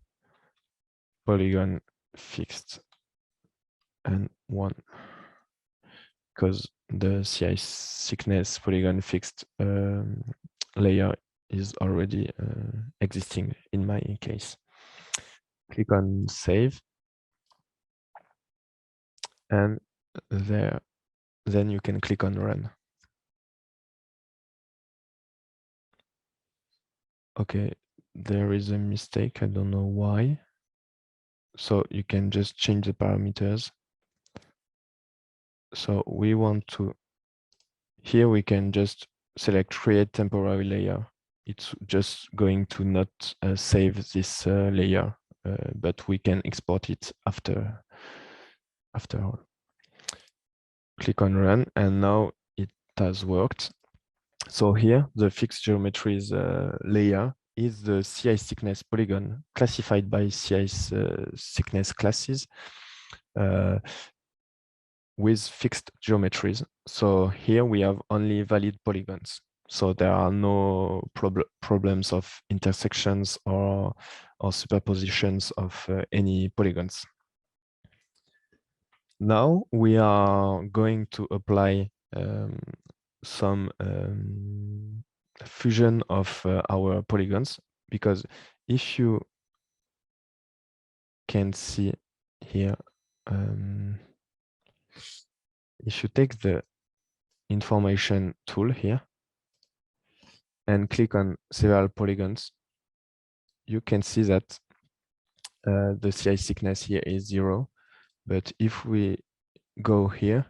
polygon fixed and 1, because the CI thickness polygon fixed layer is already existing in my case. Click on save, and then you can click on run. Okay, there is a mistake, I don't know why. So you can just change the parameters. So we want to, here we can just select create temporary layer. It's just going to not save this layer, but we can export it after all. Click on run, and now it has worked. So here, the fixed geometries layer is the CI thickness polygon classified by CI thickness classes with fixed geometries. So here we have only valid polygons. So there are no problems of intersections or superpositions of any polygons. Now we are going to apply some fusion of our polygons, because if you can see here, if you take the information tool here and click on several polygons, you can see that the CI thickness here is 0. But if we go here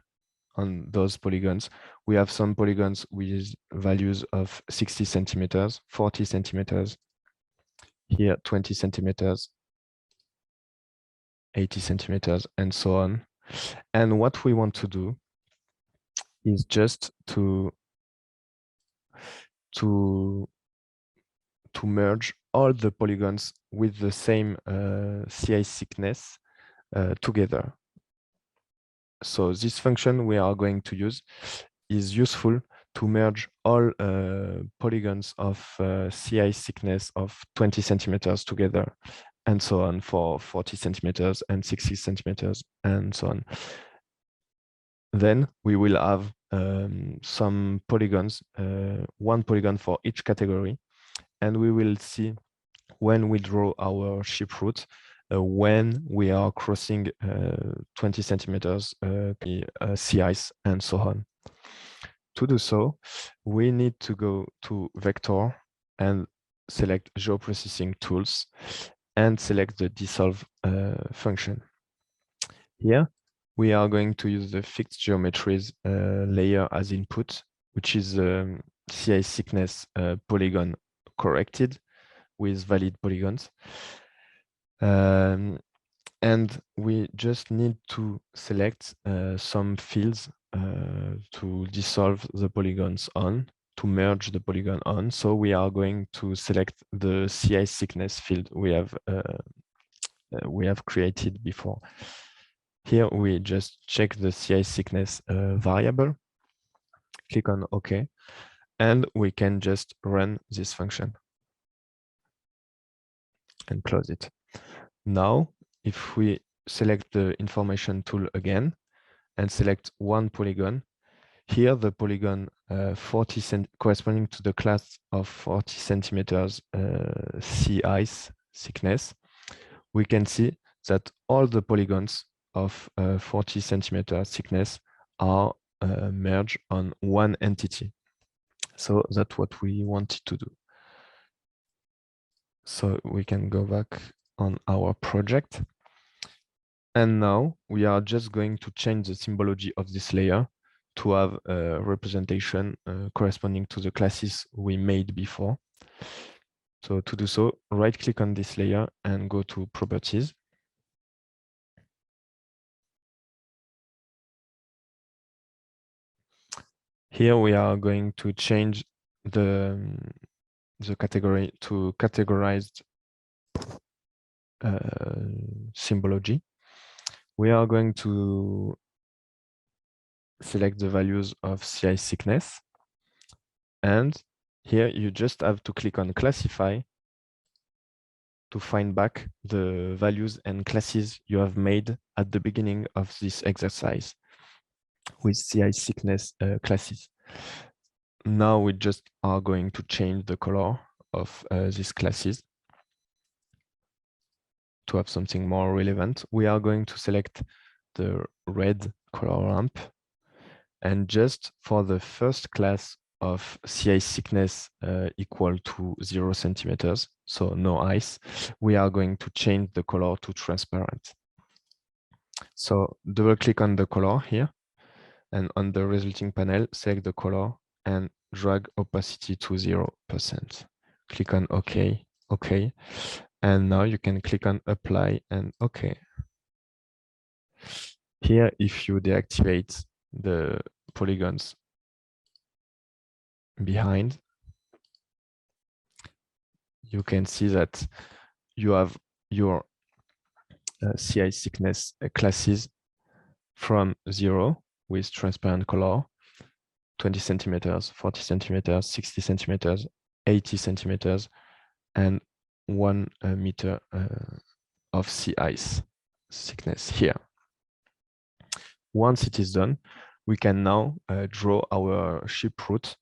on those polygons, we have some polygons with values of 60 centimeters, 40 centimeters, here 20 centimeters, 80 centimeters, and so on. And what we want to do is just to merge all the polygons with the same CI thickness together. So this function we are going to use is useful to merge all polygons of CI thickness of 20 centimeters together, and so on for 40 centimeters and 60 centimeters and so on. Then we will have some polygons, one polygon for each category, and we will see when we draw our ship route when we are crossing 20 centimeters sea ice and so on. To do so, we need to go to vector and select geoprocessing tools and select the dissolve function. Here, we are going to use the fixed geometries layer as input, which is sea ice thickness polygon corrected with valid polygons. And we just need to select some fields to dissolve the polygons on, to merge the polygon on. So we are going to select the sea ice thickness field we have created before. Here we just check the sea ice thickness variable, click on OK, and we can just run this function and close it. Now, if we select the information tool again and select one polygon, here the polygon corresponding to the class of 40 centimeters sea ice thickness, we can see that all the polygons of 40 centimeter thickness are merged on one entity. So that's what we wanted to do. So we can go back on our project. And now we are just going to change the symbology of this layer to have a representation corresponding to the classes we made before. So to do so, right click on this layer and go to properties. Here we are going to change the category to categorized symbology. We are going to select the values of sea ice thickness. And here you just have to click on classify to find back the values and classes you have made at the beginning of this exercise with sea ice thickness classes. Now we just are going to change the color of these classes to have something more relevant. We are going to select the red color ramp, and just for the first class of sea ice thickness equal to 0 centimeters, so no ice, we are going to change the color to transparent. So double click on the color here, and on the resulting panel, select the color and drag opacity to 0%. Click on OK, OK. And now you can click on apply and OK. Here, if you deactivate the polygons behind, you can see that you have your sea ice thickness classes from 0 with transparent color, 20 centimeters, 40 centimeters, 60 centimeters, 80 centimeters, and 1 meter of sea ice thickness here. Once it is done, we can now draw our ship route,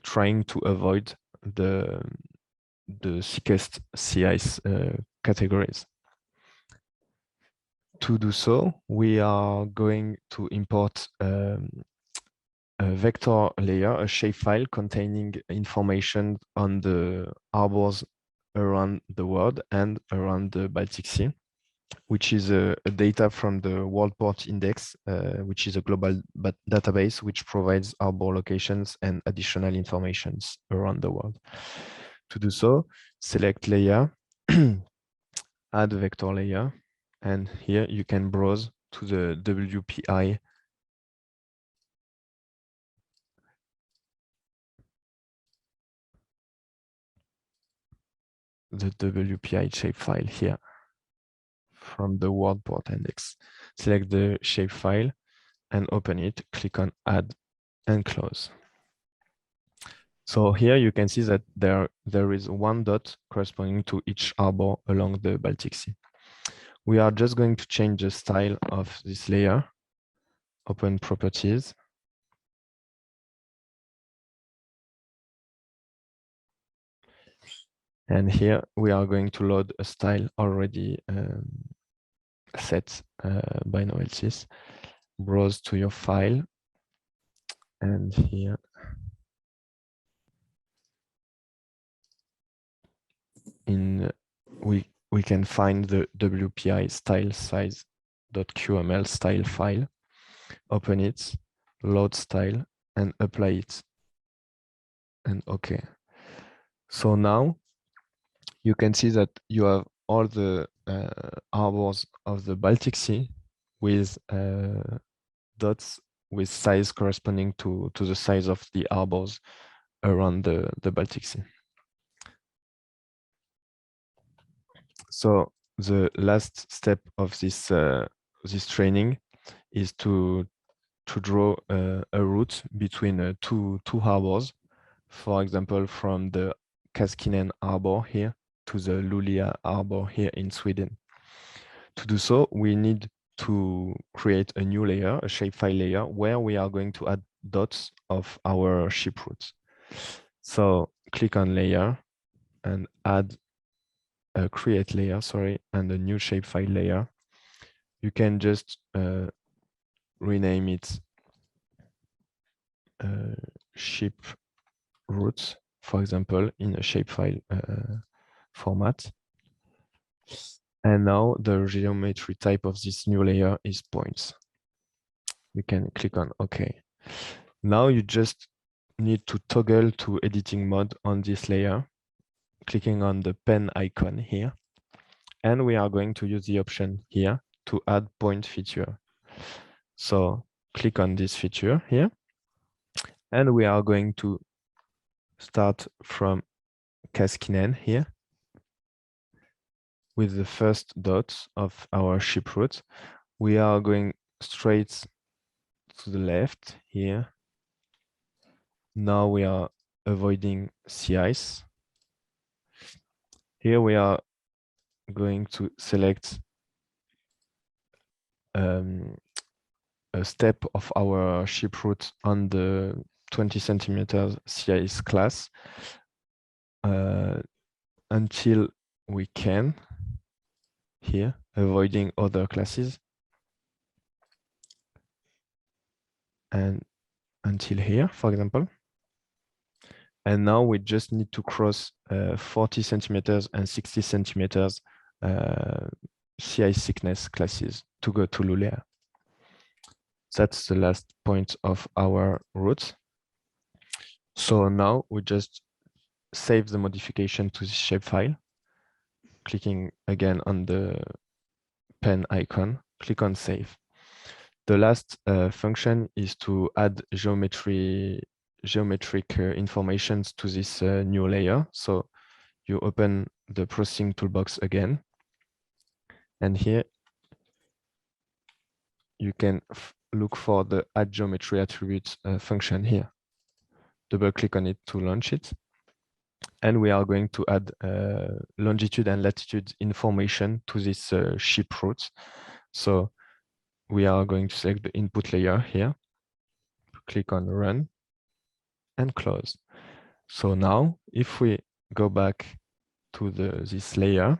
trying to avoid the thickest sea ice categories. To do so, we are going to import a vector layer, a shapefile containing information on the harbors around the world and around the Baltic Sea, which is a data from the World Port Index, which is a global database which provides harbor locations and additional informations around the world. To do so, select layer, add vector layer, and here you can browse to the WPI shapefile here from the World Port Index. Select the shapefile and open it, click on add and close. So here you can see that there is one dot corresponding to each harbor along the Baltic Sea. We are just going to change the style of this layer. Open properties. And here we are going to load a style already set by Noelsis. Browse to your file, and here we can find the WPI style size.qml style file. Open it, load style, and apply it. And OK. So now you can see that you have all the harbors of the Baltic Sea with dots with size corresponding to the size of the harbors around the Baltic Sea. So the last step of this this training is to draw a route between two harbors. For example, from the Kaskinen harbor here to the Luleå harbor here in Sweden. To do so, we need to create a new layer, a shapefile layer, where we are going to add dots of our ship routes. So click on layer and add a create layer, and a new shapefile layer. You can just rename it ship routes, for example, in a shapefile format. And now the geometry type of this new layer is points. You can click on OK. Now you just need to toggle to editing mode on this layer, clicking on the pen icon here. And we are going to use the option here to add point feature. So click on this feature here. And we are going to start from Kaskinen here with the first dot of our ship route. We are going straight to the left here. Now we are avoiding sea ice. Here we are going to select a step of our ship route on the 20 centimeters sea ice class until we can here, avoiding other classes, and until here, for example. And now we just need to cross 40 centimeters and 60 centimeters sea ice thickness classes to go to Luleå. That's the last point of our route. So now we just save the modification to this shapefile, clicking again on the pen icon, click on save. The last function is to add geometric information to this new layer. So you open the processing toolbox again, and here you can look for the add geometry attributes function here. Double click on it to launch it. And we are going to add longitude and latitude information to this ship route. So we are going to select the input layer here, click on run and close. So now if we go back to this layer,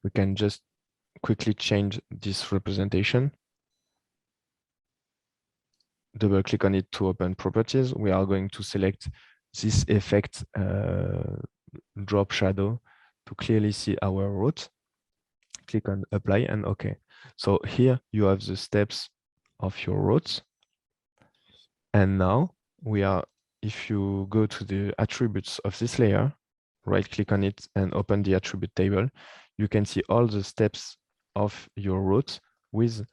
we can just quickly change this representation. Double click on it to open properties. We are going to select this effect drop shadow to clearly see our route. Click on apply and OK. So here you have the steps of your route. And now we are, if you go to the attributes of this layer, right click on it and open the attribute table, you can see all the steps of your route with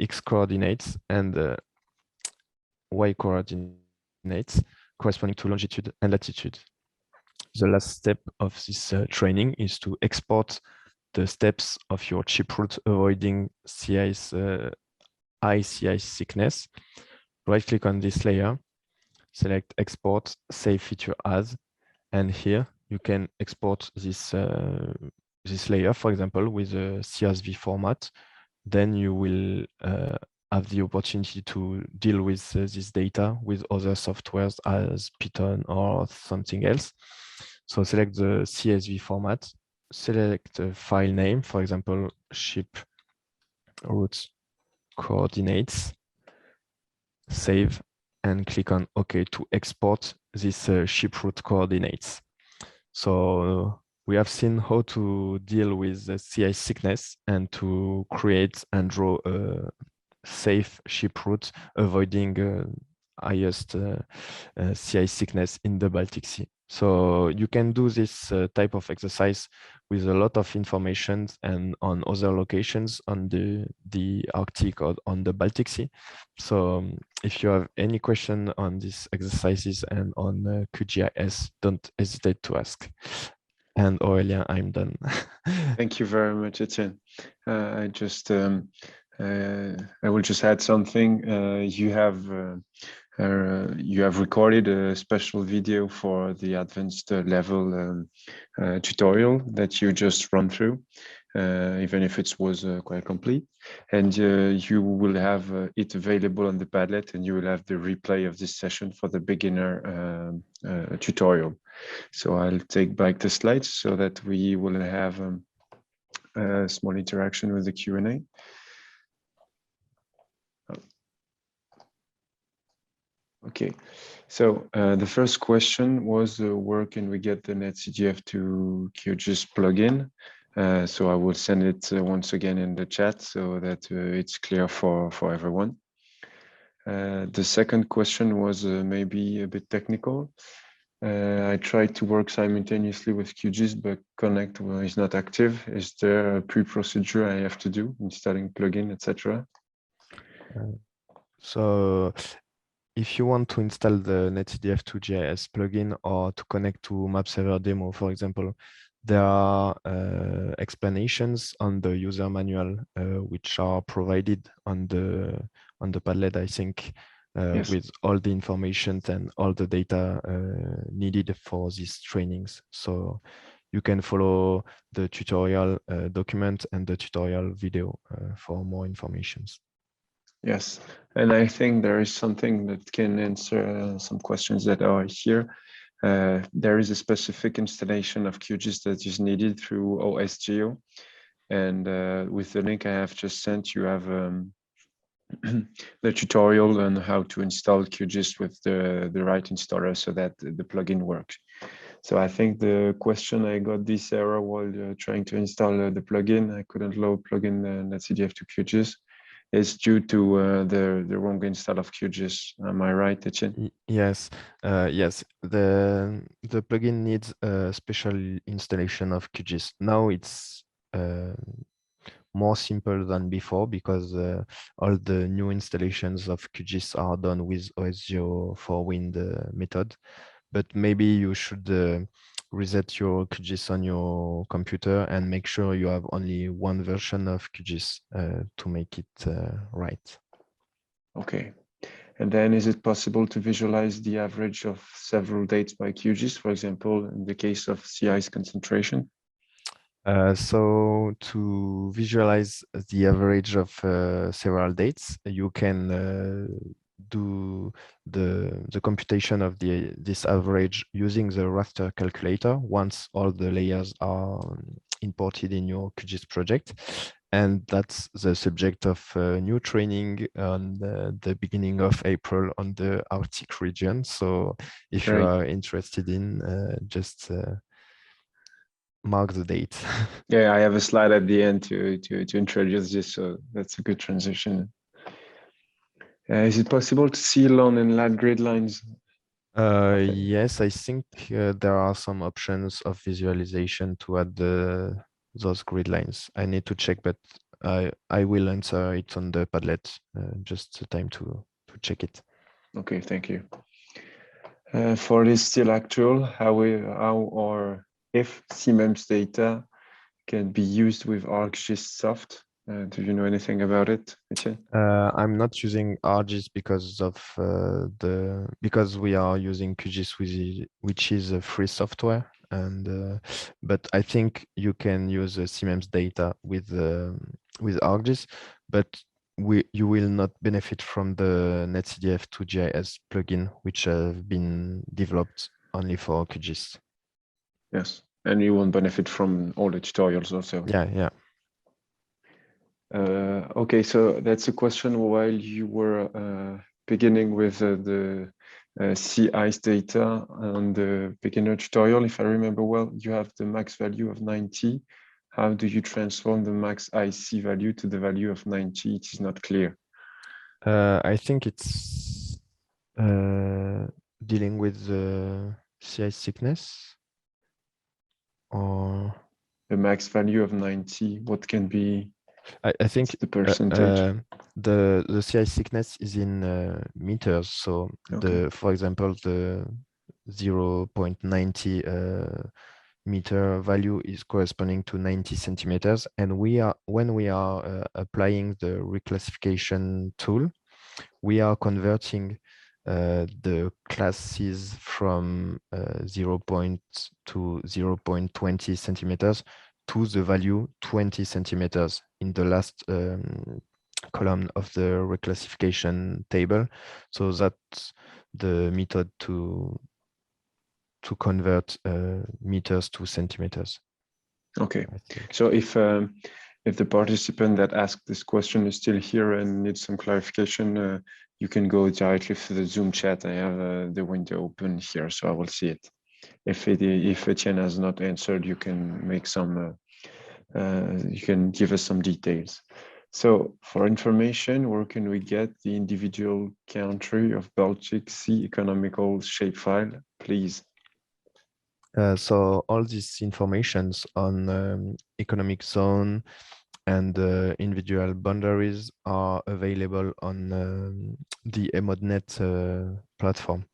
X coordinates and Y coordinates corresponding to longitude and latitude. The last step of this training is to export the steps of your ship route avoiding sea ice, high sea ice thickness. Right click on this layer, select export, save feature as, and here you can export this this layer, for example, with a CSV format. Then you will have the opportunity to deal with this data with other softwares as Python or something else. So select the CSV format, select a file name, for example, ship route coordinates, save, and click on OK to export this ship route coordinates. So we have seen how to deal with the CI sickness and to create and draw a safe ship route, avoiding highest CI sickness in the Baltic Sea. So you can do this type of exercise with a lot of information and on other locations on the Arctic or on the Baltic Sea. So if you have any question on these exercises and on QGIS, don't hesitate to ask. And Aurelia, I'm done. Thank you very much, Etienne. I will just add something. You have recorded a special video for the advanced level tutorial that you just run through, even if it was quite complete. And you will have it available on the Padlet, and you will have the replay of this session for the beginner tutorial. So I'll take back the slides so that we will have a small interaction with the Q&A. Okay, so the first question was where can we get the NetCDF to QGIS plugin? So I will send it once again in the chat so that it's clear for everyone. The second question was maybe a bit technical. I tried to work simultaneously with QGIS, but Connect is not active. Is there a pre-procedure I have to do, installing plugin, etc.? So if you want to install the NetCDF 2GIS plugin or to connect to MapServer demo, for example, there are explanations on the user manual which are provided on the Padlet, I think, yes, with all the information and all the data needed for these trainings. So you can follow the tutorial document and the tutorial video for more information. Yes, and I think there is something that can answer some questions that are here. There is a specific installation of QGIS that is needed through OSGeo. And with the link I have just sent, you have the tutorial on how to install QGIS with the right installer so that the plugin works. So I think the question I got this error while trying to install the plugin, I couldn't load plugin NetCDF to QGIS. Is due to the wrong install of QGIS. Am I right, Etienne? Yes, yes. The plugin needs a special installation of QGIS. Now it's more simple than before because all the new installations of QGIS are done with OSGeo for Wind method. But maybe you should reset your QGIS on your computer and make sure you have only one version of QGIS to make it right. Okay. And then is it possible to visualize the average of several dates by QGIS, for example, in the case of sea ice concentration? So to visualize the average of several dates, you can do the computation of this average using the raster calculator once all the layers are imported in your QGIS project. And that's the subject of new training on the beginning of April on the Arctic region. So if you are interested in, just mark the date. Yeah, I have a slide at the end to introduce this, so that's a good transition. Is it possible to see long and lat grid lines? Yes, I think there are some options of visualization to add those grid lines. I need to check, but I will answer it on the Padlet. Just time to check it. Okay, thank you. For this still actual, how or if CMEMS data can be used with ArcGIS soft. Do you know anything about it, Etienne? I'm not using ArcGIS because of because we are using QGIS, which is a free software, and but I think you can use CMEMS data with ArcGIS, but you will not benefit from the NetCDF 2GIS plugin, which have been developed only for QGIS. Yes, and you won't benefit from all the tutorials also. Yeah. Okay, so that's a question while you were beginning with the sea ice data and the beginner tutorial. If I remember well, you have the max value of 90. How do you transform the max IC value to the value of 90? It is not clear. I think it's dealing with the sea ice thickness, or The max value of 90, what can be I think the percentage? The sea ice thickness is in meters. So Okay. for example, the 0.90 meter value is corresponding to 90 centimeters. And when we are applying the reclassification tool, we are converting the classes from 0. to 0.20 centimeters to the value 20 centimeters in the last column of the reclassification table. So that's the method to convert meters to centimeters. Okay, so if the participant that asked this question is still here and needs some clarification, you can go directly to the Zoom chat. I have the window open here, so I will see it. If Etienne has not answered, you can make some. You can give us some details. So for information, where can we get the individual country of Baltic Sea economical shapefile, please? So all these informations on economic zone and individual boundaries are available on the EMODNet platform.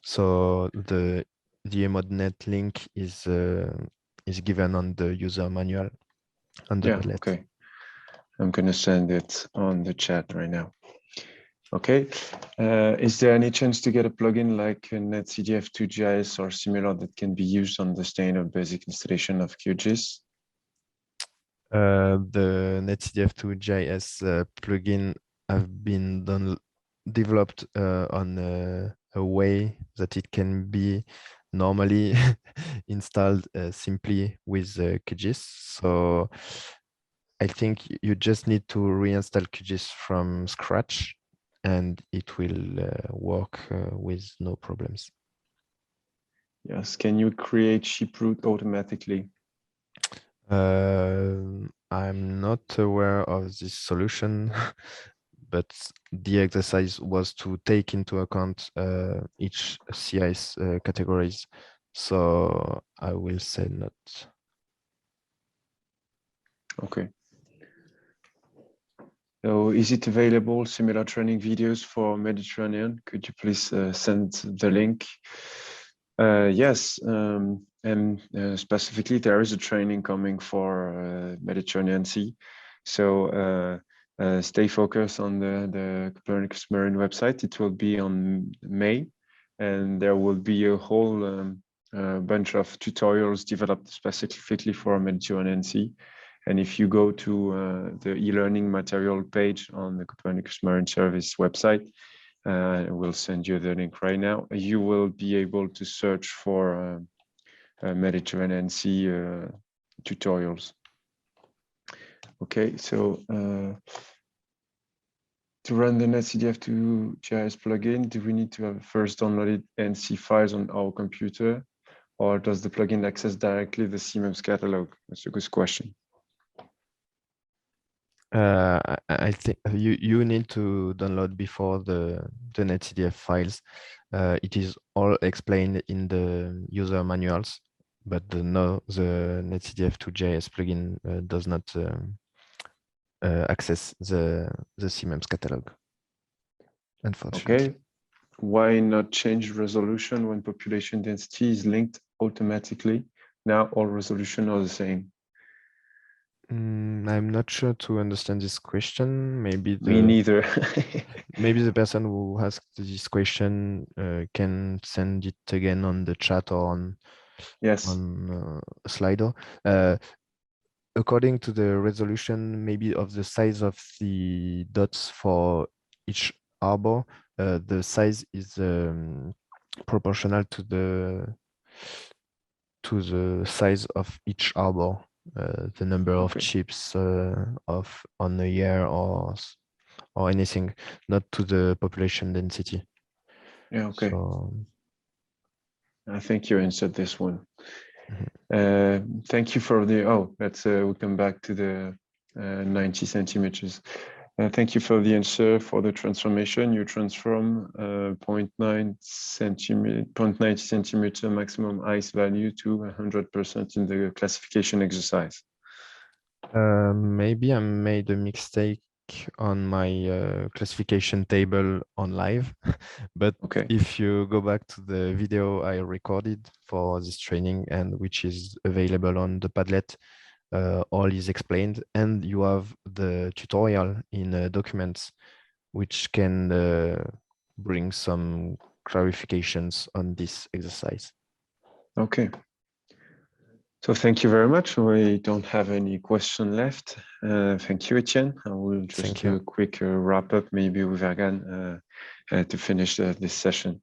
So the EMODNet link is given on the user manual on the Padlet. Okay. I'm going to send it on the chat right now. Okay. Is there any chance to get a plugin like NetCDF QGIS or similar that can be used on the standard basic installation of QGIS? The NetCDF2JS plugin have been developed on a way that it can be normally installed simply with QGIS. So I think you just need to reinstall QGIS from scratch and it will work with no problems. Yes. Can you create ship route automatically? I'm not aware of this solution, but the exercise was to take into account each CIS categories. So I will say not. Okay. So is it available, similar training videos for Mediterranean? Could you please send the link? Yes, and specifically there is a training coming for Mediterranean Sea. So stay focused on the Copernicus Marine website. It will be on May, and there will be a whole bunch of tutorials developed specifically for Mediterranean Sea. And if you go to the e-learning material page on the Copernicus Marine Service website, we'll send you the link right now. You will be able to search for Mediterranean Sea tutorials. Okay, so to run the NetCDF2JS plugin, do we need to have first downloaded NC files on our computer, or does the plugin access directly the CMEMS catalog? That's a good question. I think you need to download before the NetCDF files. It is all explained in the user manuals, but the NetCDF2JS plugin does not access the CMEMS catalog, unfortunately. Okay, why not change resolution when population density is linked automatically? Now all resolution are the same. I'm not sure to understand this question. Maybe Me neither. maybe the person who asked this question can send it again on the chat or on Slido. According to the resolution, maybe of the size of the dots for each arbor, the size is proportional to the to the size of each harbor, the number of ships on a year or anything, not to the population density. Yeah, okay. So, I think you answered this one. Thank you for the, let's we come back to the 90 centimeters. Thank you for the answer for the transformation. You transform 0.90 centimeter maximum ice value to 100% in the classification exercise. Maybe I made a mistake on my classification table on live, but if you go back to the video I recorded for this training and which is available on the Padlet, all is explained, and you have the tutorial in documents which can bring some clarifications on this exercise. Okay. So thank you very much. We don't have any question left. Thank you, Etienne. I will just do a quick wrap up, maybe with Ergan to finish this session.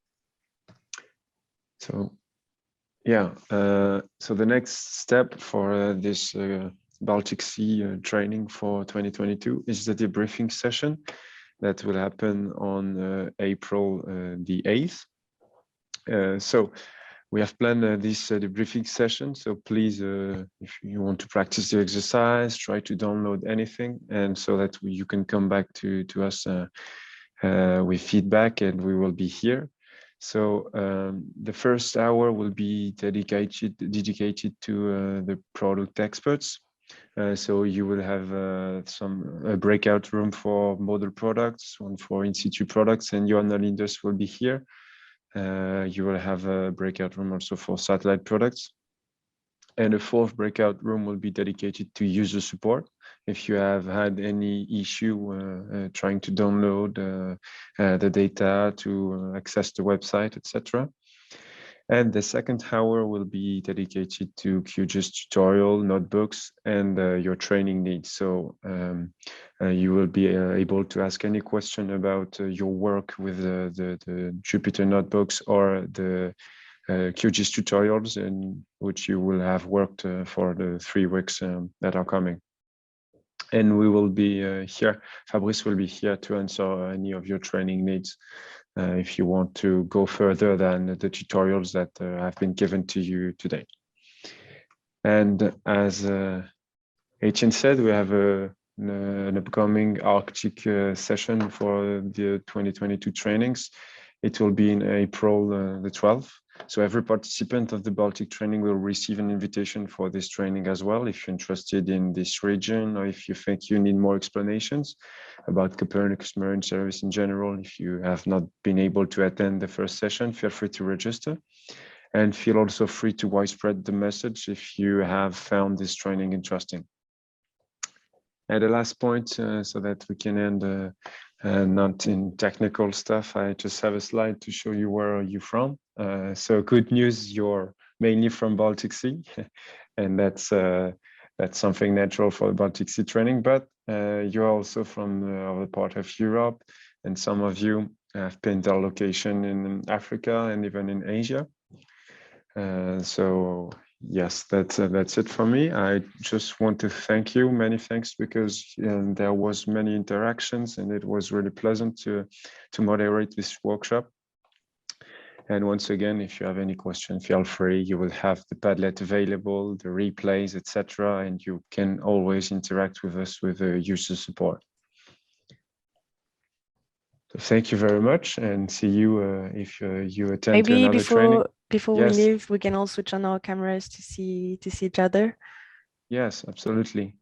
So, yeah. So the next step for this Baltic Sea training for 2022 is the debriefing session that will happen on April the 8th. So we have planned this debriefing session, so please, if you want to practice the exercise, try to download anything, and so that you can come back to us with feedback, and we will be here. So the first hour will be dedicated to the product experts. So you will have a breakout room for model products, one for in-situ products, and Johanna Linders will be here. You will have a breakout room also for satellite products. And a fourth breakout room will be dedicated to user support. If you have had any issue trying to download the data to access the website, etc. And the second hour will be dedicated to QGIS tutorial, notebooks, and your training needs. So you will be able to ask any question about your work with the Jupyter Notebooks or the QGIS tutorials in which you will have worked for the 3 weeks that are coming. And we will be here, Fabrice will be here to answer any of your training needs if you want to go further than the tutorials that have been given to you today. And as Etienne said, we have an upcoming Arctic session for the 2022 trainings. It will be in April the 12th. So every participant of the Baltic training will receive an invitation for this training as well. If you're interested in this region, or if you think you need more explanations about Copernicus Marine Service in general, if you have not been able to attend the first session, feel free to register. And feel also free to widespread the message if you have found this training interesting. And the last point, so that we can end not in technical stuff, I just have a slide to show you where are you from. So good news, you're mainly from Baltic Sea, and that's something natural for the Baltic Sea training, but you're also from the other part of Europe, and some of you have pinned their location in Africa and even in Asia. So yes, that's it for me. I just want to thank you, many thanks, because there was many interactions and it was really pleasant to moderate this workshop. And once again, if you have any question, feel free. You will have the Padlet available, the replays, etc., and you can always interact with us with user support. So thank you very much, and see you if you attend to another training. Before we leave, we can all switch on our cameras to see each other. Yes, absolutely.